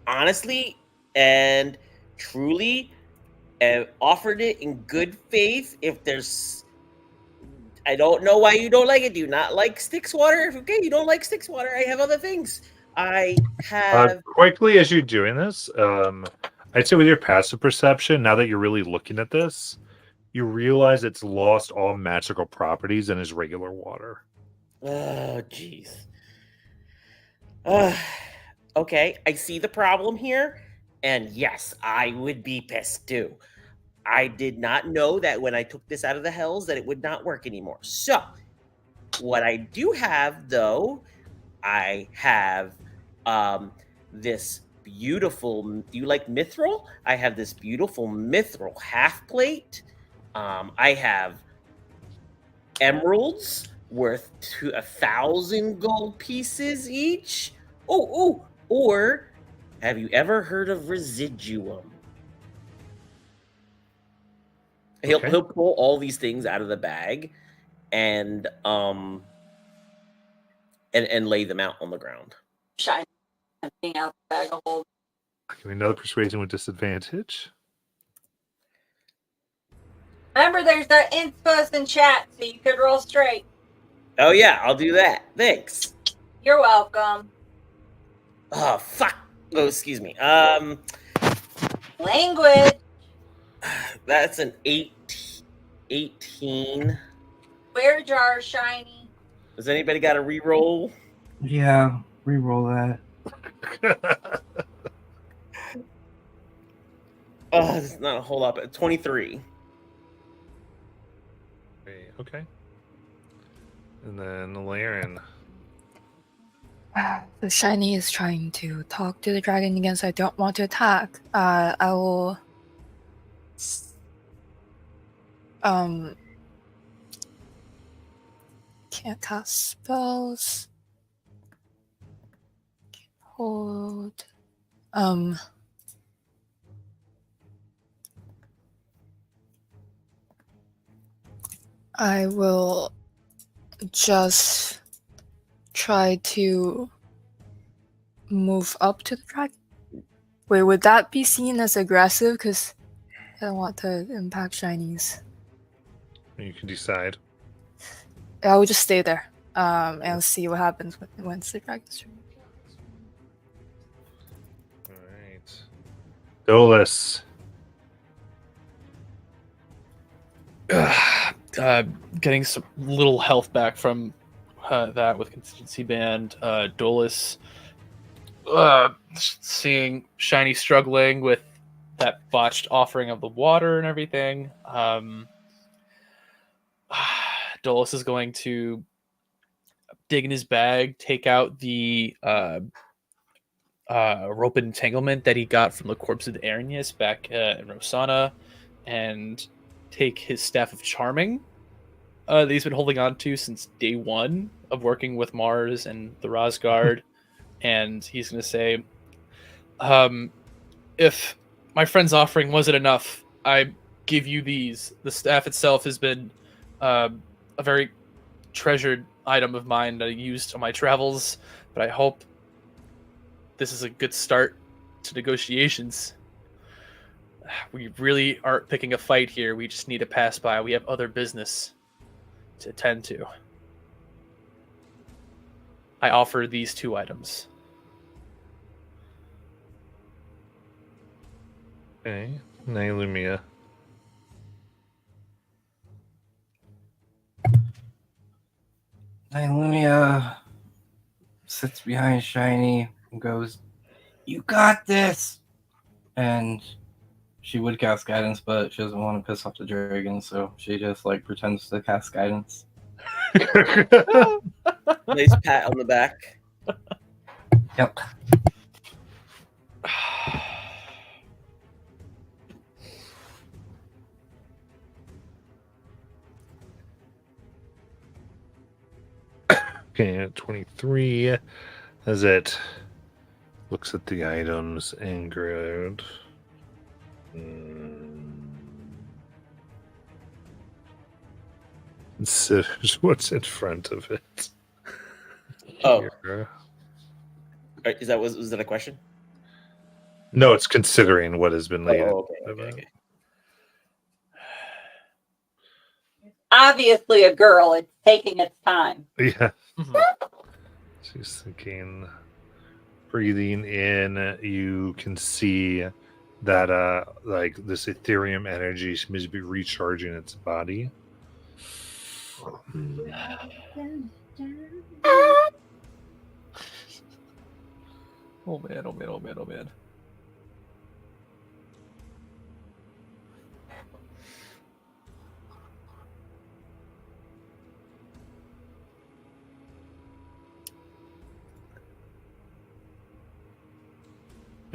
honestly and truly offered it in good faith. If there's, I don't know why you don't like it. Do you not like Styx water? Okay, you don't like Styx water. I have other things. I have. Quickly as you're doing this, I'd say with your passive perception, now that you're really looking at this, you realize it's lost all magical properties and is regular water. Oh, jeez. Okay, I see the problem here, and yes, I would be pissed too. I did not know that when I took this out of the hells that it would not work anymore. So, what I do have though, I have this beautiful. Do you like mithril? I have this beautiful mithril half plate. I have emeralds worth 1,000 gold pieces each. Or have you ever heard of residuum? He'll Okay. he'll pull all these things out of the bag and lay them out on the ground. Shiny. Emptying out the bag of holding. Give me another persuasion with disadvantage. Remember, there's that inspo in chat, so you could roll straight. Oh yeah, I'll do that. Thanks. You're welcome. Oh fuck. Oh, excuse me. Language. That's an 18. Where jar, Shiny? Has anybody got a reroll? Yeah, re-roll that. Oh, it's not a whole lot, but 23. Okay. And then Laren. The Shiny is trying to talk to the dragon again, so I don't want to attack. I will. Can't cast spells. Hold. I will just try to move up to the dragon. Wait, would that be seen as aggressive? Because I don't want to impact shinies. You can decide. I will just stay there and see what happens once the dragon's turn. All right. Dolus. Getting some little health back from that with contingency band. Dolus, seeing Shiny struggling with that botched offering of the water and everything. Dolus is going to dig in his bag, take out the rope entanglement that he got from the corpse of Arrhenius back in Rosanna, and take his staff of charming that he's been holding on to since day one of working with Mars and the Rosgard, and he's going to say, if my friend's offering wasn't enough, I give you these. The staff itself has been a very treasured item of mine that I used on my travels, but I hope this is a good start to negotiations. We really aren't picking a fight here. We just need to pass by. We have other business to attend to. I offer these 2 items. Okay. Nailumia. Lumia sits behind Shiny and goes, "You got this!" And she would cast guidance, but she doesn't want to piss off the dragon, so she just like pretends to cast guidance. Nice pat on the back. Yep. Okay, at 23, as it looks at the items and grid. Considers what's in front of it. Oh. Here. Was that a question? No, it's considering what has been laid. Okay. Obviously, a girl. It's taking its time. Yeah. She's thinking, breathing in, you can see that like this ethereum energy seems to be recharging its body. Oh man.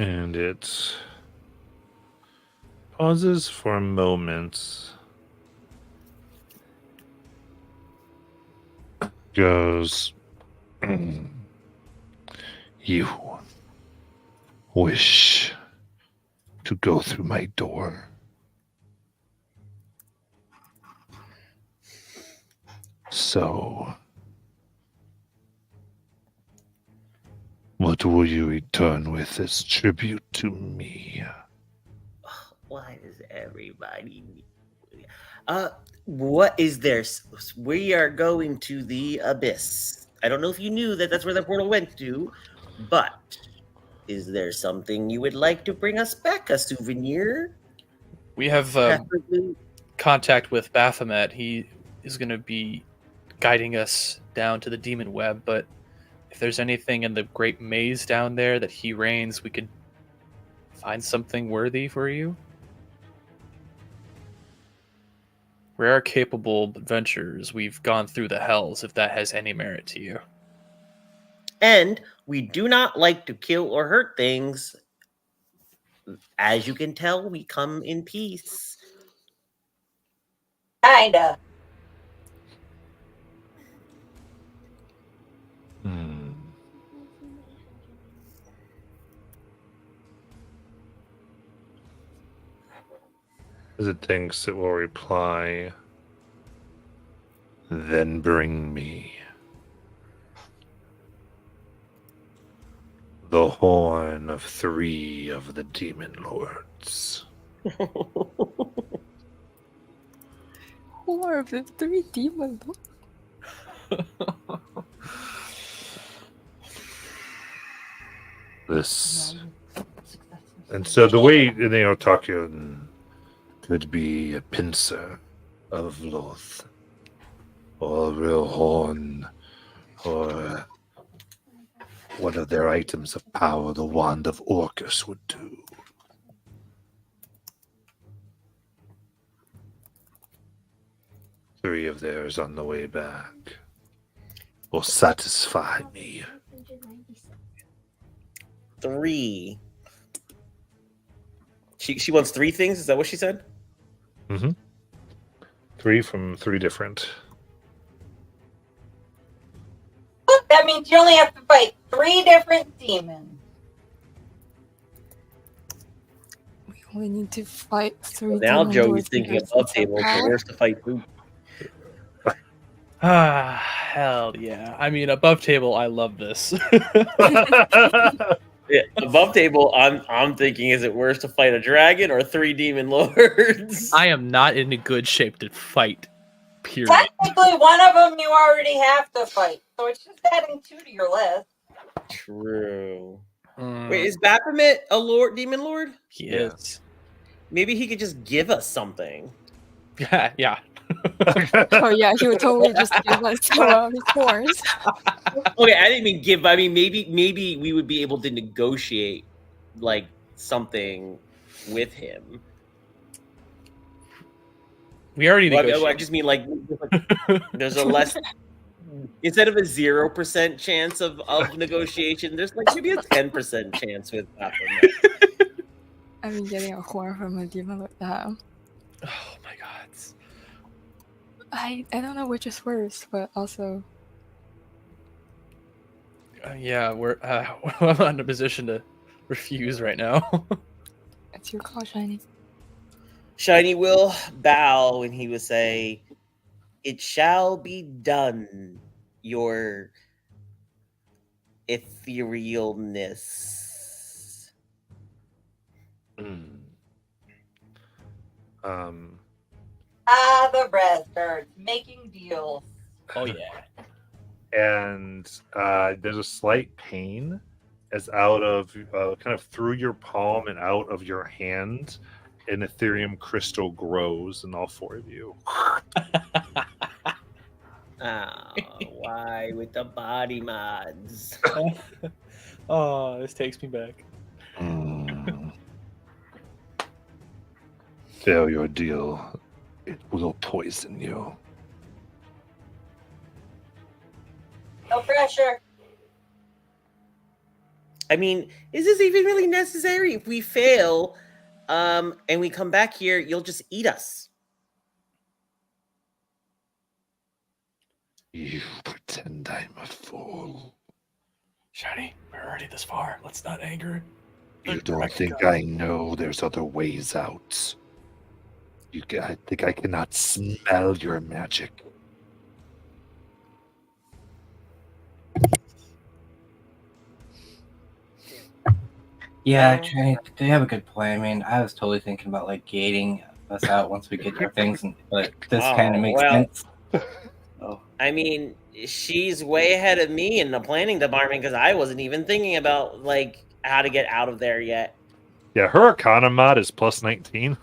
And it pauses for a moment. Goes, you wish to go through my door. So, what will you return with as tribute to me? Why does everybody need? What is there? We are going to the abyss. I don't know if you knew that that's where the portal went to, but is there something you would like to bring us back? A souvenir? We have Preferably. contact with Baphomet. He is going to be guiding us down to the demon web, but if there's anything in the great maze down there that he reigns, we could find something worthy for you. We are capable adventurers. We've gone through the hells, if that has any merit to you. And we do not like to kill or hurt things. As you can tell, we come in peace. Kinda. As it thinks, it will reply. Then bring me the horn of 3 of the demon lords. Who are the 3 demon lords? This and so the way talking could be a pincer of Loth, or a real horn, or one of their items of power the wand of Orcus would do. Three of theirs on the way back will satisfy me. 3. She wants 3 things. Is that what she said? Mm-hmm. 3 from 3 different. That means you only have to fight 3 different demons. We only need to fight 3 Now demon Joey's lords thinking against above some table. So power. where's the fight food? Ah, hell yeah. I mean, above table, I love this. Yeah, above table, I'm thinking, is it worse to fight a dragon or 3 demon lords? I am not in a good shape to fight, period. Technically, one of them you already have to fight, so it's just adding 2 to your list. True. Mm, Wait, is Baphomet a demon lord? he Yeah. is. Maybe he could just give us something. Yeah, yeah. Oh yeah, he would totally just give us his horns. Okay, I didn't mean give. I mean maybe we would be able to negotiate like something with him. We already Well, negotiated. I just mean like there's a less instead of a 0% chance of negotiation. There's like maybe a 10% chance with Baphomet. I mean, getting a horn from a demon like that. Oh my god. I don't know which is worse, but also Yeah, I'm not in a position to refuse right now. it's your call, Shiny. Shiny will bow and he will say, "It shall be done, your etherealness." The Raspberries making deals. Oh yeah. And there's a slight pain as out of kind of through your palm and out of your hand, an Ethereum crystal grows in all 4 of you. Oh, why with the body mods? Oh, this takes me back. Fail your deal, it will poison you. No pressure. I mean, is this even really necessary? If we fail, and we come back here, you'll just eat us. You pretend I'm a fool. Shiny, we're already this far. Let's not anger. You don't think I know there's other ways out. I think I cannot smell your magic. Yeah, actually, they have a good plan. I mean, I was totally thinking about like gating us out once we get our things, but this kind of makes sense. Oh. I mean, she's way ahead of me in the planning department because I wasn't even thinking about like how to get out of there yet. Yeah, her Arcana mod is plus 19.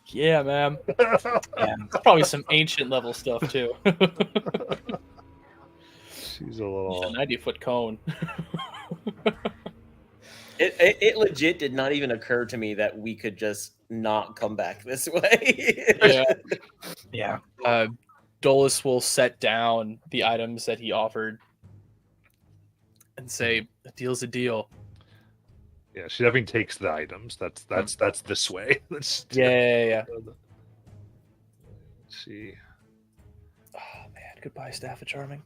Yeah, man. Yeah. That's probably some ancient level stuff too. She's a little. A 90-foot cone. It legit did not even occur to me that we could just not come back this way. Yeah. Dolus will set down the items that he offered and say, "A deal's a deal." Yeah, she definitely takes the items. That's this way. Yeah. Let's see. Oh man, goodbye, Staff of Charming.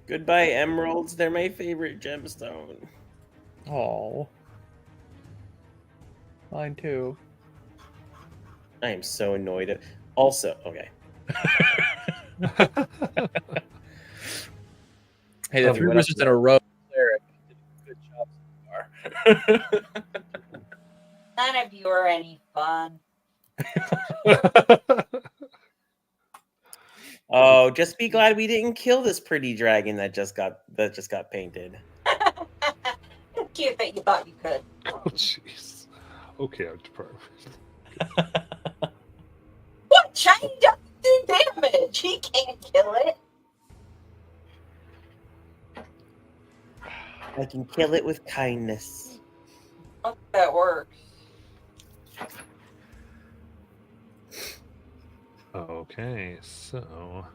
Goodbye, emeralds. They're my favorite gemstone. Oh. Mine too. I am so annoyed. Also, okay. Hey, the Tell me, 3 what else wizards you in a row. Cleric did a good job so far. None of you are any fun. Oh, just be glad we didn't kill this pretty dragon that just got painted. It's cute that you thought you could. Oh, jeez. Okay, I'm deprived. What? Shiny doesn't do damage. He can't kill it. I can kill it with kindness. I don't think that works. Okay, so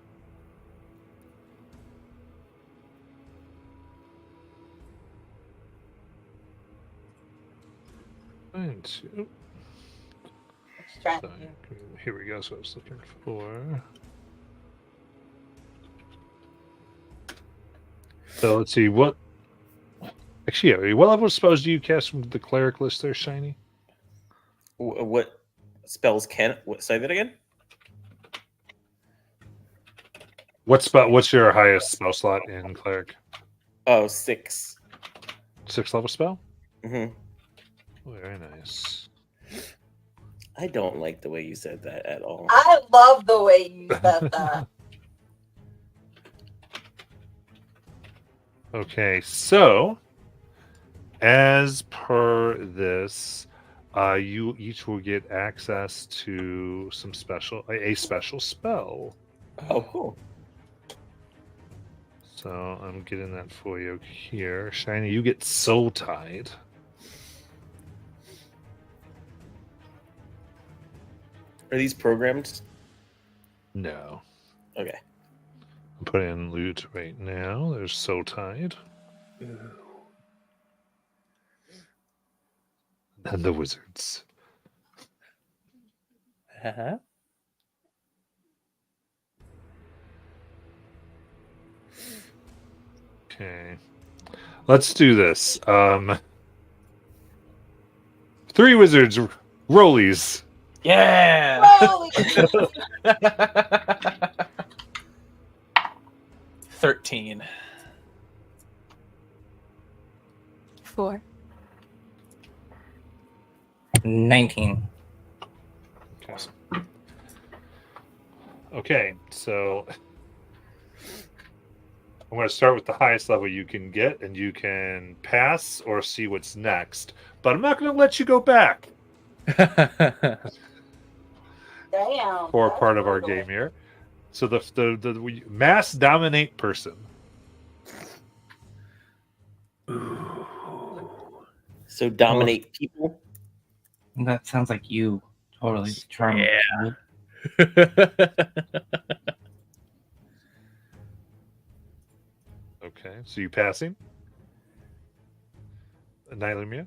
going to It's trying to sorry, do. here we go. So I was looking for. So let's see what. Actually, yeah, what level spells do you cast from the cleric list there, Shiny? What spells can? Say that again. What's your highest spell slot in cleric? Oh, 6. 6th level spell? Hmm. Very nice. I don't like the way you said that at all. I love the way you said that. Okay, so as per this, you each will get access to a special spell. Oh, cool. So I'm getting that for you here. Shiny, you get Soul Tide. Are these programmed? No. Okay. I'm putting in loot right now. There's Soul Tide. And the wizards. Uh-huh. Okay. Let's do this. 3 wizards rollies. Yeah. Holy 13. 4. 19. Okay. Okay, so I'm going to start with the highest level you can get, and you can pass or see what's next. But I'm not going to let you go back damn. for that's part of our brutal. game here. So the mass dominate person. So dominate people. That sounds like you. Totally. Charming. Okay, so you passing? Nylamia?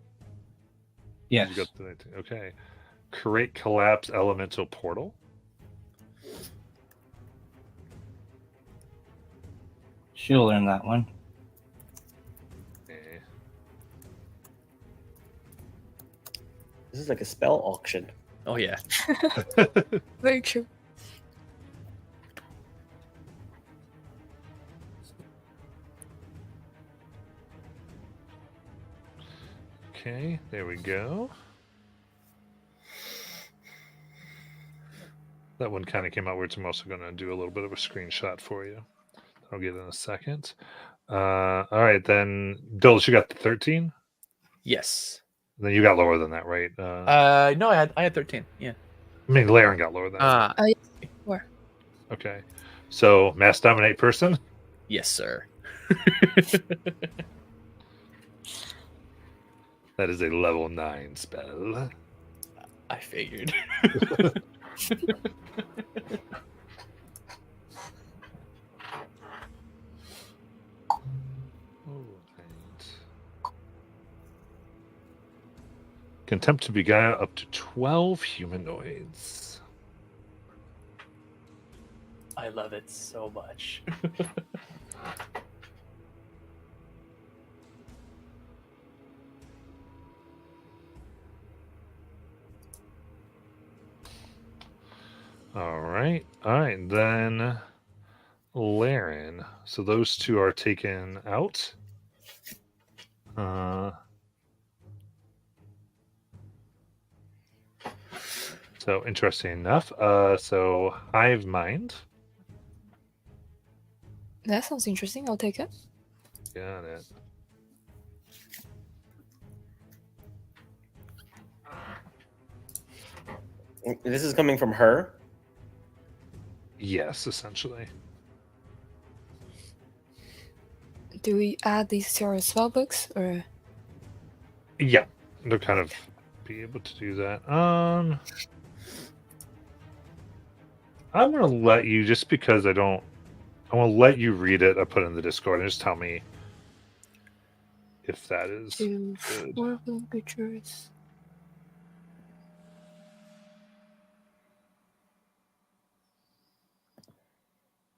Yes. You got the 19. Okay. Create collapse elemental portal. She'll learn that one. Okay. This is like a spell auction. Oh yeah. Very true. Okay, there we go. That one kind of came out weird, so I'm also going to do a little bit of a screenshot for you. I'll get in a second. All right, then, Dulce, you got the 13? Yes. Then you got lower than that, right? No, I had 13. Yeah. I mean, Laren got lower than that. Oh, yeah. 4. Okay. So, mass dominate person? Yes, sir. That is a level 9 spell. I figured. Contempt to beguile up to 12 humanoids. I love it so much. All right. Then Laren. So those two are taken out. So interesting enough. So Hive Mind. That sounds interesting. I'll take it. Got it. This is coming from her. Yes, essentially. Do we add these to our spell books or? Yeah, they'll kind of be able to do that. I'm gonna let you, just because I want to let you read it. I put it in the Discord and just tell me if that is To good. 4 willing creatures.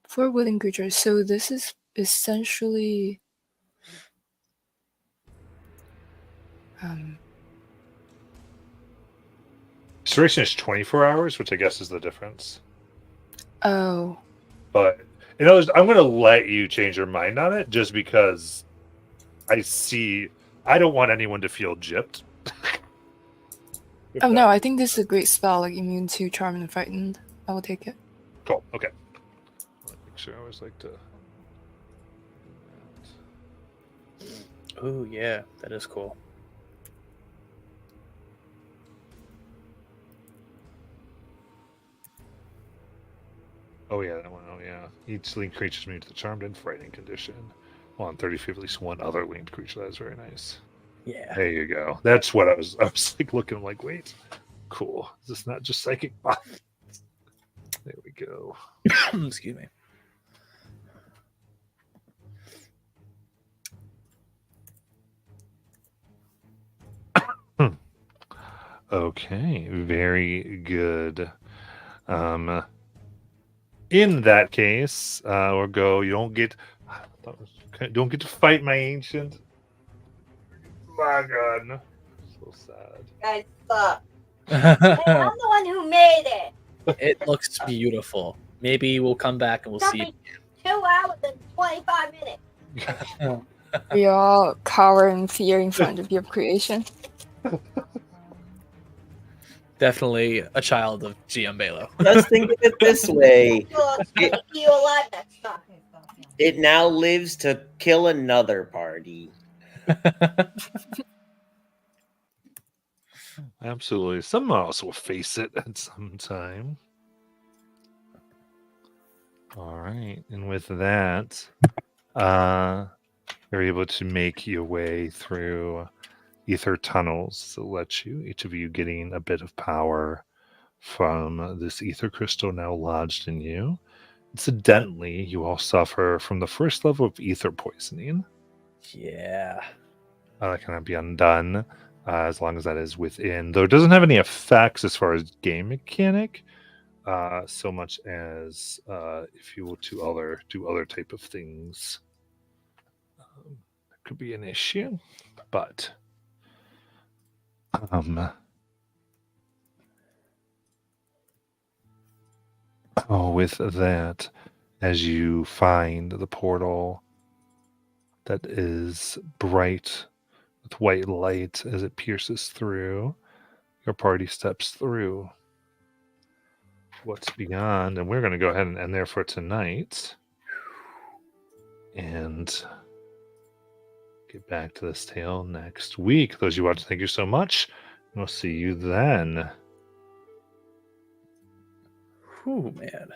For willing creatures. So this is essentially Duration is 24 hours, which I guess is the difference. oh. But I'm gonna let you change your mind on it, just because I don't want anyone to feel gypped. Oh no, I think this is a great spell, like immune to charm and frightened. I will take it. Cool. Okay. Let me make sure. I always like to. Oh yeah, that is cool. Oh yeah, that one. Oh yeah. Each linked creature is immune to the charmed and frightening condition. Well, on 30 feet, at least one other linked creature. That is very nice. Yeah. There you go. That's what I was like looking like. Wait, cool. Is this not just psychic? There we go. Excuse me. Okay, very good. In that case, we'll go. You don't get to fight my ancient. My God, so sad. Guys suck. Hey, I'm the one who made it. It looks beautiful. Maybe we'll come back and we'll Took see. me 2 hours and 25 minutes. We all cower in fear in front of your creation. Definitely a child of GM Balo. Let's think of it this way. I'll keep you alive next time. It now lives to kill another party. Absolutely. Someone else will face it at some time. All right, and with that, you're able to make your way through ether tunnels that let you, each of you, getting a bit of power from this ether crystal now lodged in you. Incidentally, you all suffer from the first level of ether poisoning. Yeah. That cannot be undone as long as that is within. Though it doesn't have any effects as far as game mechanic, so much as if you were to do other type of things, that could be an issue. But with that, as you find the portal that is bright with white light as it pierces through, your party steps through what's beyond, and we're going to go ahead and end there for tonight and get back to this tale next week. Those of you watching, thank you so much, and we'll see you then. Whew, man.